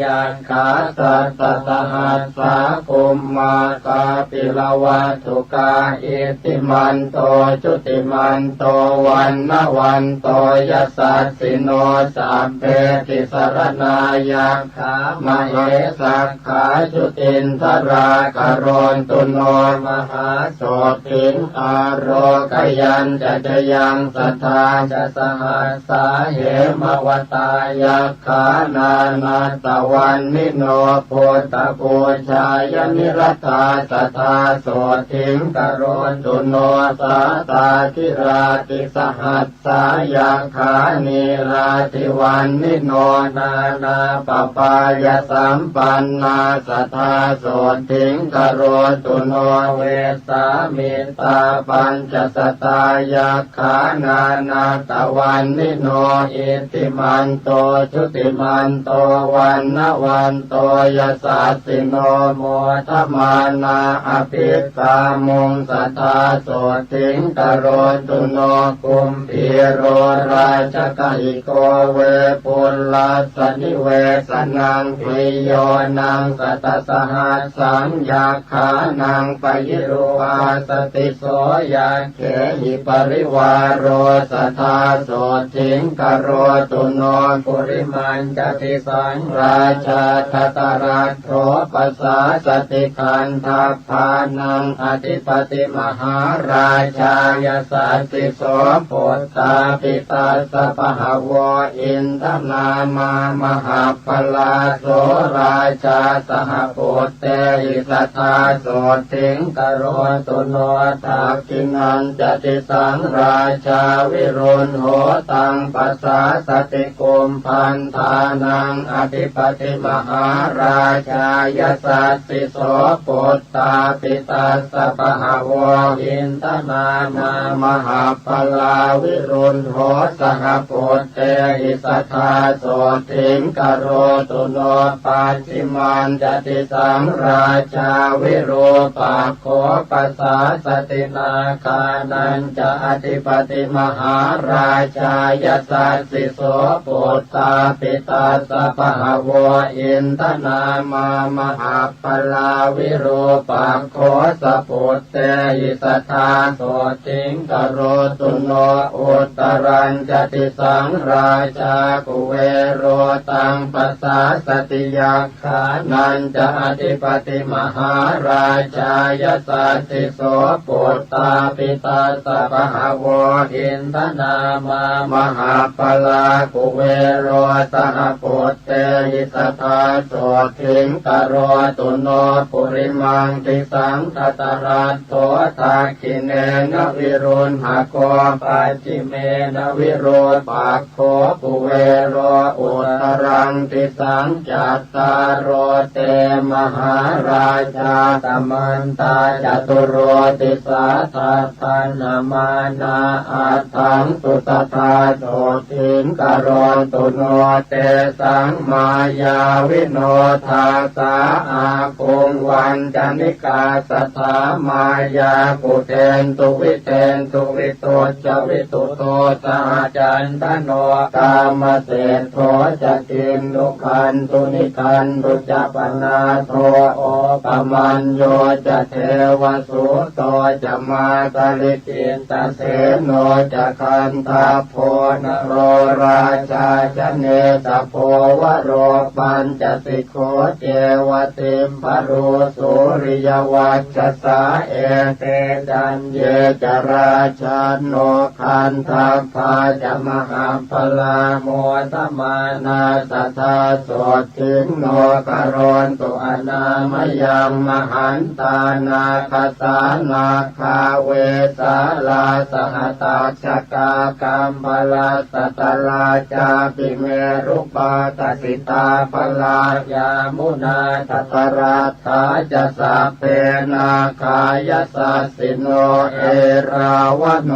F: ยันขาสัตตสหัสสาโก มมาตาปิลวัตถุกาอิติมันโตจุติมันโตวันนวันโตยัสสะสิโนสัพเพติสรณายัคขามเหสักขาจุตินทรากโรนตุโนมหาโสตินอารกยันจะยังสัทธาจะสหัสสาเหมวตายัคขานานาตวันนิโนปุตตะปูชายนิรัตถาสัทธาโสติงกโรนตุโนสาตาธิราติสหัสสายัคขานิราติวันนิโนนานาปปายสัมปันนาสัทธาโสติงกโรนตุโนเวสามิตาปัญจสตายัคขานานาตวันนิโนอิติมันโตชุติมันโตวันนวันโตยัสสะสิโนโมทมานาอภิกามุงสัทธาโสติงกโรนตุโนกุมพีโรราชกหิโกเวปุลลาสนิเวสนังพิโยนังสัตสหัสสังยัคขานังปยิโรอาสติโสยัคเขหิปริวารโรสัทธาโสติงกโรตุโนปุริมันจติสังราชาทัตรัตโถปัสสาสติคันทัพพานังอธิปติมหาราชายสัสสิโสปุตตาปิตาสปหาวอินทนามามหาปลาโสราชาสหปุตเตหิสัทธาโสติงกโรตุโนทักขินันจติสังราชาวิรุณโหตังปัสสาสติกุมพันธานังอธิปติมหาราชายสัสสิโสปุตตาปิตาสปหาวอินทนามามหาปลาวิรุณโหสหปุตเตหิสัทธาโสติงกโรตุโนปัจฉิมันจติสังราชาวิโรปักโขปัสสาสตินาคานันจะอธิปติมหาราชายสัสสิโสปุตตาปิตาสปหาวอินทนามามหาปลาวิโรปักโขสปุตเตหิสัทธาโสติงกโรตุโนอุตรัญจติสังราชากุเวโรตังปัสสาสติยัคขานันจะอธิปติมหาราชายสัสสิโสปุตตาปิตาสปหาวอินทนามามหาปลากุเวโรสหปุตเตหิสัทธาโสติงกโรตุโนปุริมังติสังทัตรัตโถทักขิเนนวิรุณหโกปัจฉิเมนวิโรปักโขปุเวโรอุตรังติสังจัตตารโรเตมหาราชาตมันตาจตุโรติสาทัตถนามานาอัตถังสุตตาโสติงกโรตุโนเตสังมายาวิโนทาสาอาคงวันจันิกาสัทธามายากุเทนตุวิเทนตุวิโตจวิตุโตสหจันทโนกามเศษโทจะกินนุคันตุนิคันตุจะปนาโทโอปมันโยจะเทวสุโตจะมาตลิกินตเสโนจะคันทาโพนโรราชาจะเนตโพวโรปัญจสิกโขเจวติมปรุสุริยวัชสาเอเตจันเยจราชาโนคันทาภาจะมหาพลาโมตมานาสัทธาโสติงโนกโรนตุอนามยังมหันตานาคสานาคาเวสาลาสหตาชกากัมพลาสัตลาจาปิเมรุปาตสิตาพลายามุนาทัตราธาจะสัพเพนาคายสัสสิโนเอราวโน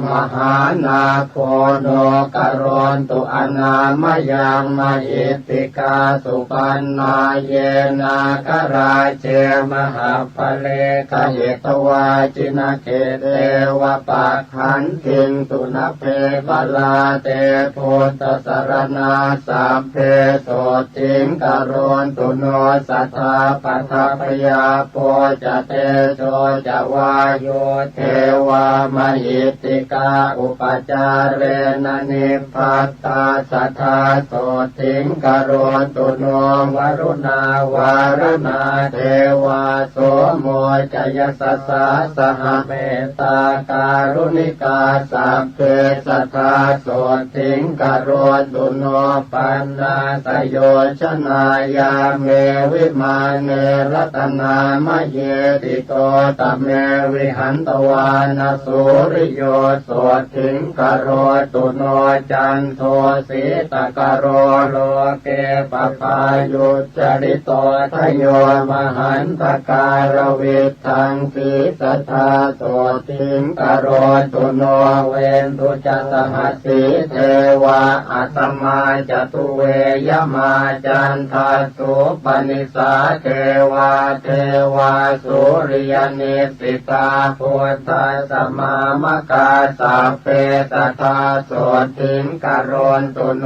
F: มหานาโคโนกโรนตุอนามยังมหิตติกาสุปันนาเยนาคราเจมหาภเลกเหตวาจินเกเตวะปะขันติงตุนเพบาลาเตโพตสรณาสัพเพโสติงกโรนตุโนสัทธาปทา พยาโปจะเตโชจะวายุเทวามหิติกาอุปจาเรนนิพพัตตาสัทธาโสติงกโรตุโนวรุณาวารณาเทวาโสโมจยสัสสะสหเมตตาการุณิกาสัพเพสัทธาโสติงกโรตุโนปันนาสโยชนายาเมวิมาเนรัตนามะเยติโตตะเมวิหันตวานาสุริโยโสติงกโรตุโนจันโทสีตกโรโลเกปปายุจริโตทโยมหันตการวิทังสีสัทธาโสติงกโรตุโนเวนตุจัสหัสสีเทวาอัตมาจตุเวยมาจันทาสุปนิสาเทวาสุริยนิสิตาพุทธสมามกาสัพเพสัทธาโสติงกโรตุโน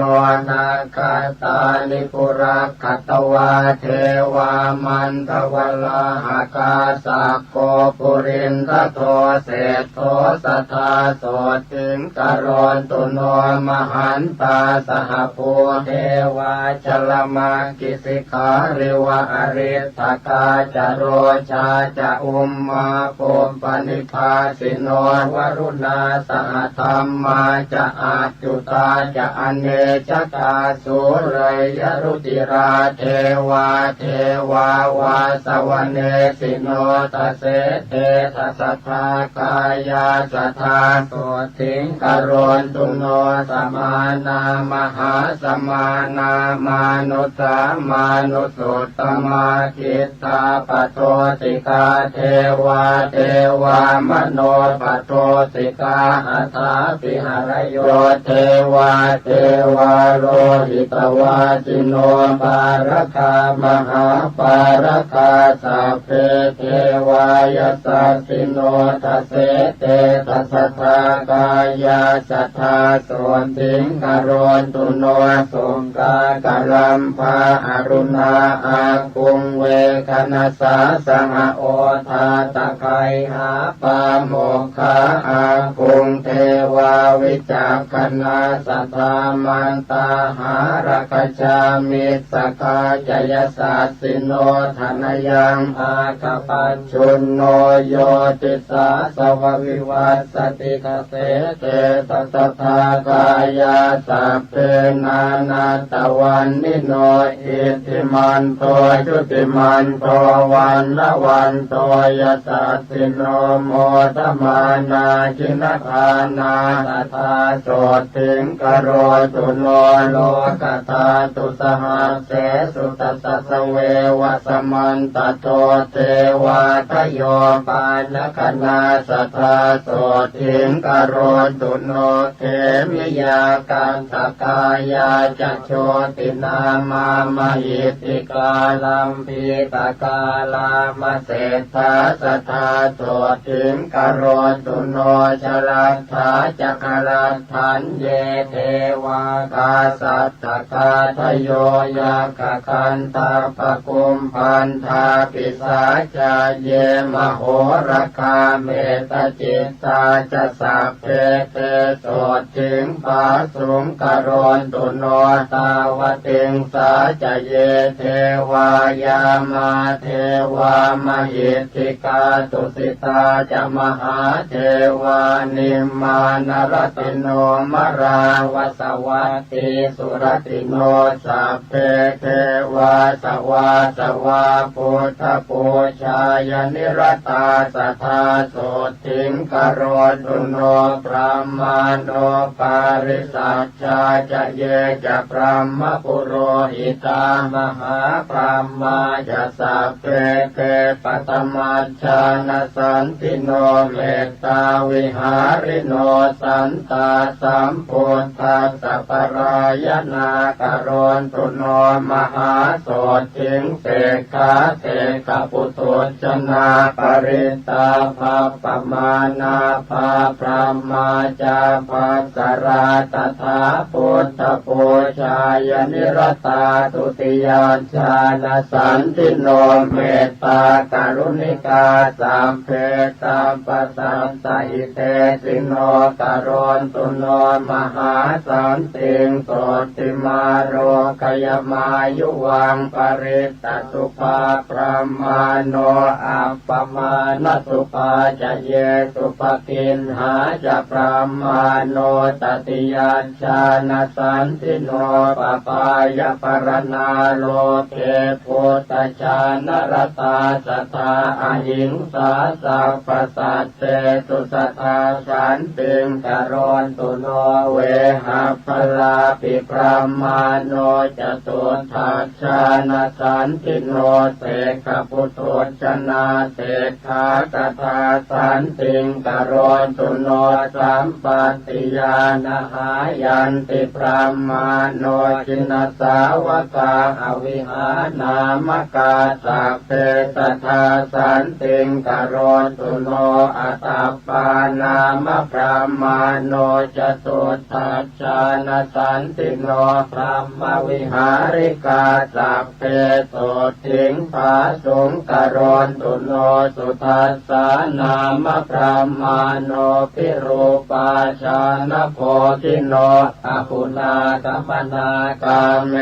F: นาคาตานิปุระคัตวาเทวามันทวลาหากาสักโกปุรินทโทเศธโทสัทธาโสติงกโรตุโนมหันตาสหภูเทวาชลมากิสิขาริวะอริทธกาจโรชาจะอุมมาปุมปนิภาสิโนวรุณาสหธรรมาจะอาจุตาจะอเนชกาสุเรยรุติราเทวาวาสวเนสิโนตเสเททัสสะกายาสัทธาโสติงกโรตุโนสมานามหาสมานามานุสามานุสุตตมาคิตตาปโตติกาเทวามโนปโตติกาอัฏฐาปิหรโยเทวาโลหิตวาจิโนปารคามหาปารคาสัพเพเทวายสัสสิโนทัสเสเตทัสสะกายาสัทธาโสติงกโรตุโนสงกากลัมภาอรุณาอาคุงเวคณสาสหโอทาตะไคหาปาโมกขาอาคุงเทวาวิจักขณาสัทธามันตาหารคชามิสกาจยสัสสิโนธนยังอาคปัจจุนโนโยติสาสววิวัสสติกเสเตตัสสะกายาสัพเพนานาตวันนิโนอิติมันโตชุติมันโตวันละวันโตยสัสสิโนโมทมานาจินทานาสัทธาโสติงกโรตุโนโลกตาตุสหัสเสสุตัสสะเววะสมันตโตเทวาทโยปานคณาสัทธาโสติงกโรตุโนเขมิยากันตกายาจะโชตินามามหิติกาลัมพีตกาลามเศรษฐาสัทธาโสติงกโรตุโนชลัทธาจักรัตถันเยเทวากาสัตตกาทโยยากคันตาปกุมพันธาปิสาจาเยมโหรคาเมตจิตตาจะสัพเพเตโสติงปาสุงกโรตุโนตาวติงสาจะเยเทวายามาเทวามหิทธิกาตุสิตาจะมหาเทวานิมมานรติโนมราวสวัตติสุรติโนสัพเพเทวาสวาสวาพุทธปูชายนิรตาสัทธาโสติงกโรตุโนพระมาโนปาริสัชชาจะเยจะพระมปุโรหิตามหาพระมาจะสัพเพเตปัตมัชฌานสันติโนเมตตาวิหาริโนสันตาสัมพุทธัสสะปรายนาคโรตุโนมหาโสติงเสขาเสขปุถุชนาปริตาภาปมานาภาพระมาจาภาสราตถาพุทธปูชายนิรตาตุติยาชาณสันติโน โนเมตตากรุณิกาสัพเพสัพพสัตตหิเตสิโนกโรนตุโนมหาสันติงโสติมาโรกยมายุวังปริตตสุภาประมาโนอัปปมาณสุภาจะเยสุปกินหาจะประมาโนตติยาชานาสันติโนปปายปรณาโลเกโพตชานรตาสัทธาอหิงสาสัพพสัตเตสุสัทธาสันติงกโรนตุโนเวหะพลาปิปรามาโนจตุทัชชานาสันติโนเสกปุโตชนาเสกขากทาสันติงกโรนตุโนสัมปติยานาหายันติปรามาโนจินสาวกาอวิหานามกาสัพเพสัทธาสันติงกโรนตุโนอัตตปานามพรามาโนจตุทัชชานสันติโนพรหมวิหาริกาสัพเพโสถิงภาสุงกโรนตุโนสุทัสสานามพรามาโนพิรูปาชานโพธิโนอปุนากัมปนากาเม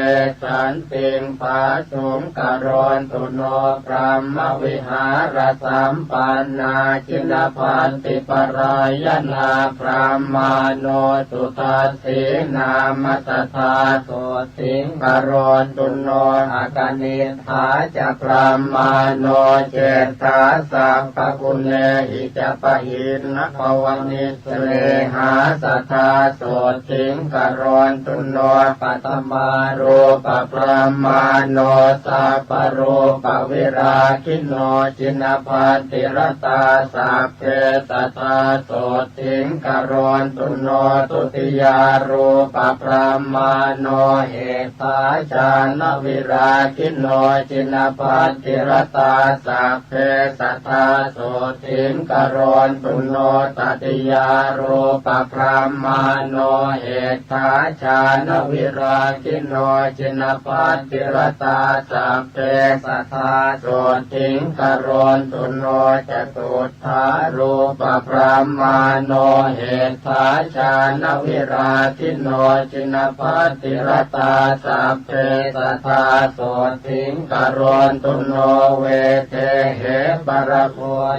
F: สันติงภาสุงกโรนตุโนพรหมวิหารสัมปันนาจินพันติปรายนาพรามาโนสุทัสสีนามสัทธาโสสิงกโรนตุโนอากนิฐาจะพรามาโนเจตาสัพพกุเนหิจปะหินภวนิสเลหาสัทธาโสสิงกโรนตุโนปัตมารูปพรามาโนสัพพรูปวิราคิโนจินพันติรตาสัพเพสัทธาโสสิงกโรนตุโนตุติยารูปพรามาโนเหตาชานวิราคิโนจินพันติรตาสัพเพสัทธาโสสิงกโรนตุโนตติยารูปพรามาโนเหตาชานวิราคิโนจินพันติรตาสัพเพสัทธาโสสิงกโรนตุโนจตุถารูปพรามาโนเหตาชานวิราคิโนจินพันติรตาสัพเพสัทธาโสสิงกโรนตุโนเวเทเหปรโภ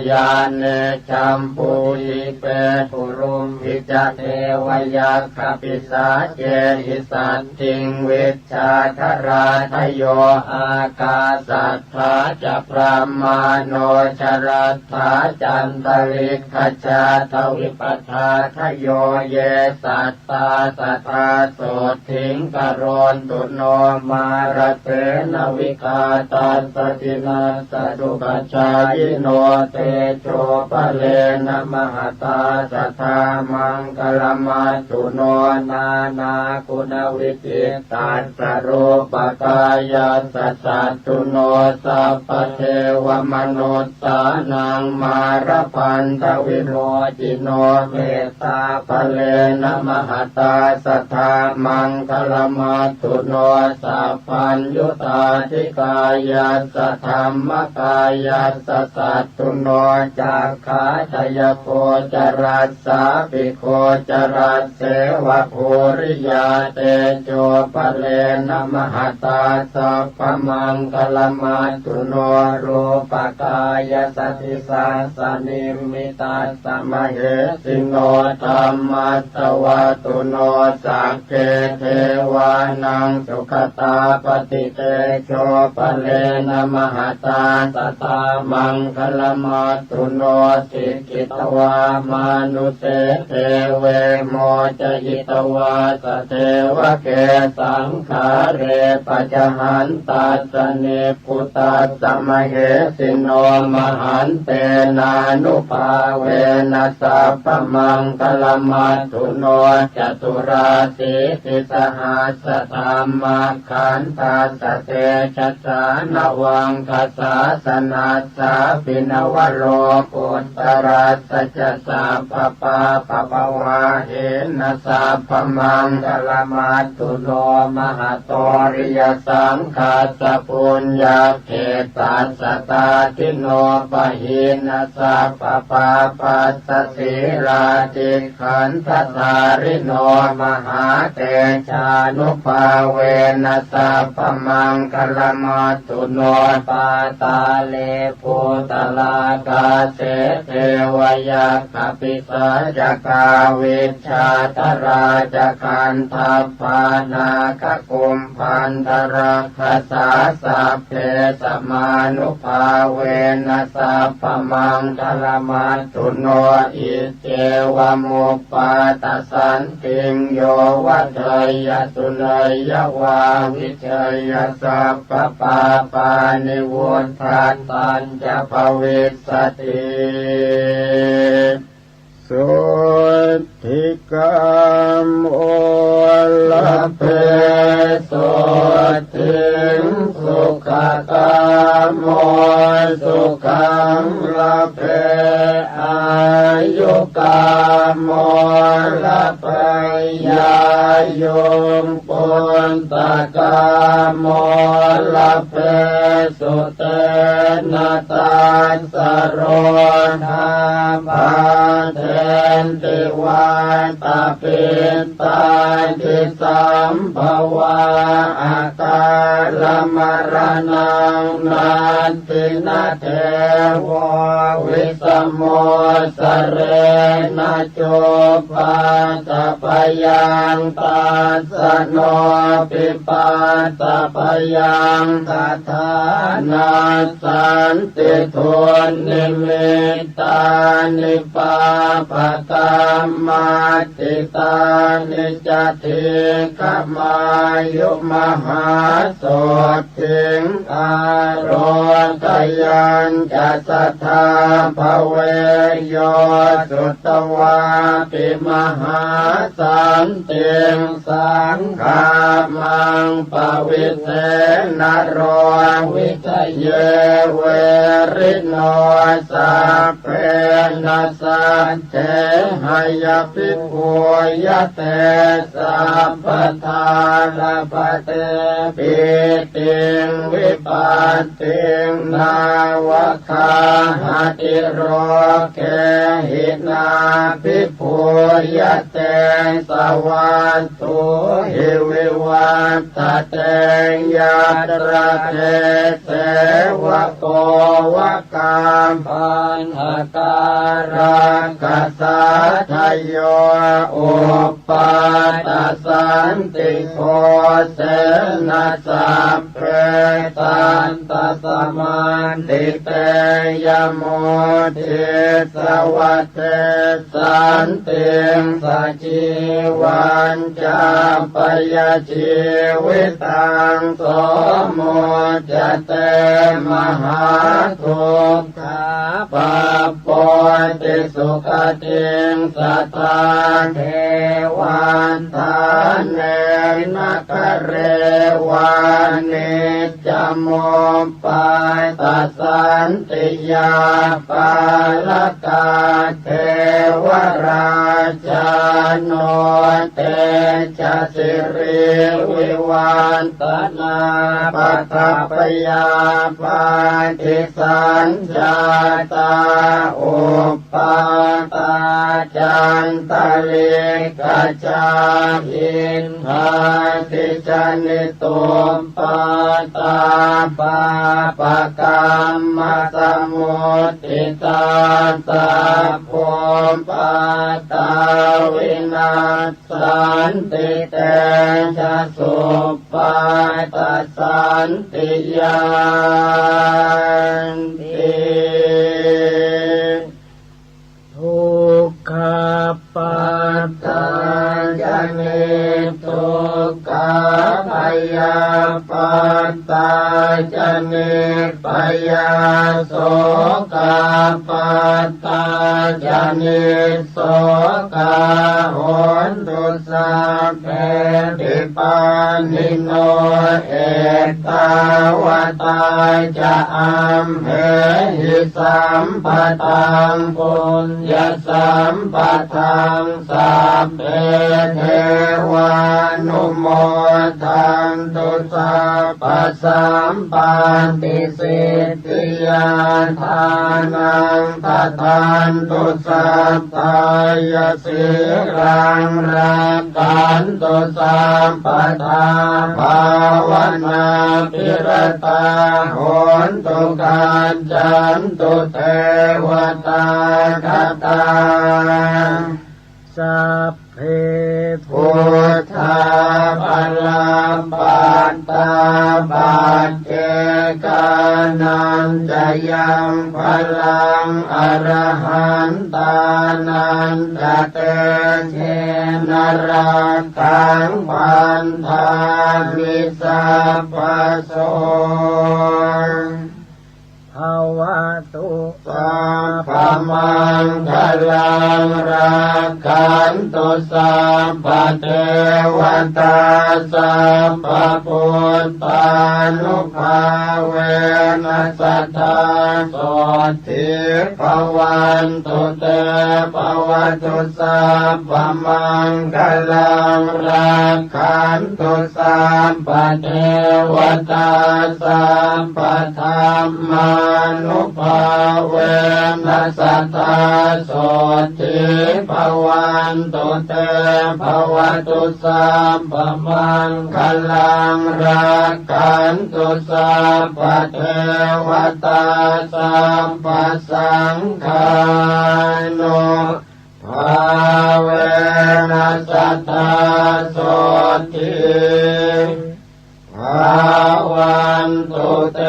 F: ยานเนจัมปุหิเปปุรุมหิจเทวยัคขปิสาเจหิสัตถิงวิชาคราทโยอากาสัทธาจะพรามาโนชรัตถาจันตริกขจาทวิปัฏฐาทโยเยสัตตาสัทธาโสถิงกโรนตุโนมารเตนวิกาตัสสตินาสตุปัจจายโนเตโชปะเลนะมหตาสัทธามังคลมัตตุโนนานาคุณวิจิตัสสะรูปกายาสัสสะตุโนสัพพเทวมนุสสานังมารพันธวิโมจิโนเมตตาภะเลนะมหตาสัทธามังคลมัตตุโนสัพพัญญุตาธิกายาสัทธรรมกายาสัสสะตุโนจักขาทยโคจรัสสาปิโคจรัสเสวะภูริยาเตโชปะเลนะมหตาสัพพมังคลมัตตุโนรูปกายสัทธิสาสนิมิตาสมเหสิโนธรรมัสสวะตุโนสักเกเทวานังสุขตาปฏิเตโชปะเลนะมหตาสัทธามังคลมัตตุโนสิกิตวามานุเสเทเวโมจยิตวาสเทวะเกสังขาเรปัจหันตัสสเนปุตตัสสมเหสิโนมหันเตนานุภาเวนัสสัพพมังคลมัตตุโนจตุราสีสิสหัสธรรมขันธัสสะเตชัสสานวังคัสสาสนัสสาปินวโรปุตตรัสสะจะสัพพปาปะปะวาเหนะสัพพมังคลมัตตุโนมหาโตริยสังฆาสปุญญ ยักเขตัสสตาทิโนปะหินัสสะปะปาปัสสสีราติขันธสาริโนมหาเตชานุภาเวนัสสะปะมังคลมัตตุโนปาตาเลภูตลากาเสเทวยักขปิสาจกาวิชชาตราจคันทัพพานาคกุมพันธรักขสาสัพเพสมานุภาเวนัสสะปะมังคลมัตตุโนอิเจวะมุปปาตสันติงโยวัฏยสุนัยวาวิเชยสัพพปาปานิวุฒาตัญจะภวิสสติสุทิกามโอลเพสุทิงสุขกามโอสุขังละเพอายุกามโอละเพยายมปุนตกามโอละเพสุเตนะตัสสะโรธาภาเทนติวาตาปิตาทิสัมภวะอาการมรณังนันตินาเทววิสมโมสเรนะโจปาตปยังตัสสะโนปิปาตปยังตถานาสันติทุนนิมิตตานิปาปะกรรมาติตานิจติขมายุมหาโสติงอารกยัญจะสัทธาภเวโยสุตวาปิมหาสันติงสังฆามังปวิเสนโรวิทะเยเวริโนสัพเพนัสสัจเจหายภิกขุยะเตสัพพทานาปเตปิติงวิปัสติงนาวคาหติโรเกหินาภิกขุยะเตสวัสตุหิวิวัตเตยัตระเทเสวะโกวะกามปัญหาการะกัสสะทโยอุปปาตสันติโกเสนะสัพเพตันตสมันติเตยโมทิสวัตเตสันติงสัจจิวันจาปยชีวิตังโสโมจเตมหาทุกขาปะปะติสุขติงสัตตาเทวันทานเนนักเรวานิจโมปาตสันติยาปาลกาเทวราชโนเตชะสิริวิวันตนาปัตตปยาปาทิสัญจาตาอุปปาตาจันตะลิกาจาอินทาติจานิตุมปาตาปาปะกรรมสมุติตาตาภูมิปาตาวินาสันติเตชะสุปาตสันติยานติทุกขปัตตายเนทุกขพยาปัตตายเนพยาโสกปัตตายเนโสกโหนตุสัพเพติปานิโนเอตตาวตาจะอัมเห หิสัมปทังปุญญสัมปทังสัพเพเทวานุโมทันตุสัพพสัมปันติสิทธิยาทานังททันตุสัพพายสิรังรักขันตุสัมปทาภาวนาปิรตาโหนตุการจันตุเทวตาคตาสัพเพพุทธาภลัมปัตตาปัจเจกานันจะยังพลังอรหันตานันจะเตเชนรักขังพันธามิสัพพโสภวตุสัพพมังคลังรักขันตุสัพพเทวตาสัพพพุทธานุภาเวนัสสทาโสทิภวันตุเตภวตุสัพพมังคลังรักขันตุสัพพเทวตาสัพพธรรมานุภาเวนัสสทาโสทิภวันตุเตภวตุสัพพมังคลังรักขันตุสัพพเทวตาสัพพสังฆานุภาเวนัสสทาโสทิภวันตุเต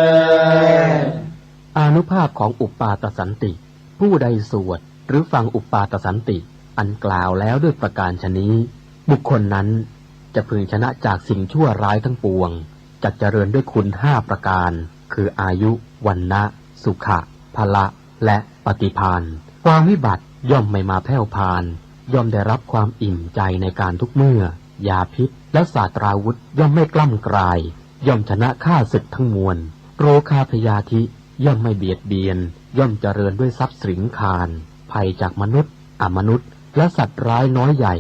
E: อานุภาพของอุปปาตสันติผู้ใดสวดหรือฟังอุปปาตสันติอันกล่าวแล้วด้วยประการฉนี้บุคคลนั้นจะพึงชนะจากสิ่งชั่วร้ายทั้งปวงจักเจริญด้วยคุณ5ประการคืออายุวรรณะสุขะพละและปฏิภาณความวิบัติย่อมไม่มาแผ่วพานย่อมได้รับความอิ่มใจในการทุกเมื่อยาพิษและศาสตราวุธย่อมไม่กล้ำกลายย่อมชนะข้าศึกทั้งมวลโรคาพยาธิย่อมไม่เบียดเบียนย่อมเจริญด้วยทรัพย์สินคารภัยจากมนุษย์อมนุษย์และสัตว์ร้ายน้อยใหญ่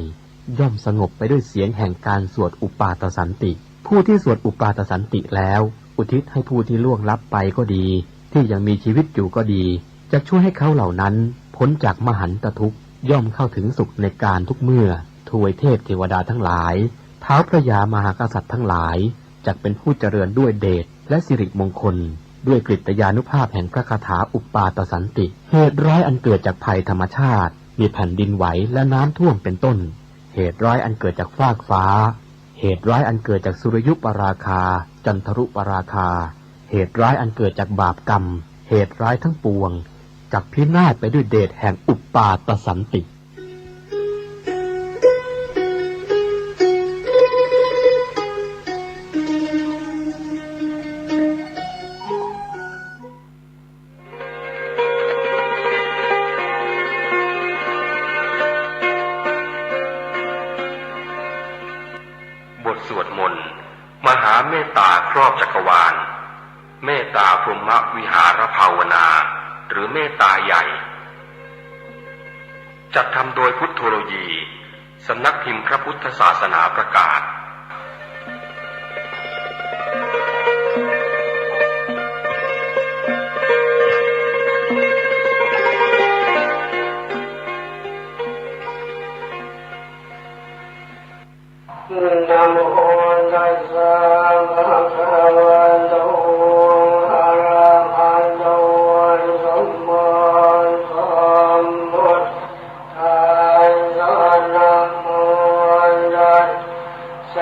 E: ย่อมสงบไปด้วยเสียงแห่งการสวดอุปาทสันติผู้ที่สวดอุปาทสันติแล้วอุทิศให้ผู้ที่ล่วงลับไปก็ดีที่ยังมีชีวิตอยู่ก็ดีจะช่วยให้เขาเหล่านั้นพ้นจากมหันตทุกข์ย่อมเข้าถึงสุขในการทุกเมื่อทวยเทพเทวดาทั้งหลายท้าวพระยามหากษัตริย์ทั้งหลายจักเป็นผู้เจริญด้วยเดชและสิริมงคลด้วยกฤตยานุภาพแห่งพระคาถาอุปปาตสันติเหตุร้ายอันเกิดจากภัยธรรมชาติมีแผ่นดินไหวและน้ำท่วมเป็นต้นเหตุร้ายอันเกิดจากฟากฟ้าเหตุร้ายอันเกิดจากสุริยุปราคาจันทรุปราคาเหตุร้ายอันเกิดจากบาปกรรมเหตุร้ายทั้งปวงจักพินาศไปด้วยเดชแห่งอุปปาตสันติ
G: สวดมนต์มหาเมตตาครอบจักรวาลเมตตาพรหมวิหารภาวนาหรือเมตตาใหญ่จัดทำโดยพุทโธโลยีสำนักพิมพ์พระพุทธศาสนาประกาศ
F: นะโมตัสสะภะคะวะโตอะระหะโตสัมมาสัมพุทธัสสะนะโมตัสส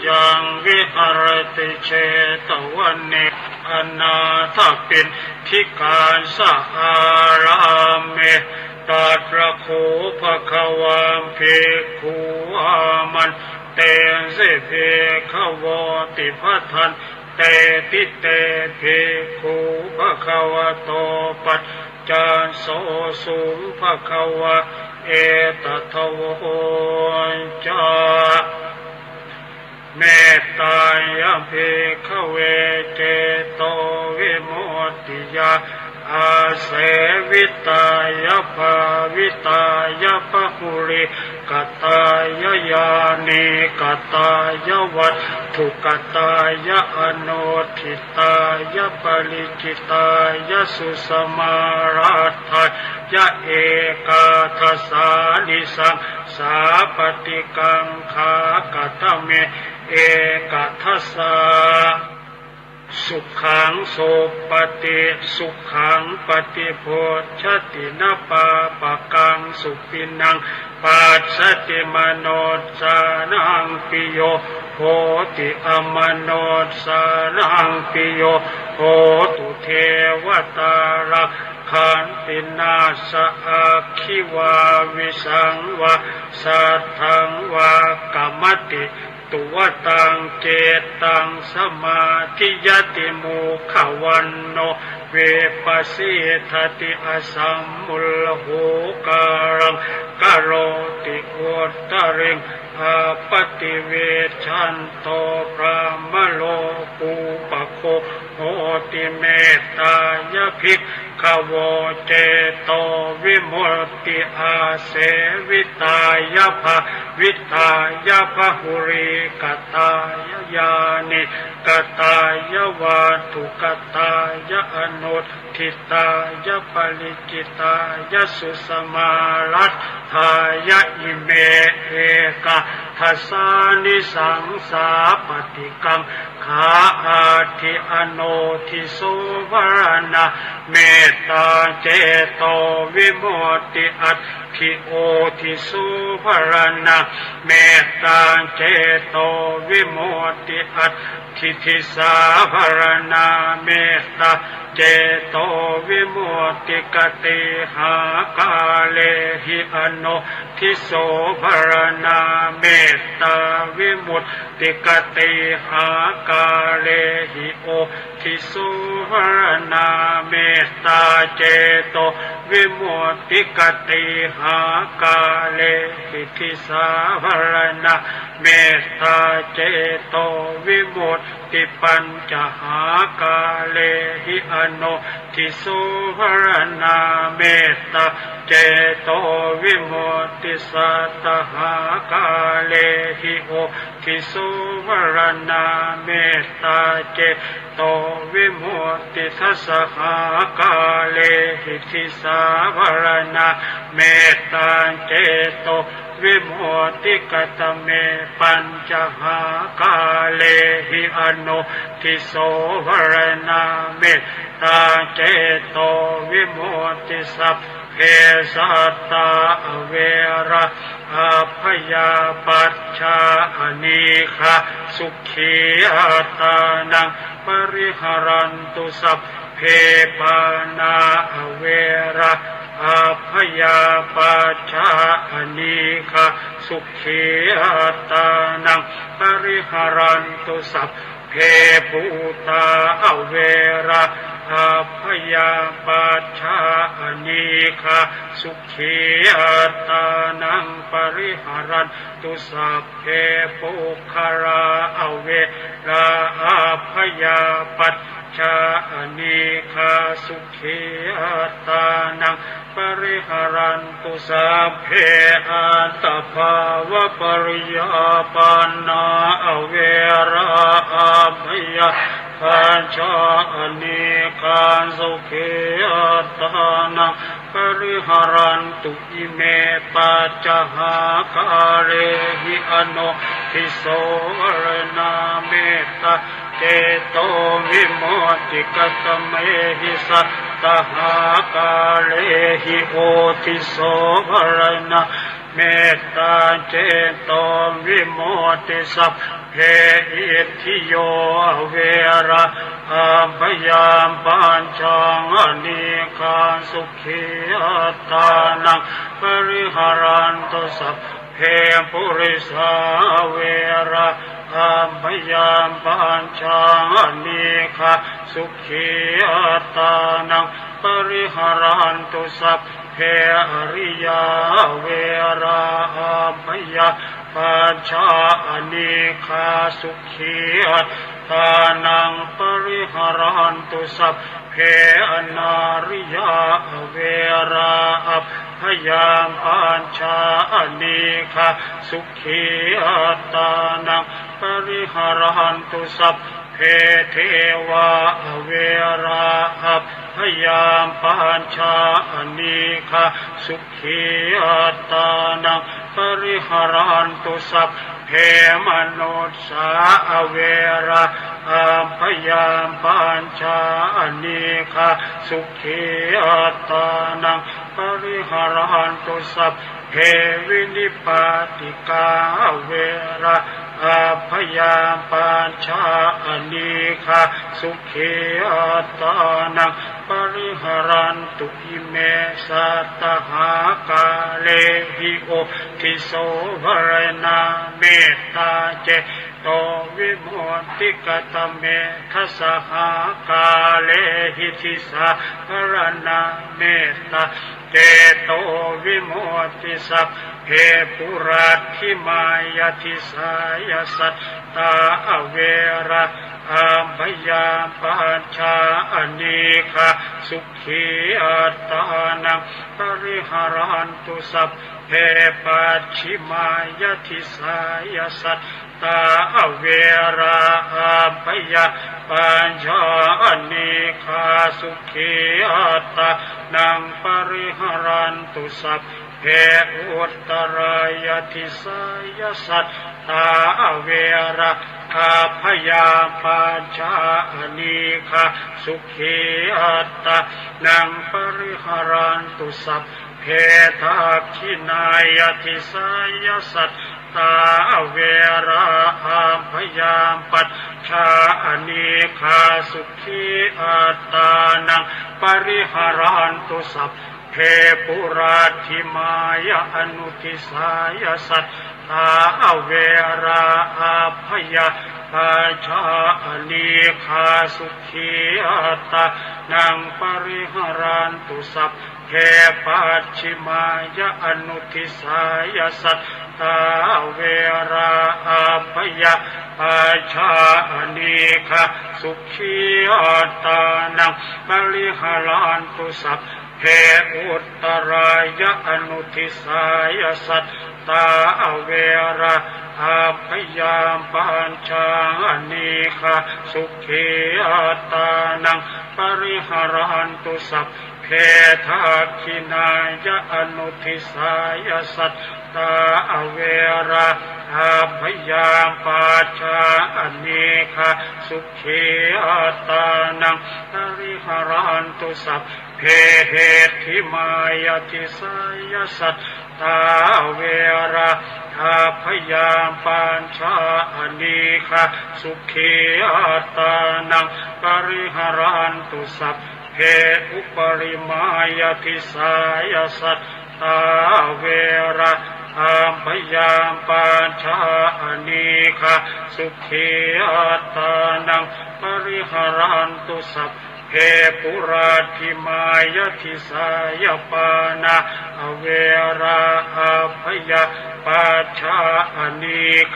F: ยังวิหารติเชตวันเนอนาถปินทิการสะอารามเมตัตระโคภความเพคูอามันเตเสเพขวติพัทันเตติเตเพคูภควโตปัจจานโสสุภควะเอตทวจาเมตตายะเพขเวเจโตวิมุตติยาอาเสวิตายะภาวิตายะปะหุริกตายะยานิกตายะวัตถุกตายะอโนทิตายะปริจิตายะสุสมาราทายะเอกาทัสสานิสังสาปฏิกังขากตเมเอกทัสสาสุขังโสปฏิสุขังปฏิโพชตินาปาปะกังสุปินังปัสสติมโนสานังปิโยโหติอมโนสานังปิโยโหตุเทวตารักขันตินาสะอาคิวาวิสังวะสัทธังวะกัมมติตัวตังเจตังสมาธิยติมุขวันโนเวปัสสิทติอสัมมุลโหการังกโรติอุตตริงอาปติเวชันโตพระมโลกุปโคโหติเมตตายภิกขวเจโตวิมุตติอาเสวิตายะภาวิตายะภหุริกตายะญาณิกตายะวัตถุกตายะอนุทิตายะปริจิตายะสุสมารัตถายะอิเมเอกะทัสสานิสังสาปฏิกังขาอาทิอโนทิโสวรณะเมตตาเจโตวิมุตติอัตถิโอทิโสวรณะเมตตาเจโตวิมุตติอัตถิทิสาวรณะเมตตาเจโตวิมุตติกติหากาเลหิอโนทิโสภรณาเมตตาวิมุตติกติหากาเลหิโอทิโสภรณาเมตตาเจโตวิมุตติกติหากาเลหิทิสาภรณาเมตตาเจโตวิมุตติปัญจหากาเลหิอโนทิโสภรณาเมตตาเจโตวิมุตติสัตตหากาเลหิโอทิโสภรณาเมตตาเจโตวิมุตติทัสสหากาเลหิทิสาภรณาเมตตาเจโตวิมุตติกตเมปัญจหากาเลหิอโนทิโสภรณาเมตตาเจโตวิมุตติสัพเพสัตตาเวระอัพยาปัชชาอนิฆาสุขีอัตตานังปริหารันตุสัพเพปานาเวระอัพยาปัชชาอนิฆาสุขีอัตตานังปริหารันตุสัพเพภูตาเวระอัพยาปัชชาอนิฆาสุขีอัตตานังปริหารันตุสัพเพปุคาราเวระอัพยาปัชชาอนิฆาสุขีอัตตานังปริหารันตุสัพเพอัตตภาวะปริยาปันนาเวระอัพยาปัญชาอนิฆาสุขีอัตตานังปริหารันตุอิเมปัจจหากาเรหิอโนทิโสวรณาเมตตาเจโตวิมุตติกตเมหิสัตตหากาเลหิโอทิโสวรณาเมตตาเจโตวิมุตติสัพเพ เพอิทธิโยเวระอัพยามปัญจังอเนกาสุขีอัตตานังปริหารันตุสัพเพปุริสาเวระอัพยามปัญจังอเนกาสุขีอัตตานังปริหารันตุสัพเพอริยาเวระอัพยาปัญจอเนกาสุขีอัตตานังปริหารันตุสัพเพอนาริยาเวระอัพยามปัญจอเนกาสุขีอัตตานังปริหารันตุสัพเพเทวาเวระอัพยามปัญจอเนกาสุขีอัตตานังปริหารันตุสัพเพมนุสสาเวระอัพยามปัญจอเนกาสุขีอัตตานังปริหารันตุสัพเพวินิปาติกาเวระอัพยามปัญจอเนกาสุขีอัตตานังปริหารันตุอิเมสัตตหากาเลหิโอทิโสภรณาเมตตาเจโตวิมุตติกตเมทัสหากาเลหิทิสาภรณาเมตตาเจโตวิมุตติสัพเพปุราธิมายทิสายสัตตาเวระอัพยามปัญจอเนกาสุขีอัตตานังปริหารันตุสัพเพปัจฉิมายทิสายสัตตาเวระอัพยามปัญจอเนกาสุขีอัตตานังปริหารันตุสัพเพอุตตรายทิสายสัตตาเวระอัพยามปัญจอเนกาสุขีอัตตานังปริหารันตุสัพเพทักขินายทิสายสัตตาเวระอัพยามปัญจอเนกาสุขีอัตตานังปริหารันตุสัพเพปุราธิมายอนุทิสายสัตตาเวระอัพยามปัญจอเนกาสุขีอัตตานังปริหารันตุสัพเพปัจฉิมายอนุทิสายสัตตาเวระอัพยามปัญจอเนกาสุขีอัตตานังปริหารันตุสัพเพอุตตรายอนุทิสายสัตตาเวระอัพยามปัญจอเนกาสุขีอัตตานังปริหารันตุสัพเพทักขินายอนุทิสายสัตตาเวระอัพยามปัญจอเนกาสุขีอัตตานังปริหารันตุสัพเพเหติมายทิสายสัตตาเวระอัพยามปัญจอเนกาสุขีอัตตานังปริหารันตุสัพเพอุปริมายทิสายสัตตาเวระอัพยามปัญจอเนกาสุขีอัตตานังปริหารันตุสัพเพปุราธิมายทิสายปานาเวระอัพยามปัญจอเน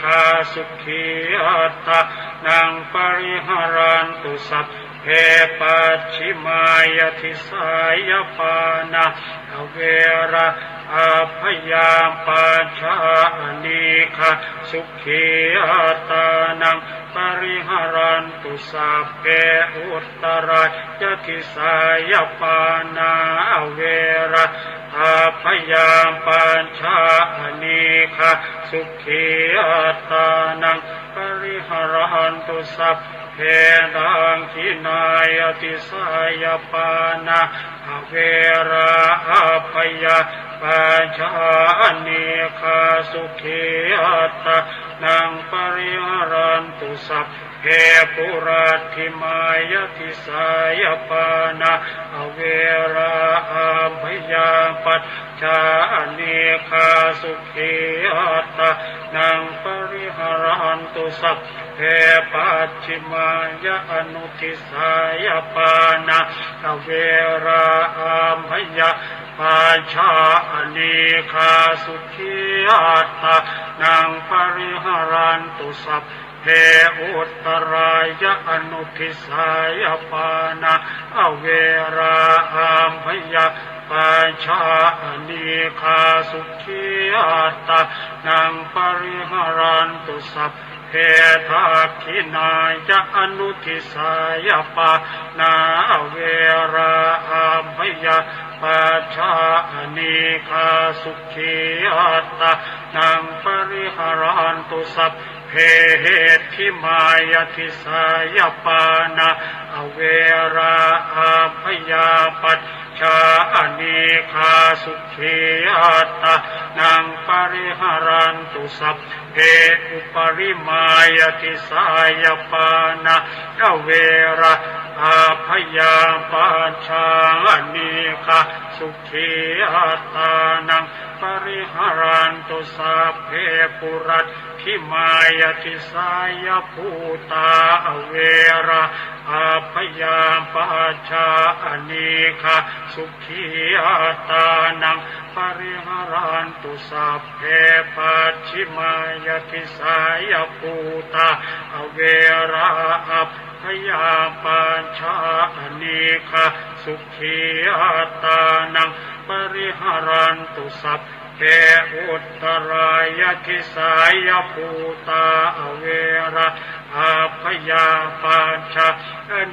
F: กาสุขีอัตตานังปริหารันตุสัพเพปัจฉิมายทิสายปานาเวระอัพยามปัญจอเนกาสุขีอัตตานังปริหารันตุสัพเพอุตตรายทิสายปานาเวระอัพยามปัญจอเนกาสุขีอัตตานังปริหารันตุสัพเพดังขินายทิสายปานาเวระอัพยามปัญจอเนกาสุขีอัตตา นังปริหารันตุสัพเพปุราธิมายติสายปานาอเวราอาภยาปัจจานิคาสุขีอัตตานังปริหารันตุสัพเพปัจฉิมายอนุทิสายปานาอเวราอาภยาปัจจานิคาสุขีอัตตานังปริหารันตุสัพเพอุตตรายะอนุทิสายปานาอเวราอัมพยาปัจจานิคาสุขีอัตตานังปริหารันตุสัพเพทักขินายะอนุทิสายปานาอเวราอัมพยาปัจจานิคาสุขีอัตตานังปริหารันตุสัพเพเหติมายติสายปานาอเวราอาภยาปัจจานิคาสุขีอัตตานังปริหารันตุสัพเพอุปริมายติสายปานาอเวราอาภยาปัจจานิคาสุขีอัตตานังปริหารันตุสัพเพปุรัตถิมายติสายภูตาอเวราอาภยาปัจจานิคาสุขีอัตตานังปริหารันตุสัพเพปัจฉิมายติสายภูตาอเวราอาภยาปัจจานิคาสุขีอัตตานังปริหารันตุสัพเพอุตตรายติสายภูตาอเวราอาภยาปัจจา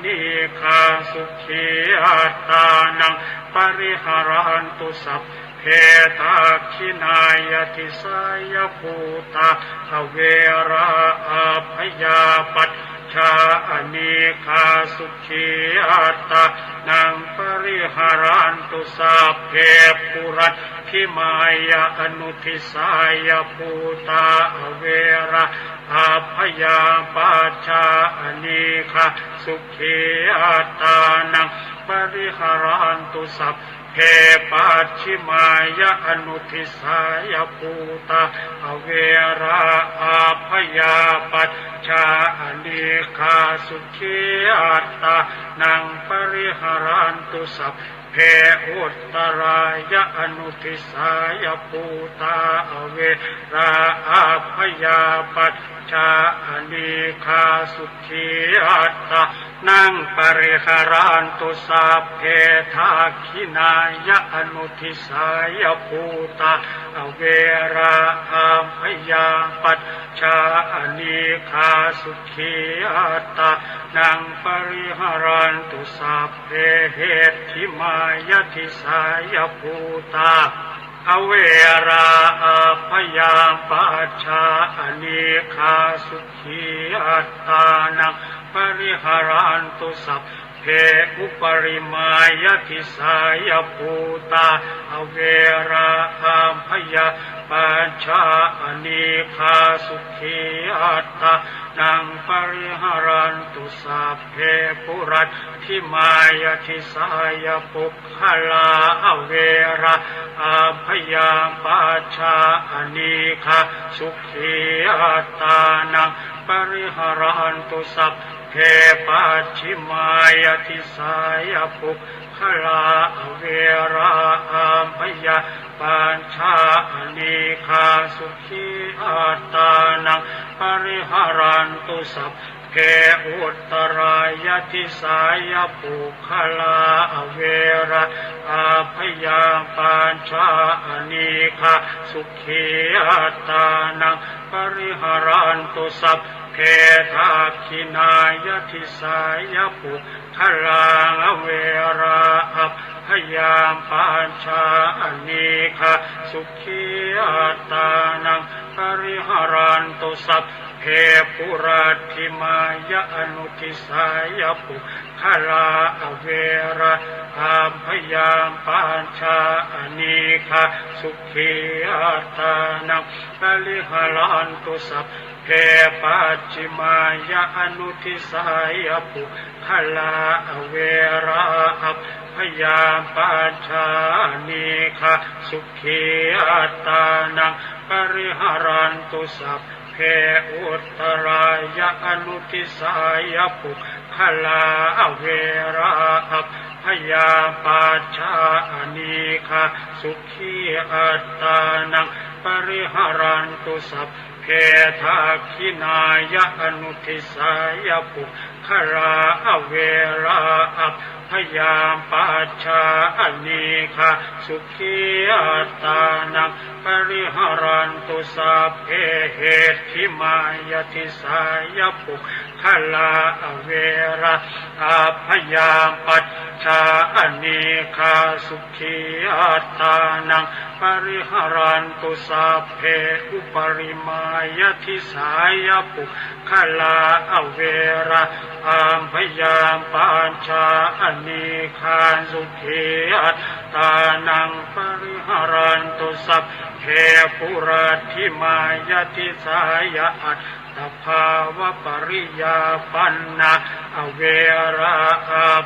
F: นิคาสุขีอัตตานังปริหารันตุสัพเพทักขินายติสายภูตาอเวราอาภยาปัจจานิคาสุขีอัตตานังปริหารันตุสัพเพปุรัตถิมายอนุทิสายภูตาอเวราอาภยาปัจจานิคาสุขีอัตตานังปริหารันตุสัพเพปัจฉิมายอนุทิสายภูตาอเวราอาภยาปัจจานิคาสุขีอัตตานังปริหารันตุสัพเพอุตตรายะอนุทิสายภูตาอเวราอาภยาปัจจานิคาสุขีอัตตานังปริหารันตุสัพเพทักขินายะอนุทิสายภูตาอเวราอาภยาปัจจานิคาสุขีอัตตานังปริหารันตุสัพเพเหติมายติสายภูตาอเวราอาภยาปัจจานิคาสุขีอัตตานังปริหารันตุสัพเพอุปริมายติสายภูตาอเวราอาภยาปัจจานิคาสุขีอัตตานังปริหารันตุสัพเพปุรัตถิมายติสายปุคลาอเวราอาภยาปัจจานิคาสุขีอัตตานังปริหารันตุสัพเพปัจฉิมายติสายปุคลาอเวราอาภยาปัจจานิคาสุขีอัตตานังปริหารันตุสัพเพอุตตรายติสายปุคลาอเวราอาภยาปัจจานิคาสุขีอัตตานังปริหารันตุสัพเพทักขินายติสายปุคลาอเวราอาภยาปัจจานิคาสุขีอัตตานังปริหารันตุสัพเพปุรัตถิมายอนุทิสายปุคลาอเวราอาภยาปัจจานิคาสุขีอัตตานังปริหารันตุสัพเพ เพปัจฉิมายะอนุทิสายปุคลาเวราพยาปัจฉานิคาสุขีอัตตานังปริหารันตุสัพเพอุตตรายะอนุทิสายปุคลาเวราพยาปัจฉานิคาสุขีอัตตานังปริหารันตุสัพเพทักขินายะอนุทิสายปุคลาเวราพยาปัจฉานิคาสุขีอัตตานังปริหารันตุสัพเพเหติมายติสายปุคลาเวราพยาปัจฉานิคาสุขีอัตตานังปริหารันตุสัพเพอุปริมายติสายปุคลาเวราพยาปัจฉานิคาสุขีอัตตานังปริหารันตุสัพเพปุราธิมายติสายอัตตภาวะปริยาปันนาเวรา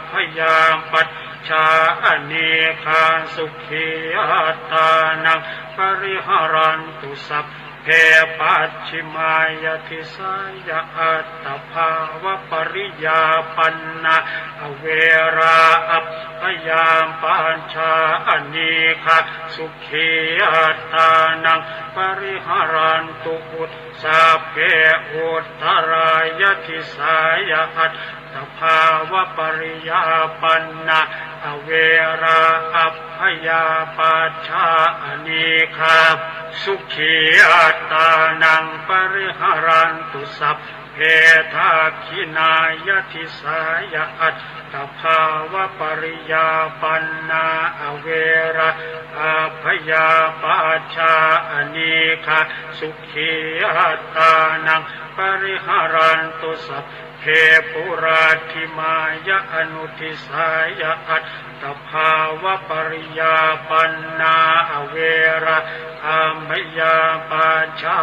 F: พยาปัจฉานิคาสุขีอัตตานังปริหารันตุสัพเพปัจฉิมายติสายอัตตภาวะปริยาปันนาเวราพยาปัจฉานิคาสุขีอัตตานังปริหารันตุอุตสัพเพอุตตรายติสายอัตตภาวะปริยาปันนาเวราพยาปัจฉานิคาสุขีอัตตานังปริหารันตุสัพเพทักขินายติสายอัตตภาวะปริยาปันนาเวราพยาปัจฉานิคาสุขีอัตตานังปริหารันตุสัพเพปุราธิมายะอนุทิสายอัตตภาวะปริยาปันนาเวราพยาปัจฉา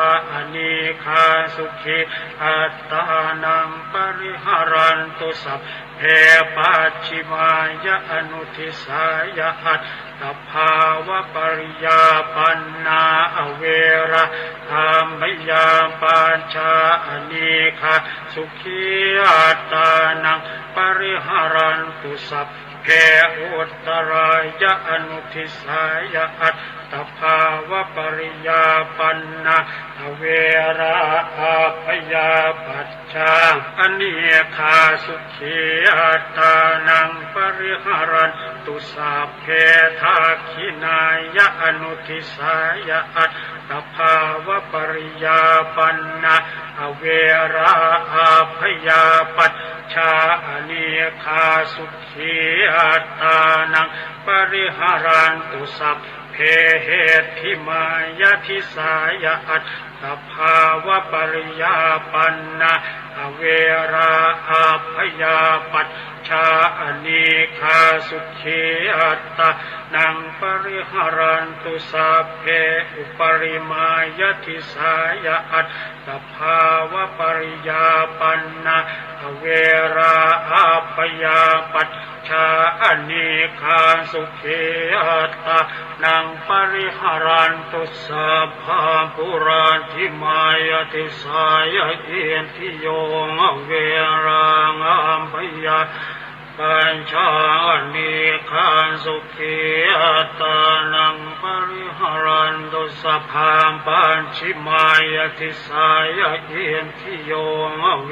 F: นิคาสุขีอัตตานังปริหารันตุสัพเพปัจฉิมายะอนุทิสายอัตตภาวะปริยาปันนาเวราพยาปัจฉานิคาสุขีอัตตานังปริหารันตุสัพเพอุตตรายะอนุทิสายอัตตภาวะปริยาปันนาเวราพยาปัจฉานิคาสุขีอัตตานังปริหารันตุสัพเพทักขินายะอนุทิสายอัตตภาวะปริยาปันนาเวราพยาปัจฉานิคาสุขีอัตตานังปริหารันตุสัพเพเหติมายติสายอัตตภาวะปริยาปันนาเวราพยาปัจฉานิคาสุขีอัตตานังปริหารันตุสัพเพอุปริมายติสายอัตตภาวะปริยาปันนาเวราพยาปัจฉานิคาสุขีอัตตานังปริหารันตุสัพพะปุราธิมายติสายเอียนทิโยเวรังพยาปัญชานิคาสุขีอัตตานังปริหารันตุสัพพะปัญชิมายติสายเอียนทิโยเว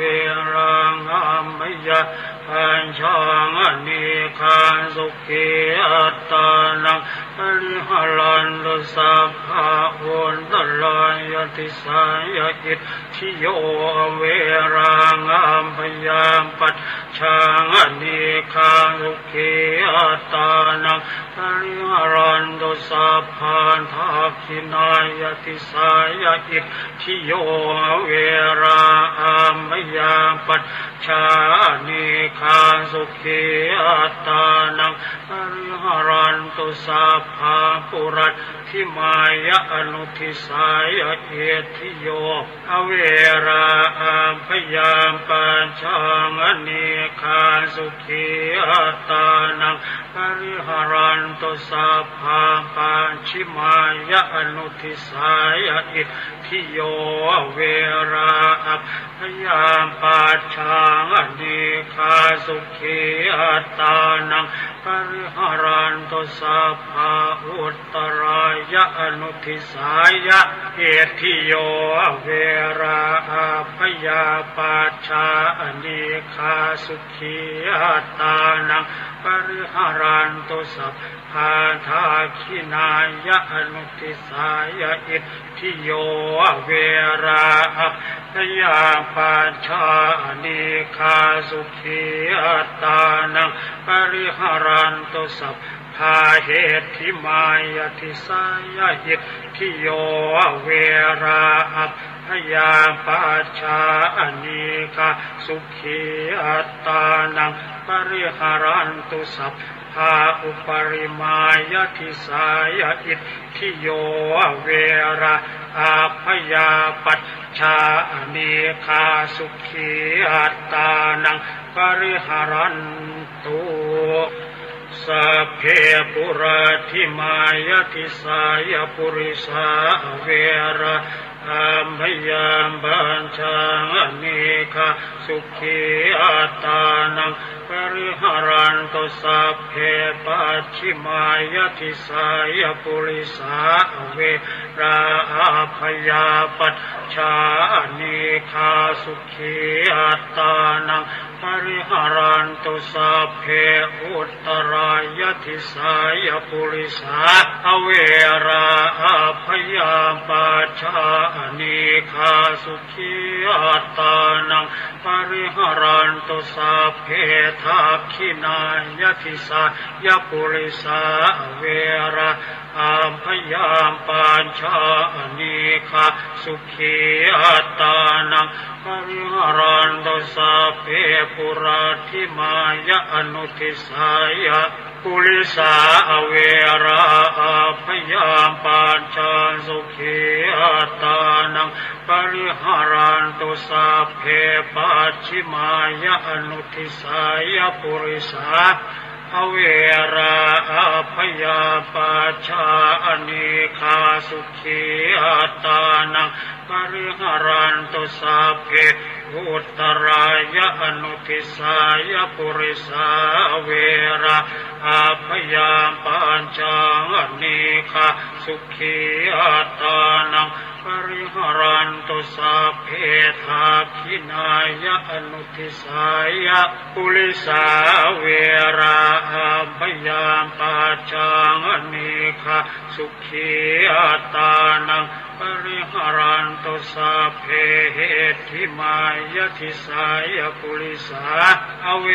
F: รังพยาปัญชานิคาสุขีอัตตานังปริหารันตุสัพพะอุตตรายติสายอิทธิโยเวรังพยาปัจฉานิคาสุขีอัตตานังป ริหารันตุสัพพันทักขินายติสายอิทธิโยเวราอามยาปัจฉานิคาสุขีอัตตานังปริหารันตุสัพพะปุรัตถิมายะอนุทิสายเอธิโยอเวราอามพยามปัญชางอเนคาสุขีอัตตานังปริหารันตุสัพพะปัญชิมายะอนุทิสายอิทธิโยอเวราอามพยามปัญชางอเนคาสุขีอัตตานังปริหารันตุสัพพะอุตตรายะอนุทิสายะเอธิโยเวราอาพยาปัจฉาอเนคาสุขีอัตตานังปริหารันตุสัพพะทาคินายะอนุทิสายะอิทธิโยเวราอาพยาปัจฉาอเนคาสุขีอัตตานังปริหารันตุสัพพะเหติมายติสายะอิทธิโยเวราอาพยาปัจฉาอเนคาสุขีอัตตานังปริหารันตุสัพพะอุปริมายติสายะอิทธิโยเวราอาพยาปัจฉาอเนคาสุขีอัตตานังปริหารันตุสัพเพปุราธิมายติสายปุริสาเวราอามยามบัญชางอเนคาสุขีอัตตานังปริหารันตุสัพเพปัจฉิมายติสายปุริสาเวราอาพยาปัจฉาอเนคาสุขีอัตตานังปริหารันตุสัพเพอุตตรายติสายปุริสาเวราอาพยาปัจฉาอเนคาสุขีอัตตานังปริหารันตุสัพเพทักขินายติสายปุริสาเวราอามพยามปัญชาอเนคาสุขีอัตตานังปริหารันตุสัพเพปุราธิมายะอนุทิสายะปุริสาเวราอาพยามปัญชาสุขีอัตตานังปริหารันตุสัพเพปัจฉิมายะอนุทิสายะปุริสาเวราอาพยาปัจฉาอเนคาสุขีอัตตานังปริหารันตุสัพเพอุตตรายะอนุทิสายะปุริสาเวราอาพยาปัญชาอเนคาสุขีอัตตานังปริหารันตุสัพเพทักขินายะอนุทิสายะปุริสาเวราอาพยาปัจฉาอเนคาสุขีอัตตานังปริหารันตุสัพเพเหติมายติสายปุริสาเว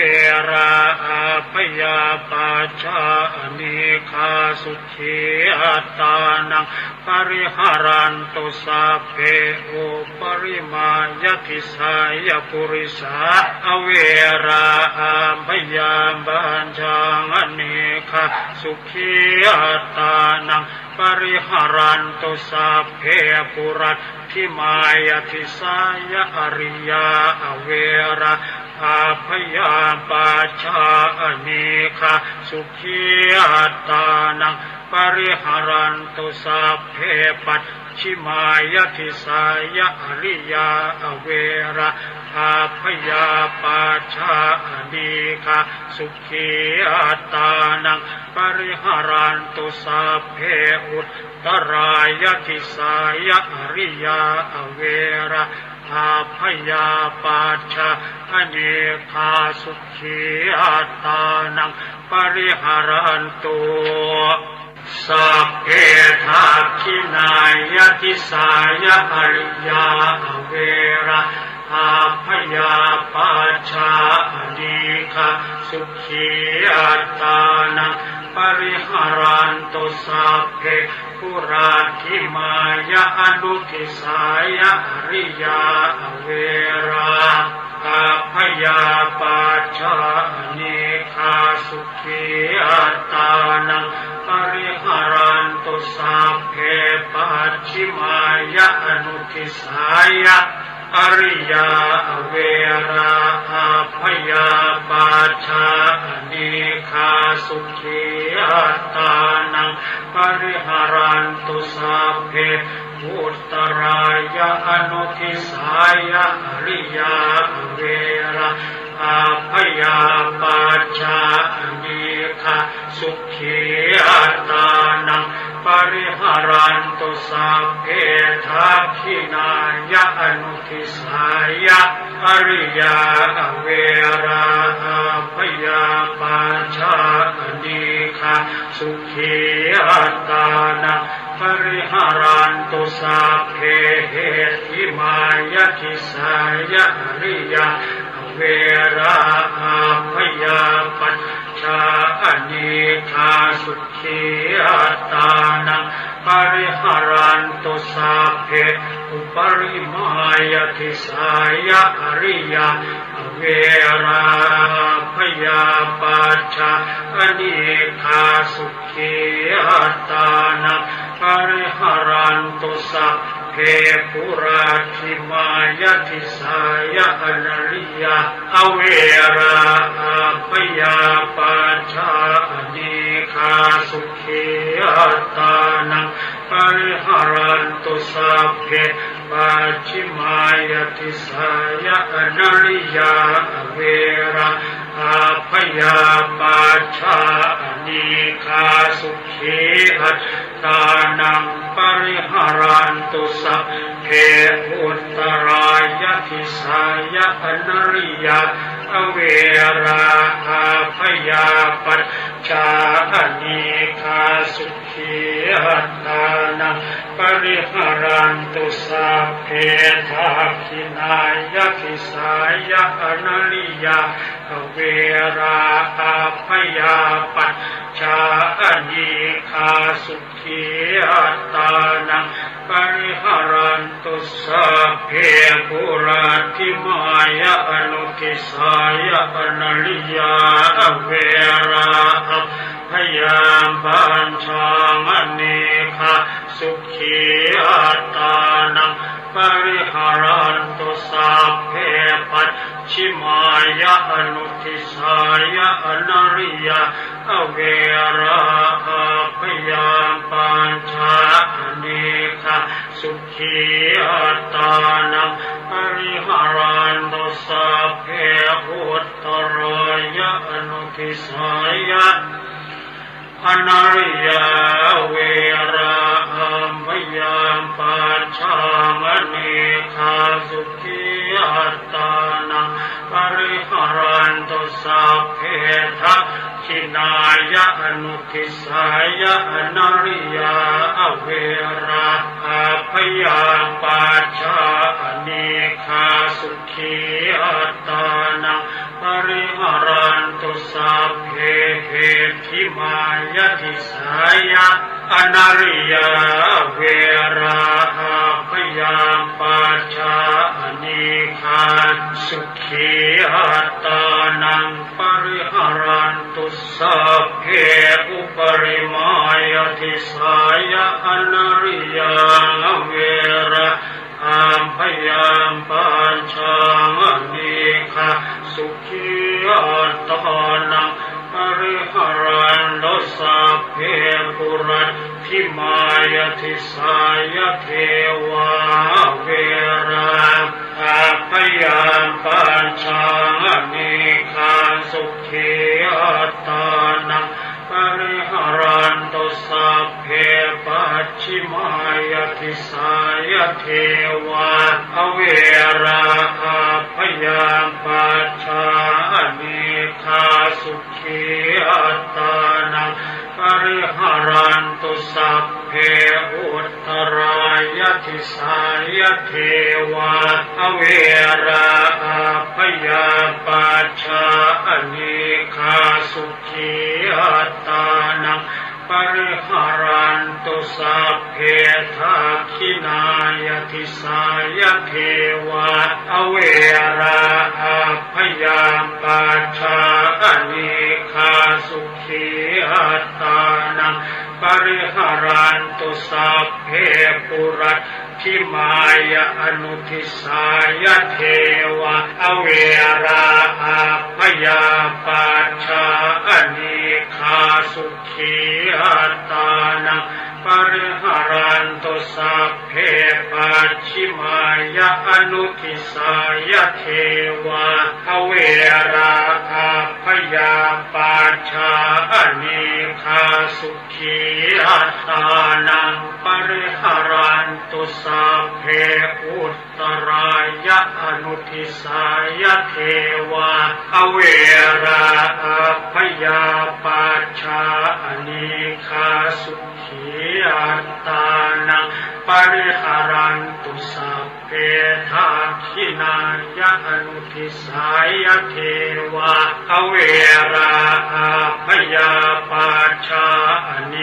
F: ราอาพยาปัจฉาอเนคาสุขีอัตตานังปริหารันตุสัพเพอุปริมายติสายปุริสาเวราอาพยาปัญชาอเนคาสุขีอัตตานังปริหารันตุสัพเพปุรัตถิมายติสายอริยาเวราอาพยาปัจฉาอเนคาสุขีอัตตานังปริหารันตุสัพเพปัจฉิมายติสายอริยาเวราอาพยาปัจฉาอเนคาสุขีอัตตานังปริหารันตุสัพเพอุตตรายติสายอริยาเวราอาพยาปัจฉาอเนคาสุขีอัตตานังปริหารันตุสัพเพทักขินายติสายอริยาเวราอาพยาปัจฉาอเนคาสุขีอัตตานังป ปริหารันตุสัพเพปุราธิมายะอนุทิสายะอริยาเวราอาพยาปัจจานิคาสุขีอัตตานังปริหารันตุสัพเพปัจฉิมายะอนุทิสายะอริยาเวราอาพยาปัจจานิคาสุขีอัตตานังปริหารันตุสัพเพพุทธรายะอนุทิสายะอริยาเวราอาพยาปัจจานิคาสุขีอัตตานังปริหารันตุสัพเพทักขินายะอนุทิสายะอริยาเวราอาพยาปัจจานิคาสุขีอัตตานังปริหารันตุสัพเพเหติมายะทิสายะอริยาเวราอาพยาปัจจานิคาสุขีอัตตานังปริหารันตุสัพเพอุปริมายะทิสายะอริยาเวราพยาปัจจานิคาสุขีอัตตานังปริหารันตุสัพเพปุราธิมายะทิสายะอริยาเวราพยาปัจจานิคาสุขีอัตตานังปริหารันตุสัพเพปัจฉิมายะทิสายะอริยาเวราพยาปัจจานิคาสุขีอัตตานังปริหารันตุสัพเพอุตตรายะทิสายะอริยาเวราพยาปัจจานิคาสุขีอัตตานังปริหารันตุสัพเพทักขินายะทิสายะอริยาเวราพยาปัจจานิคาสุขีอัตตานังปริหารันตุสัพเพปุราธิมายะอนุทิสายะอริยาเวราพยาปัญชามณิคาสุขีอัตตานังปริหารันตุสัพเพปัจฉิมายะอนุทิสายะอริยาเวราพยาปัญชานิคาสุขีอัตตานังปริหารันตุสัพเพอุตตรายะอนุทิสายะอริยาเวราพยาปัจจามณิคาสุขีอัตตานังปริหารันตุสัพเพทักขินายะอนุทิสายะอริยาเวราพยาปัจจานิคาสุขีอัตตานังปริหารันตุสัพเพเหติมายะทิสายะอริยาเวราพยาปัจจานิคาสุขีอัตตานังปริหารันตุสัพเพอุปริมายะทิสายะอริยาเวราพยาปัญชามณิคาสุขีอัตตานังปริหารันตุสัพเพปุราธิมายะทิสายะเทวาเวราพยาปัญชามณิคาสุขีอัตตานังปริหารันตุสัพเพปัจฉิมายะทิสายะเทวาเวราพยาปัจจานิคาสุขีอัตตานังปริหารันตุสัพเพอุตต รายติสายเทวาอเวราอาพยาปัจฉาอเนคาสุขีอัตตานังปริหารันตุสัพเพทักขินายติสายเทวาอเวราอาพยาปัจฉาอเนคาสุขีอัตตานังปริหารันตุสัพเพปุรัตทิมายะอนุทิสายเทวะอเวราอาพยาปัจฉาอเนคาสุขีอัตตานังปริหารันตุสัพเพปัจฉิมายะอนุทิสายเทวะอเวราอาพยาปัจฉาอเนคาสุขีอัตตานังปริหารันตุสัพเพอุตตรายะอนุทิสายเทวะอเวราอาพยาปัจฉาอเนคาสุขีอัตตานังปริหารันตุสัพเพทักขินายะอนุทิสายเทวะอเวราอาพยาปัจฉาอเน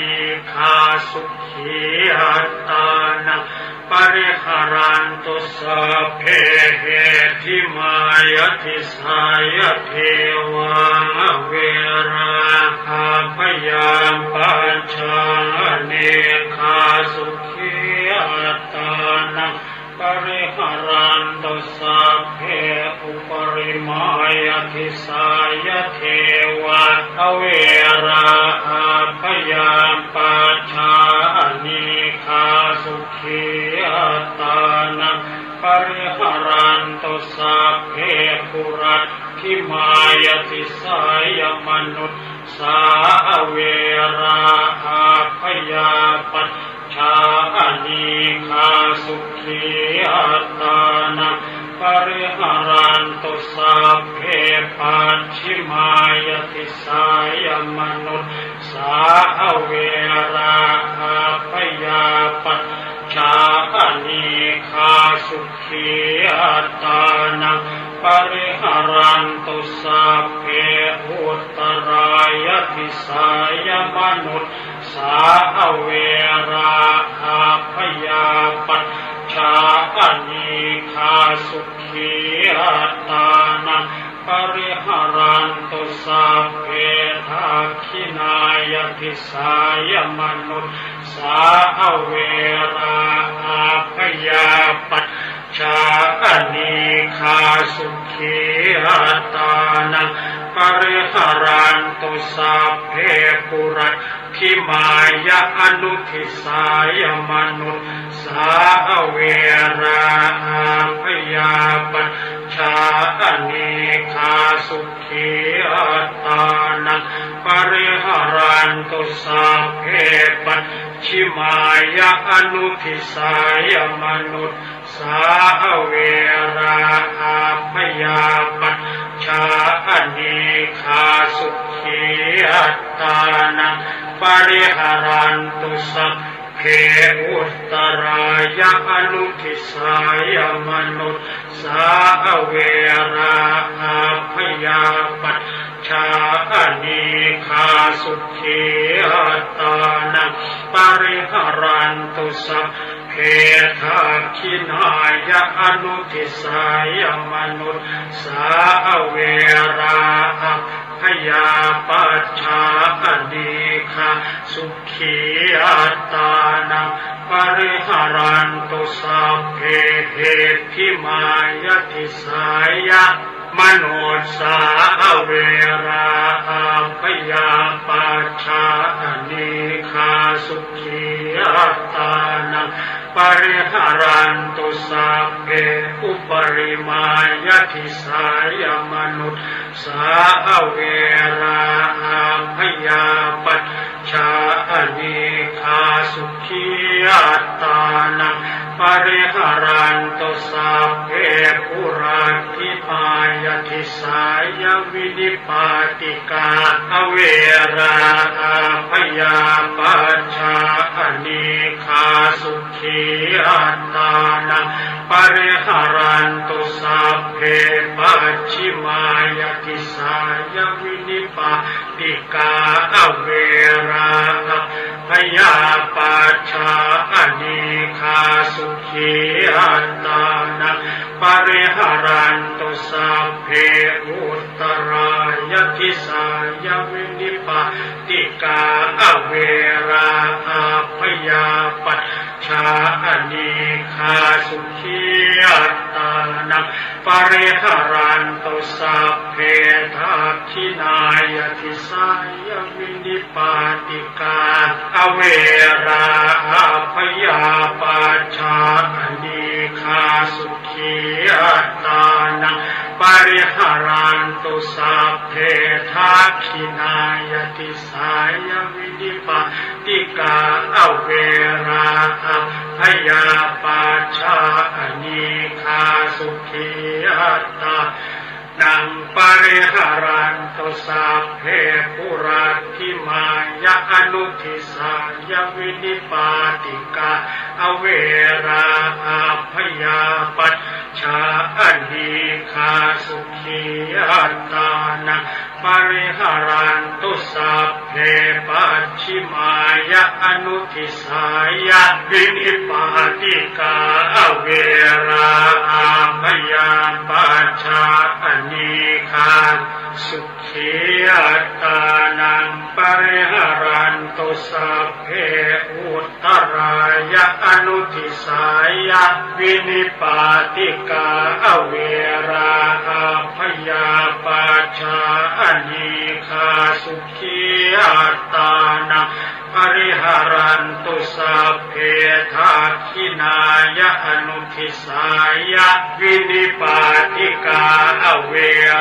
F: คาสุขีอัตตานังปริหารันตุสัพเพเหติมายติสายเทวะอเวราอาพยาปัจฉาอเนคาสุขีอัตตานังปริหารันตุสัพเพอุปริมายติสายเทวะอเวราอาพยาปัจฉาอเนคาสุขีอัตตานังปริหารันตุสัพเพปุรัตถิมายติสายมนุษย์สาเวราอาพยาปัจฉาอเนคาสุขีอัตตานังปริหารันตุสัพเพปัจฉิมายติสายมนุษย์สาเวราอาพยาปัจฉาอเนคาสุขีอัตตานังปริหารันตุสัพเพอุตตรายติสายมนุษย์สาเวราอาพยาปัจฉาอเนคาสุขีอัตตานังปริหารันตุสัพเพทักขินายติสายมนุษย์สาเวราอาพยาปัจฉาอเนคาสุขีอัตตานังปริหารันตุสัพเพปุรัตถิมายะอนุทิสายมนุษย์สาเวราอาพยาปัจฉาอเนคาสุขีอัตตานังปริหารันตุสัพเพปัจฉิมายะอนุทิสายมนุษย์สาเวราอาพยาปัจฉาอเนคาสุขีอัตตานังปริหารันตุสัพเพอุตตรายะอนุทิสายมนุษย์สาเวราอาพยาปัจฉาอเนคาสุขีอัตตานังปริหารันตุสัพเพทักขินายะอนุทิสายมนุษย์สาเวราอาพยาปัจฉาอเนคาสุขีอัตตานังปริหารันตุสัพเพเหติมายติสายมนุษย์สาเวราอาพยาปัจฉาอเนคาสุขีอัตตานังปริหารันตุสัพเพอุปริมายติสายมนุษย์สาเวราอาพยาปัจฉาอเนคาสุขีอัตตานัง ปริหารันตุสัพเพปุราทิปายทิสายวินิปาติกาอเวราอาพยาปัจฉาอนิคาสุขีอัตตานังปริหารันตุสัพเพปัจฉิมายทิสายวินิปาติกาอเวราอาพยาปัจฉาอนิคาสุขีอัตตานังปริหารันตุสัพเพอุตตรายทิสายวินิปาติกาอเวราอาพยาปัจฉาอนิคาสุขีอัตตานังปริหารันตุสัพเพทักขินายทิสายวินิปาติกาอเวราอาพยาปัจฉาอนิคาสุขีอัตตานังปริหารันตุสัพเพทักขินายทิสายวินิปาติกาอเวราอาพยาปัจฉาอนิคาสุขีอัตตานังปริหารันตุสัพเพปุราทิมายะอนุทิสายวินิปาติกาอเวราอาพยาปัจฉาอนิคาสุขีอัตตานังปริหารันตุสัพเพปัจฉิมายะอนุทิสายวินิปาติกาอเวราอาพยาปัจฉาอนิคาสุขีอัตตานังปริหารันตุสัพเพอุตตรายะอนุทิสายวินิปาติกาอเวราอาพยาปัจฉาอนิคาสุขีอัตตานังปริหารันตุสัพเพทักขินายะอนุทิสายวินิปาติกาอเว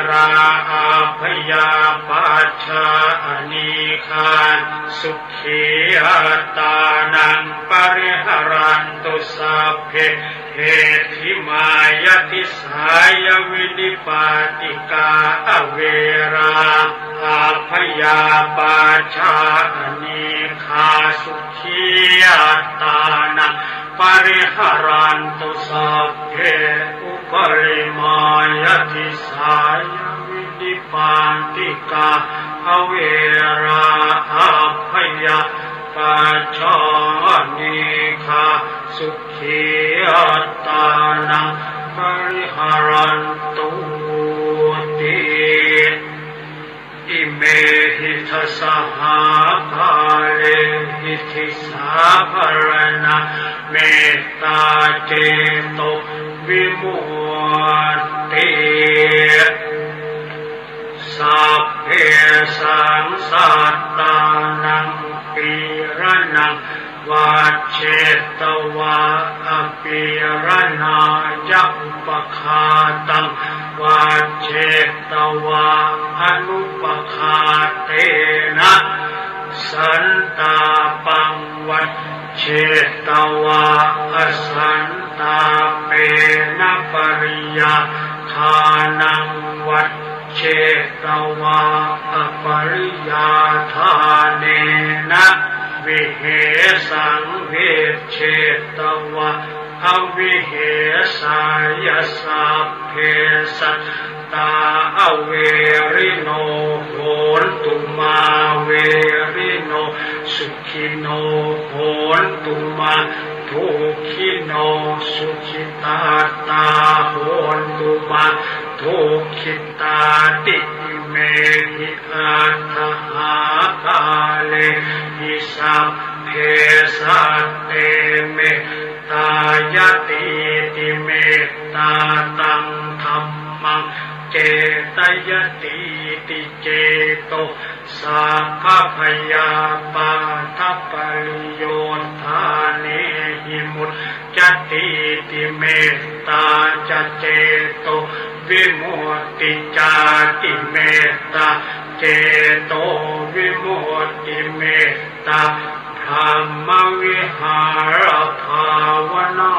F: ราอาพยาปัจฉาอนิคาสุขีอัตตานังปริหารันตุสัพเพเหติมายทิสายวินิปาติกาอเวราอาพยาปัจฉาอนิคาสุขีอัตตานังปริหารันตุสัพเพอุปริมายทิสายวินิปาติกาอเวราอาพยาปัจฉาอนิคาสุขีอัตตานังปริหารันตุติอิเมหิทัสสะหาภาเลหิทิสาภรณะเมตตาเจโตวิมุตติสัพเพสังสัตตานังปีระนังวัจเจตวะอภิรณายัปปคาตังวัจเจตวะอนุปคาเตนะสันตาปังวัจเจตวะอสันตาเปนะปริยาทานังวัจเจตวะอปริยาทาเนนะวิเหสังเวชเชตวะอวิเหสายสัพเพสัตตาอเวริโนโหนตุมาเวริโนสุขิโนโหนตุมาทุขิโนสุขิตาตาโหนตุมาทุขิตาติเมหิอัตถหาคาเลหิสัพเพสัตเตเมตายติติเมตตาตังธัมมังเจตยติติเจโตสัพพยาปาทัปปริโยธาเนหิมุตจติติเมตตาจเจโตวิมุตติจาติเมตตาเจโตวิมุตติเมตตาพ ธรรมวิหารภาวนา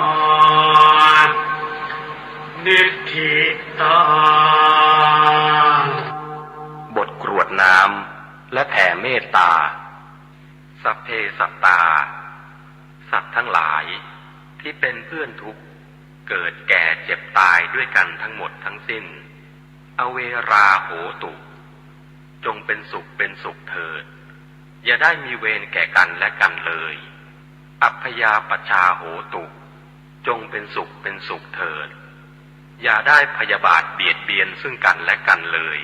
F: นิทธิตา
G: บทกรวดน้ำและแผ่เมตตาสัพเพสัตตาสัตว์ทั้งหลายที่เป็นเพื่อนทุกข์เกิดแก่เจ็บตายด้วยกันทั้งหมดทั้งสิ้นอเวราโหตุจงเป็นสุขเป็นสุขเถิดอย่าได้มีเวรแก่กันและกันเลยอัพยาปชาโหตุจงเป็นสุขเป็นสุขเถิดอย่าได้พยาบาทเบียดเบียนซึ่งกันและกันเลย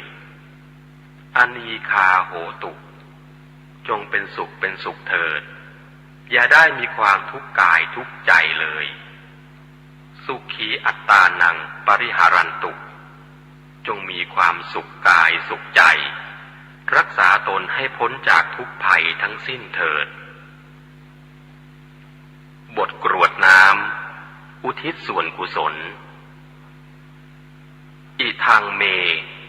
G: อนีคาโหตุจงเป็นสุขเป็นสุขเถิดอย่าได้มีความทุกข์กายทุกข์ใจเลยสุขีอัตตานังปริหารันตุจงมีความสุขกายสุขใจรักษาตนให้พ้นจากทุกภัยทั้งสิ้นเถิดบทกรวดน้ำอุทิศส่วนกุศลอิทังเม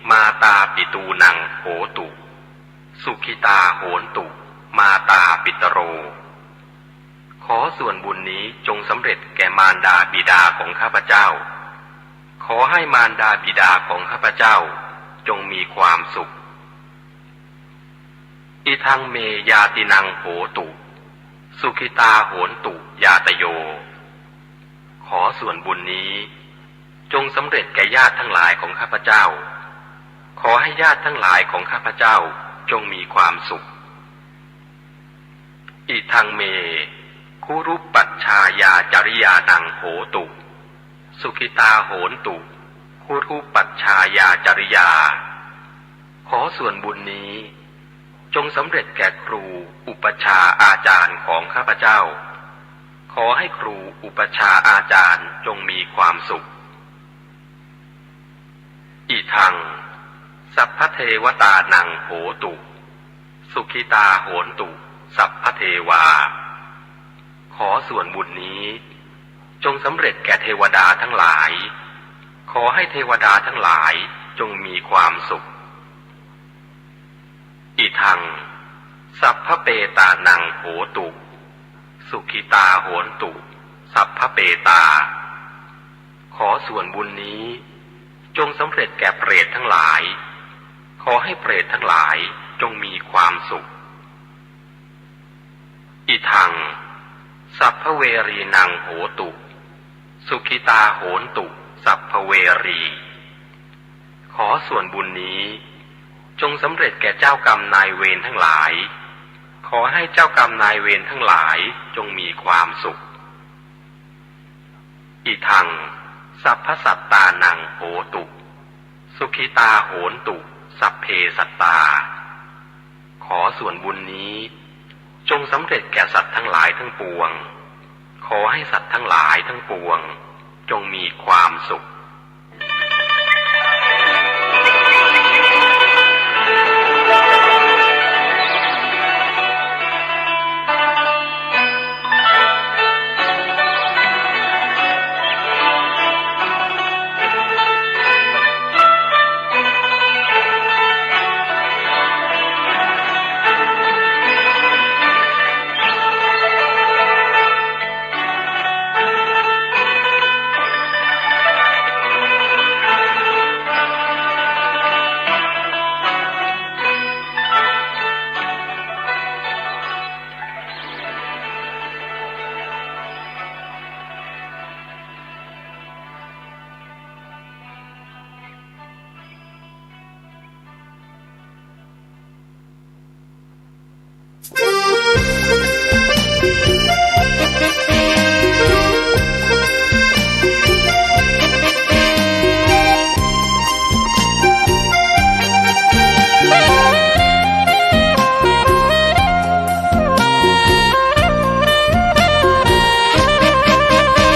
G: มาตาปิตูนังโหตุสุขิตาโหนตุมาตาปิตโรขอส่วนบุญนี้จงสำเร็จแก่มารดาบิดาของข้าพเจ้าขอให้มารดาบิดาของข้าพเจ้าจงมีความสุขอิทังเมยาตินังโหตุสุขิตาโหนตุยาตโยขอส่วนบุญนี้จงสำเร็จแก่ญาติทั้งหลายของข้าพเจ้าขอให้ญาติทั้งหลายของข้าพเจ้าจงมีความสุขอิทังเมคุรุปัชชายาจริยานังโหตุสุขิตาโหนตุคุรุปัชชายาจริยาขอส่วนบุญนี้จงสำเร็จแก่ครูอุปชาอาจารย์ของข้าพเจ้าขอให้ครูอุปชาอาจารย์จงมีความสุขอิทังสัพพเทวตานังโหตุสุขิตาโหนตุสัพพเทวาขอส่วนบุญนี้จงสำเร็จแก่เทวดาทั้งหลายขอให้เทวดาทั้งหลายจงมีความสุขอิทังสัพพเปตานังโหตุสุขิตาโหนตุสัพพเปตาขอส่วนบุญนี้จงสำเร็จแก่เปรตทั้งหลายขอให้เปรตทั้งหลายจงมีความสุขอิทังสัพพเวรีนังโหตุสุขิตาโหนตุสัพพเวรีขอส่วนบุญนี้จงสำเร็จแก่เจ้ากรรมนายเวรทั้งหลายขอให้เจ้ากรรมนายเวรทั้งหลายจงมีความสุขอิทังสัพพสัตตานังโหตุสุขิตาโหนตุสัพเพสัตตาขอส่วนบุญนี้จงสำเร็จแก่สัตว์ทั้งหลายทั้งปวงขอให้สัตว์ทั้งหลายทั้งปวงจงมีความสุข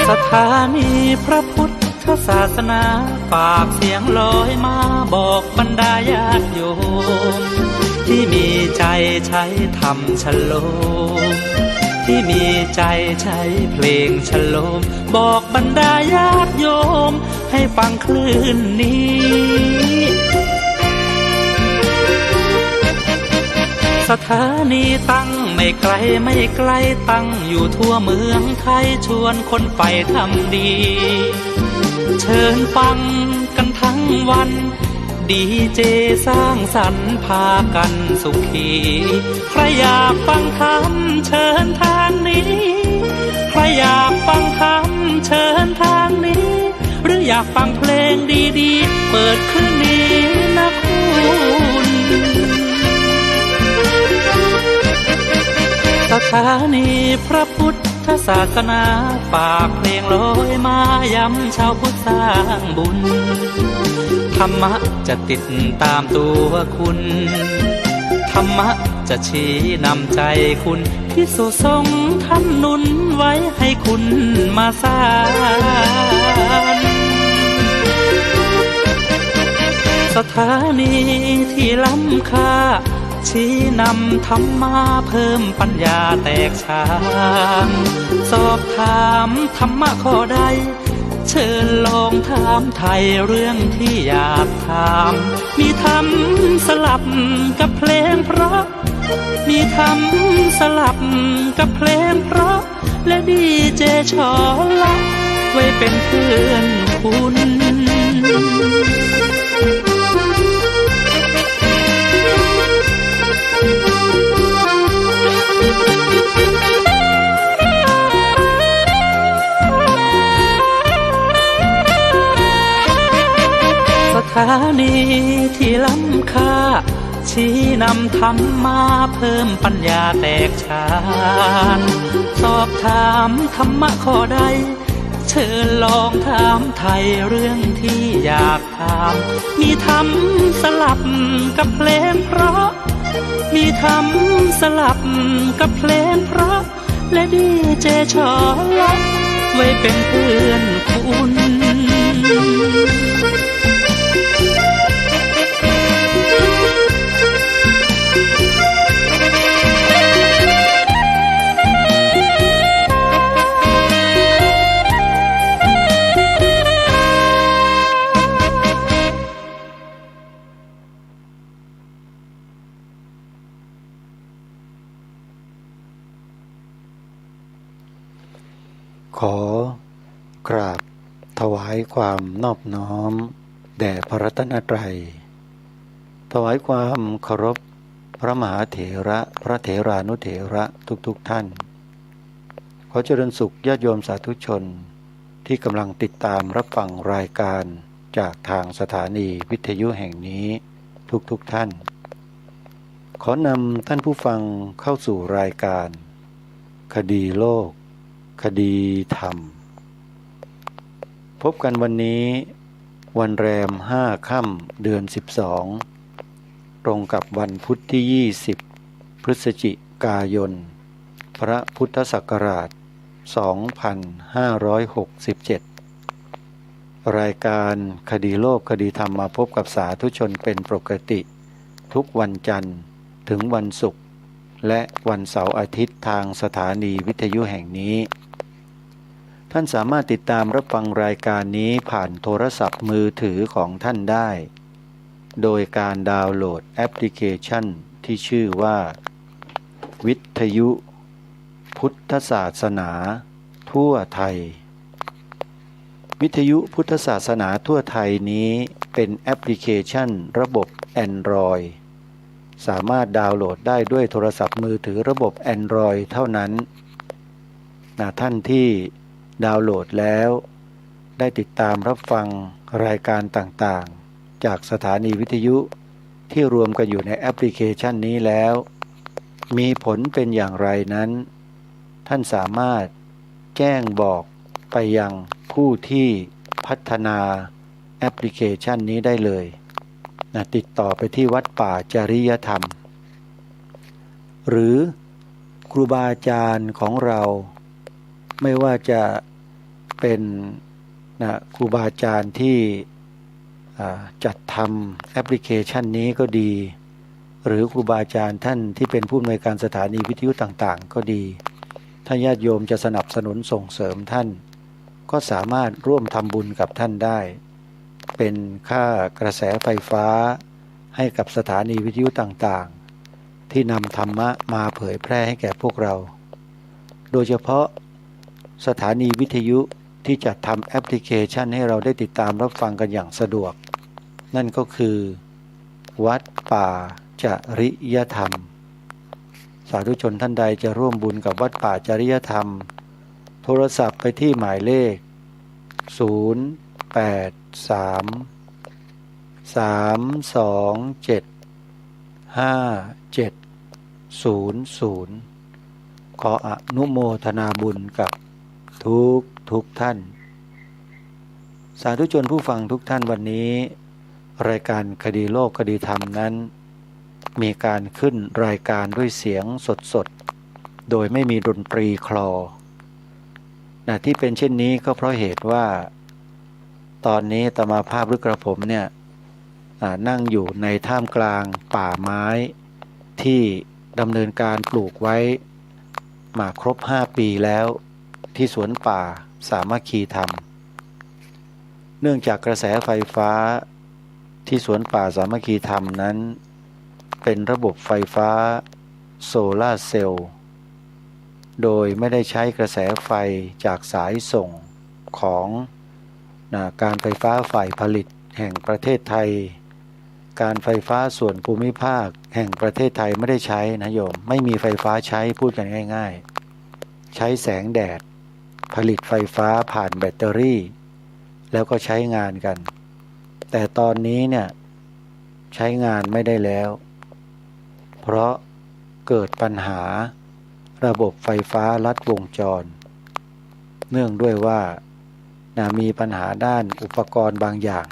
D: สถานีพระพุทธศาสนาฝากเสียงลอยมาบอกบรรดาญาติโยมที่มีใจใช้ธรรมฉโลมที่มีใจใช้เพลงฉโลมบอกบรรดาญาติโยมให้ฟังคลื่นนี้ สถานีตั้ง
H: ไม่ไกลไม่ไกลตั้งอยู่ทั่วเมืองไทยชวนคนไปทำดี เชิญฟังกันทั้งวันดีเจสร้างสรรค์พากันสุขีใครอยากฟังธรรมเชิญทางนี้ใครอยากฟังธรรมเชิญทางนี้หรืออยากฟังเพลงดีๆเปิดคืนนี้นะคุณสถานีพระพุทธศาสนาฝากเพลงลอยมาย้ำชาวพุทธสร้างบุญธรรมะจะติดตามตัวคุณธรรมะจะชี้นำใจคุณพิสุทรงท่านหนุนไว้ให้คุณมาสร้างสถานีที่ล้ำค่าชี้นำธรรมะเพิ่มปัญญาแตกฉานสอบถามธรรมะข้อใดเชิญลองถามไทยเรื่องที่อยากถามมีธรรมสลับกับเพลงเพราะมีธรรมสลับกับเพลงเพราะและดีเจชอละไว้เป็นเพื่อนคุณสถานีที่ล้ำค่าชี้นำธรรมะเพิ่มปัญญาแตกฉานสอบถามธรรมะข้อใดเชิญลองถามไทยเรื่องที่อยากถามมีธรรมสลับกับเพลงเพราะมีธรรมสลับกับเพลงเพราะและดีเจชอละไว้เป็นเพื่อนคุณ
I: ขอกราบถวายความนอบน้อมแด่พระรัตนตรัยถวายความเคารพพระมหาเถระพระเถรานุเถระทุกท่านขอเจริญสุขญาติโยมสาธุชนที่กำลังติดตามรับฟังรายการจากทางสถานีวิทยุแห่งนี้ทุกท่านขอนำท่านผู้ฟังเข้าสู่รายการคดีโลกคดีธรรมพบกันวันนี้วันแรม5 ค่ำเดือน12ตรงกับวันพุธที่20พฤศจิกายนพระพุทธศักราช2567รายการคดีโลกคดีธรรมมาพบกับสาธุชนเป็นปกติทุกวันจันทร์ถึงวันศุกร์และวันเสาร์อาทิตย์ทางสถานีวิทยุแห่งนี้ท่านสามารถติดตามรับฟังรายการนี้ผ่านโทรศัพท์มือถือของท่านได้โดยการดาวน์โหลดแอปพลิเคชันที่ชื่อว่าวิทยุพุทธศาสนาทั่วไทยวิทยุพุทธศาสนาทั่วไทยนี้เป็นแอปพลิเคชันระบบ Android สามารถดาวน์โหลดได้ด้วยโทรศัพท์มือถือระบบ Android เท่านั้นท่านที่ดาวน์โหลดแล้วได้ติดตามรับฟังรายการต่างๆจากสถานีวิทยุที่รวมกันอยู่ในแอปพลิเคชันนี้แล้วมีผลเป็นอย่างไรนั้นท่านสามารถแจ้งบอกไปยังผู้ที่พัฒนาแอปพลิเคชันนี้ได้เลยติดต่อไปที่วัดป่าจริยธรรมหรือครูบาอาจารย์ของเราไม่ว่าจะเป็นครูบาอาจารย์ที่จัดทำแอปพลิเคชันนี้ก็ดีหรือครูบาอาจารย์ท่านที่เป็นผู้อำนวยการสถานีวิทยุต่างๆก็ดีถ้าญาติโยมจะสนับสนุนส่งเสริมท่านก็สามารถร่วมทำบุญกับท่านได้เป็นค่ากระแสไฟฟ้าให้กับสถานีวิทยุต่างๆ ที่นำธรรมะมาเผยแพร่ให้แก่พวกเราโดยเฉพาะสถานีวิทยุที่จะทำแอปพลิเคชันให้เราได้ติดตามรับฟังกันอย่างสะดวกนั่นก็คือวัดป่าจริยธรรมสาธุชนท่านใดจะร่วมบุญกับวัดป่าจริยธรรมโทรศัพท์ไปที่หมายเลข0833275700ขออนุโมทนาบุญกับทุกท่านสาธุชนผู้ฟังทุกท่านวันนี้รายการคดีโลกคดีธรรมนั้นมีการขึ้นรายการด้วยเสียงสดโดยไม่มีดนตรีคลอที่เป็นเช่นนี้ก็เพราะเหตุว่าตอนนี้อาตมาภาพหรือกระผมเนี่ยนั่งอยู่ในท่ามกลางป่าไม้ที่ดำเนินการปลูกไว้มาครบ5 ปีแล้วที่สวนป่าสามัคคีธรรมเนื่องจากกระแสไฟฟ้าที่สวนป่าสามัคคีธรรมนั้นเป็นระบบไฟฟ้าโซล่าร์เซลล์โดยไม่ได้ใช้กระแสไฟจากสายส่งของการไฟฟ้าฝ่ายผลิตแห่งประเทศไทยการไฟฟ้าส่วนภูมิภาคแห่งประเทศไทยไม่ได้ใช้นะโยมไม่มีไฟฟ้าใช้พูดกันง่ายๆใช้แสงแดดผลิตไฟฟ้าผ่านแบตเตอรี่แล้วก็ใช้งานกันแต่ตอนนี้เนี่ยใช้งานไม่ได้แล้วเพราะเกิดปัญหาระบบไฟฟ้าลัดวงจรเนื่องด้วยว่ามีปัญหาด้านอุปกรณ์บางอย่าง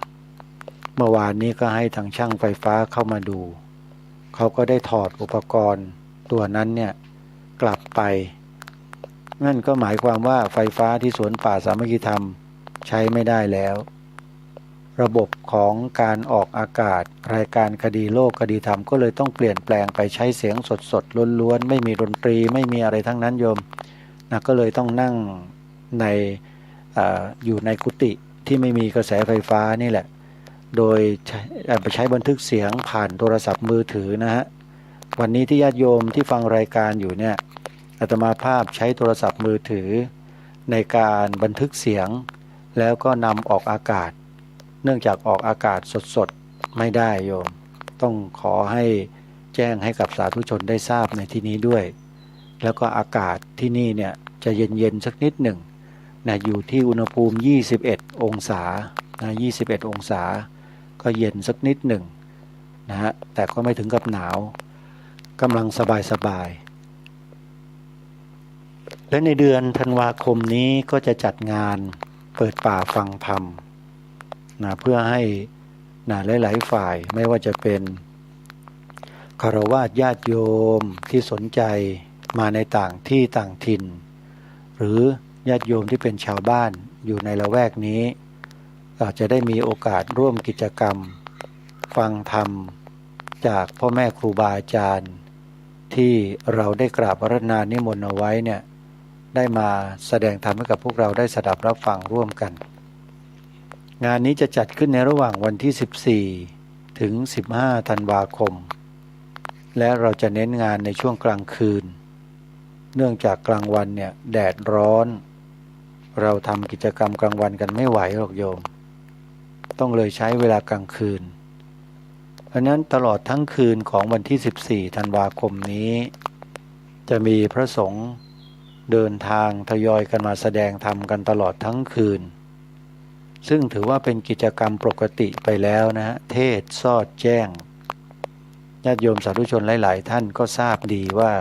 I: เมื่อวานนี้ก็ให้ทางช่างไฟฟ้าเข้ามาดูเขาก็ได้ถอดอุปกรณ์ตัวนั้นเนี่ยกลับไปนั่นก็หมายความว่าไฟฟ้าที่สวนป่าสามัคคีธรรมใช้ไม่ได้แล้วระบบของการออกอากาศรายการคดีโลกคดีธรรมก็เลยต้องเปลี่ยนแปลงไปใช้เสียงสดๆล้วนๆไม่มีดนตรีไม่มีอะไรทั้งนั้นโยมก็เลยต้องนั่งในอยู่ในกุฏิที่ไม่มีกระแสไฟฟ้านี่แหละโดยไปใช้บันทึกเสียงผ่านโทรศัพท์มือถือนะฮะวันนี้ที่ญาติโยมที่ฟังรายการอยู่เนี่ยอาตมาภาพใช้โทรศัพท์มือถือในการบันทึกเสียงแล้วก็นำออกอากาศเนื่องจากออกอากาศสดๆไม่ได้โยมต้องขอให้แจ้งให้กับสาธุชนได้ทราบในที่นี้ด้วยแล้วก็อากาศที่นี่เนี่ยจะเย็นๆสักนิดหนึ่งอยู่ที่อุณหภูมิ21 องศา21 องศาก็เย็นสักนิดหนึ่งนะฮะแต่ก็ไม่ถึงกับหนาวกำลังสบายๆและในเดือนธันวาคมนี้ก็จะจัดงานเปิดป่าฟังธรรมเพื่อให้หลายๆฝ่ายไม่ว่าจะเป็นฆราวาสญาติโยมที่สนใจมาในต่างที่ต่างถิ่นหรือญาติโยมที่เป็นชาวบ้านอยู่ในละแวกนี้จะได้มีโอกาสร่วมกิจกรรมฟังธรรมจากพ่อแม่ครูบาอาจารย์ที่เราได้กราบอาราธนานิมนต์เอาไว้เนี่ยได้มาแสดงธรรมให้กับพวกเราได้สดับรับฟังร่วมกันงานนี้จะจัดขึ้นในระหว่างวันที่14ถึง15ธันวาคมและเราจะเน้นงานในช่วงกลางคืนเนื่องจากกลางวันเนี่ยแดดร้อนเราทำกิจกรรมกลางวันกันไม่ไหวหรอกโยมต้องเลยใช้เวลากลางคืนเพราะนั้นตลอดทั้งคืนของวันที่14ธันวาคมนี้จะมีพระสงฆ์เดินทางทยอยกันมาแสดงธรรมกันตลอดทั้งคืนซึ่งถือว่าเป็นกิจกรรมปกติไปแล้วนะฮะเทศน์สอดแจ้งญาติโยมสาธุชนหลายๆท่านก็ทราบดีว่า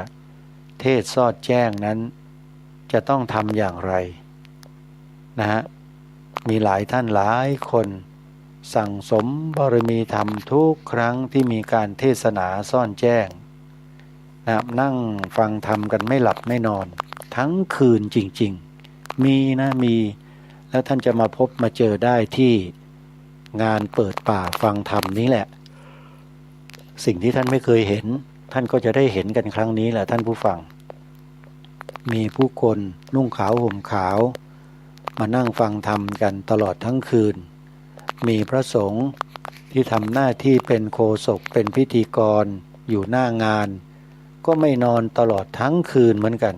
I: เทศน์สอดแจ้งนั้นจะต้องทำอย่างไรนะฮะมีหลายท่านหลายคนสั่งสมบารมีธรรมทุกครั้งที่มีการเทศนาซ่อนแจ้งนั่งฟังธรรมกันไม่หลับไม่นอนทั้งคืนจริงๆมีแล้วท่านจะมาพบมาเจอได้ที่งานเปิดป่าฟังธรรมนี้แหละสิ่งที่ท่านไม่เคยเห็นท่านก็จะได้เห็นกันครั้งนี้แหละท่านผู้ฟังมีผู้คนนุ่งขาวห่มขาวมานั่งฟังธรรมกันตลอดทั้งคืนมีพระสงฆ์ที่ทำหน้าที่เป็นโฆษกเป็นพิธีกรอยู่หน้างาน ก็ไม่นอนตลอดทั้งคืนเหมือนกัน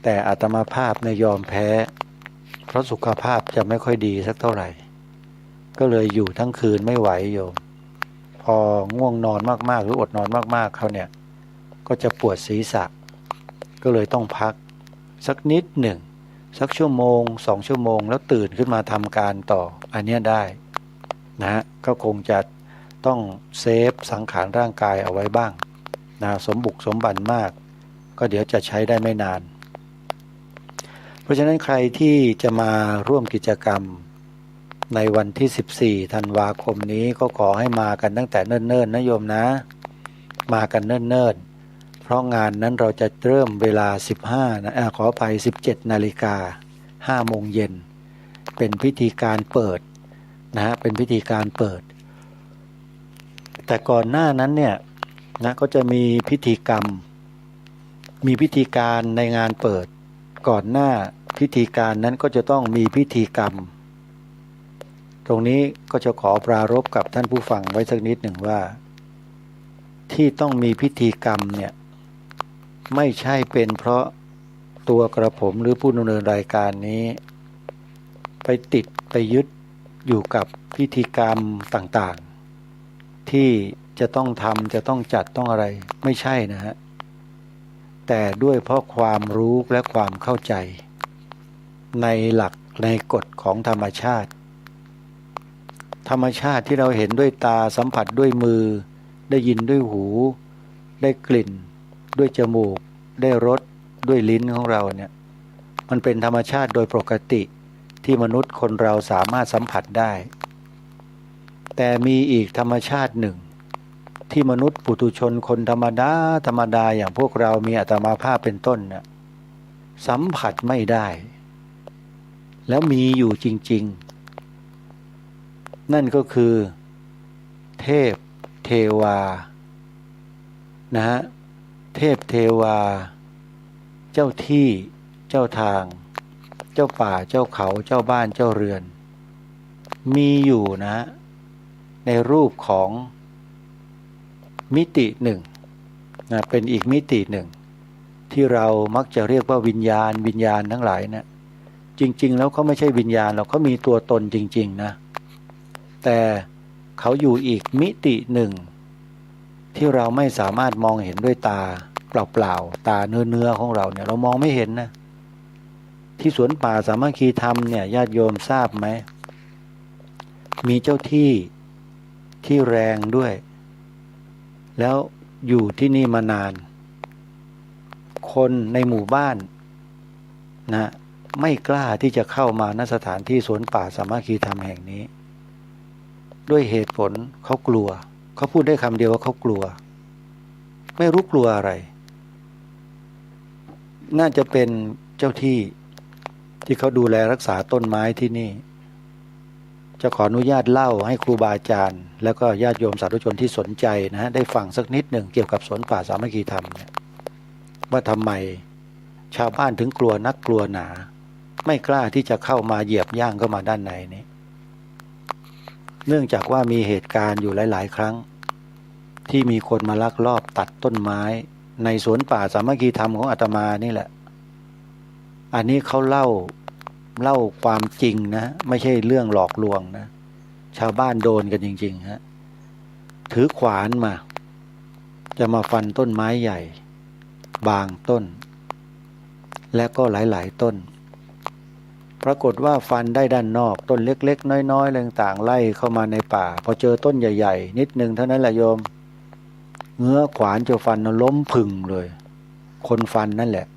I: แต่อาตมาภาพเนี่ยยอมแพ้เพราะสุขภาพจะไม่ค่อยดีสักเท่าไหร่ก็เลยอยู่ทั้งคืนไม่ไหวโยมพอง่วงนอนมากๆหรืออดนอนมากๆเขาเนี่ยก็จะปวดศีรษะก็เลยต้องพักสักนิดหนึ่งสักชั่วโมง2 ชั่วโมงแล้วตื่นขึ้นมาทำการต่ออันนี้ได้นะก็คงจะต้องเซฟสังขารร่างกายเอาไว้บ้างนะสมบุกสมบันมากก็เดี๋ยวจะใช้ได้ไม่นานเพราะฉะนั้นใครที่จะมาร่วมกิจกรรมในวันที่14ธันวาคมนี้ก็ขอให้มากันตั้งแต่เนิ่นๆนะโยมนะมากันเนิ่นๆเพราะงานนั้นเราจะเริ่มเวลา15นะขออภัย17 นาฬิกา 5 โมงเย็นเป็นพิธีการเปิดนะเป็นพิธีการเปิดแต่ก่อนหน้านั้นเนี่ยนะก็จะมีพิธีกรรมมีพิธีการในงานเปิดก่อนหน้าพิธีการนั้นก็จะต้องมีพิธีกรรมตรงนี้ก็จะขอปรารภกับท่านผู้ฟังไว้สักนิดหนึ่งว่าที่ต้องมีพิธีกรรมเนี่ยไม่ใช่เป็นเพราะตัวกระผมหรือผู้ดำเนินรายการนี้ไปติดไปยึดอยู่กับพิธีกรรมต่างๆที่จะต้องทำจะต้องจัดต้องอะไรไม่ใช่นะฮะแต่ด้วยเพราะความรู้และความเข้าใจในหลักในกฎของธรรมชาติที่เราเห็นด้วยตาสัมผัสด้วยมือได้ยินด้วยหูได้กลิ่นด้วยจมูกได้รสด้วยลิ้นของเราเนี่ยมันเป็นธรรมชาติโดยปกติที่มนุษย์คนเราสามารถสัมผัสได้แต่มีอีกธรรมชาติหนึ่งที่มนุษย์ปุถุชนคนธรรมดาอย่างพวกเรามีอาตมาภาพเป็นต้นเนี่ยสัมผัสไม่ได้แล้วมีอยู่จริงๆนั่นก็คือเทพเทวานะฮะเทพเทวาเจ้าที่เจ้าทางเจ้าป่าเจ้าเขาเจ้าบ้านเจ้าเรือนมีอยู่นะในรูปของมิติหนึ่งนะเป็นอีกมิติหนึ่งที่เรามักจะเรียกว่าวิญญาณทั้งหลายนะจริงๆแล้วเขาไม่ใช่วิญญาณเราเขามีตัวตนจริงๆนะแต่เขาอยู่อีกมิติหนึ่งที่เราไม่สามารถมองเห็นด้วยตาเปล่าๆตาเนื้อของเราเนี่ยเรามองไม่เห็นนะที่สวนป่าสามัคคีธรรมเนี่ยญาติโยมทราบไหมมีเจ้าที่แรงด้วยแล้วอยู่ที่นี่มานานคนในหมู่บ้านนะไม่กล้าที่จะเข้ามาณสถานที่สวนป่าสามัคคีธรรมแห่งนี้ด้วยเหตุผลเขากลัวเขาพูดได้คำเดียวว่าเขากลัวไม่รู้กลัวอะไรน่าจะเป็นเจ้าที่เขาดูแลรักษาต้นไม้ที่นี่จะขออนุญาตเล่าให้ครูบาอาจารย์แล้วก็ญาติโยมสาธุชนที่สนใจนะได้ฟังสักนิดหนึ่งเกี่ยวกับสวนป่าสามัคคีธรรมเนี่ยว่าทำไมชาวบ้านถึงกลัวนักกลัวหนาไม่กล้าที่จะเข้ามาเหยียบย่างเข้ามาด้านในนี้เนื่องจากว่ามีเหตุการณ์อยู่หลายๆครั้งที่มีคนมาลักลอบตัดต้นไม้ในสวนป่าสามัคคีธรรมของอาตมานี่แหละอันนี้เขาเล่าความจริงนะไม่ใช่เรื่องหลอกลวงนะชาวบ้านโดนกันจริงๆฮะถือขวานมาจะมาฟันต้นไม้ใหญ่บางต้นและก็หลายๆต้นปรากฏว่าฟันได้ด้านนอกต้นเล็กๆน้อยๆต่างๆไล่เข้ามาในป่าพอเจอต้นใหญ่ๆนิดนึงเท่านั้นแหละโยมเงื้อขวานจะฟันล้มผึ่งเลยคนฟันนั่นแหละ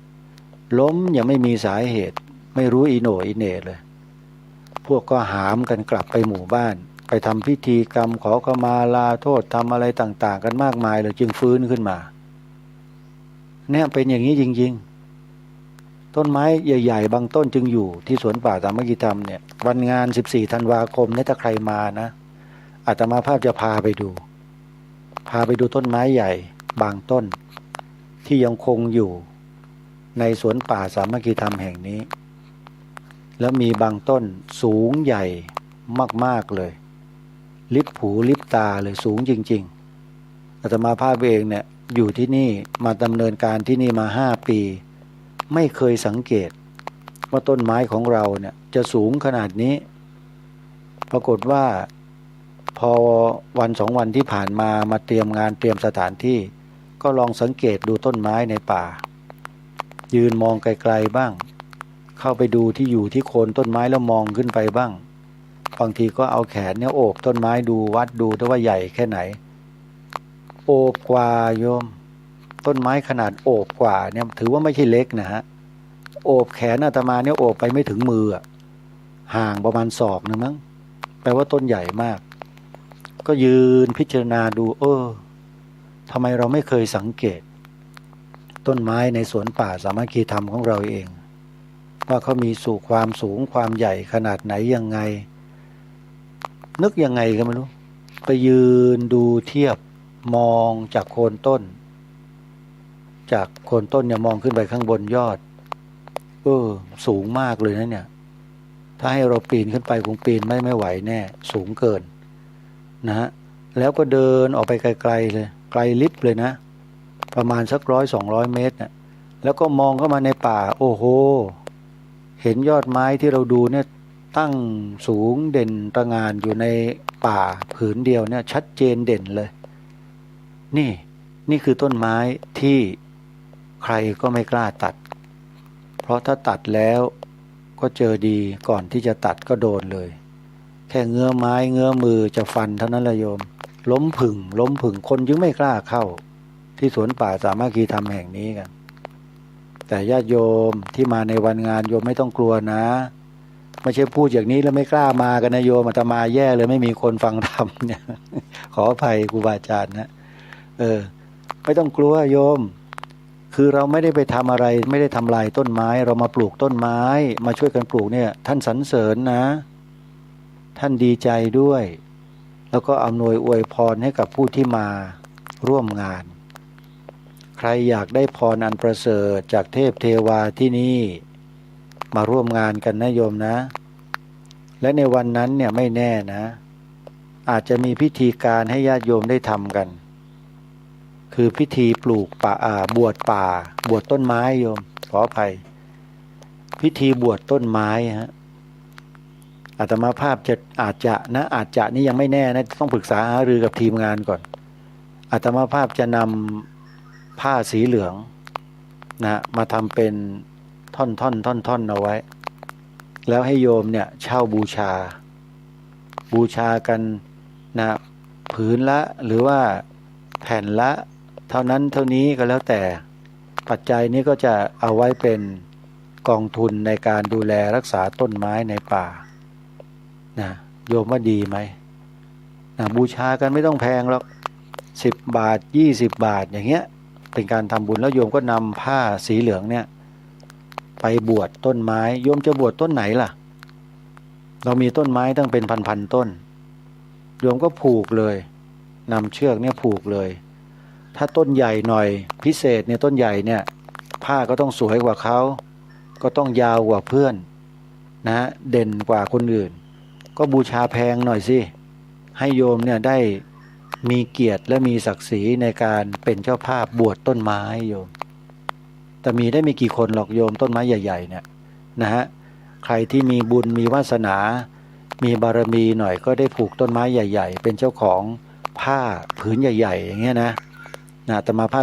I: ล้มยังไม่มีสาเหตุไม่รู้อีโหน่อีเหน่เลยพวกก็หามกันกลับไปหมู่บ้านไปทำพิธีกรรมขอขมาลาโทษทำอะไรต่างๆกันมากมายเลยจึงฟื้นขึ้นมาเนี่ยเป็นอย่างนี้จริงๆต้นไม้ใหญ่ๆบางต้นจึงอยู่ที่สวนป่าสามัคคีธรรมเนี่ยวันงาน14ธันวาคมเนี่ยถ้าใครมานะอาตมาภาพจะพาไปดูต้นไม้ใหญ่บางต้นที่ยังคงอยู่ในสวนป่าสามัคคีธรรมแห่งนี้แล้วมีบางต้นสูงใหญ่มากๆเลยลิบหูลิบตาเลยสูงจริงๆ อาตมาภาพเองเนี่ยอยู่ที่นี่มาดำเนินการที่นี่มา5 ปีไม่เคยสังเกตว่าต้นไม้ของเราเนี่ยจะสูงขนาดนี้ปรากฏว่าพอวัน2 วันที่ผ่านมาเตรียมงานเตรียมสถานที่ก็ลองสังเกตดูต้นไม้ในป่ายืนมองไกลๆบ้างเข้าไปดูที่อยู่ที่โคนต้นไม้แล้วมองขึ้นไปบ้างบางทีก็เอาแขนเนี่ยโอบต้นไม้ดูวัดดูแต่ว่าใหญ่แค่ไหนโอบกว่าโยมต้นไม้ขนาดโอบกว่าเนี่ยถือว่าไม่ใช่เล็กนะฮะโอบแขนอาตมาเนี่ยโอบไปไม่ถึงมือห่างประมาณศอกนึงมั้งแปลว่าต้นใหญ่มากก็ยืนพิจารณาดูทำไมเราไม่เคยสังเกตต้นไม้ในสวนป่าสามัคคีธรรมของเราเองว่าเขามีสู่ความสูงความใหญ่ขนาดไหนยังไงนึกยังไงก็ไม่รู้ไปยืนดูเทียบมองจากโคนต้นจากโคนต้นเนี่ยมองขึ้นไปข้างบนยอดสูงมากเลยนะเนี่ยถ้าให้เราปีนขึ้นไปคงปีนไม่ไหวแน่สูงเกินนะฮะแล้วก็เดินออกไปไกลๆเลยไกลลิบเลยนะประมาณสัก100-200 เมตรน่ะแล้วก็มองเข้ามาในป่าโอ้โหเห็นยอดไม้ที่เราดูเนี่ยตั้งสูงเด่นตระหง่านอยู่ในป่าผืนเดียวเนี่ยชัดเจนเด่นเลยนี่คือต้นไม้ที่ใครก็ไม่กล้าตัดเพราะถ้าตัดแล้วก็เจอดีก่อนที่จะตัดก็โดนเลยแค่เงื้อไม้เงื้อมือจะฟันเท่านั้นละโยมล้มผึ่งคนจึงไม่กล้าเข้าที่สวนป่าสามัคคีธรรมแห่งนี้กันแต่ญาติโยมที่มาในวันงานโยมไม่ต้องกลัวนะไม่ใช่พูดอย่างนี้แล้วไม่กล้ามากันนะโยมอาตมาแย่เลยไม่มีคนฟังธรรมเนี่ยขออภัยครูบาอาจารย์นะไม่ต้องกลัวโยมคือเราไม่ได้ไปทำอะไรไม่ได้ทำลายต้นไม้เรามาปลูกต้นไม้มาช่วยกันปลูกเนี่ยท่านสรรเสริญนะท่านดีใจด้วยแล้วก็อำนวยอวยพรให้กับผู้ที่มาร่วมงานใครอยากได้พรอันประเสริฐจากเทพเทวาที่นี่มาร่วมงานกันนะโยมนะและในวันนั้นเนี่ยไม่แน่นะอาจจะมีพิธีการให้ญาติโยมได้ทำกันคือพิธีปลูกป่าบวชต้นไม้โยมขออภัยพิธีบวชต้นไม้ฮะอาตมาภาพอาจจะนี่ยังไม่แน่นะต้องปรึกษาหารือกับทีมงานก่อนอาตมาภาพจะนำผ้าสีเหลืองนะมาทำเป็นท่อนเอาไว้แล้วให้โยมเนี่ยเช่าบูชากันนะผืนละหรือว่าแผ่นละเท่านั้นเท่านี้ก็แล้วแต่ปัจจัยนี้ก็จะเอาไว้เป็นกองทุนในการดูแลรักษาต้นไม้ในป่านะโยมว่าดีไหมนะบูชากันไม่ต้องแพงหรอก10 บาท20 บาทอย่างเงี้ยเป็นการทำบุญแล้วโยมก็นำผ้าสีเหลืองเนี่ยไปบวชต้นไม้โยมจะบวชต้นไหนล่ะเรามีต้นไม้ตั้งเป็นพันต้นโยมก็ผูกเลยนำเชือกเนี่ยผูกเลยถ้าต้นใหญ่หน่อยพิเศษเนี่ยต้นใหญ่เนี่ยผ้าก็ต้องสวยกว่าเขาก็ต้องยาวกว่าเพื่อนนะเด่นกว่าคนอื่นก็บูชาแพงหน่อยสิให้โยมเนี่ยได้มีเกียรติและมีศักดิ์ศรีในการเป็นเจ้าภาพบวชต้นไม้โยมแต่มีได้ไม่กี่คนหรอกโยมต้นไม้ใหญ่ๆเนี่ยนะฮะใครที่มีบุญมีวาสนามีบารมีหน่อยก็ได้ผูกต้นไม้ใหญ่ๆเป็นเจ้าของผ้าผืนใหญ่ๆอย่างเงี้ยนะอาตมาภาพ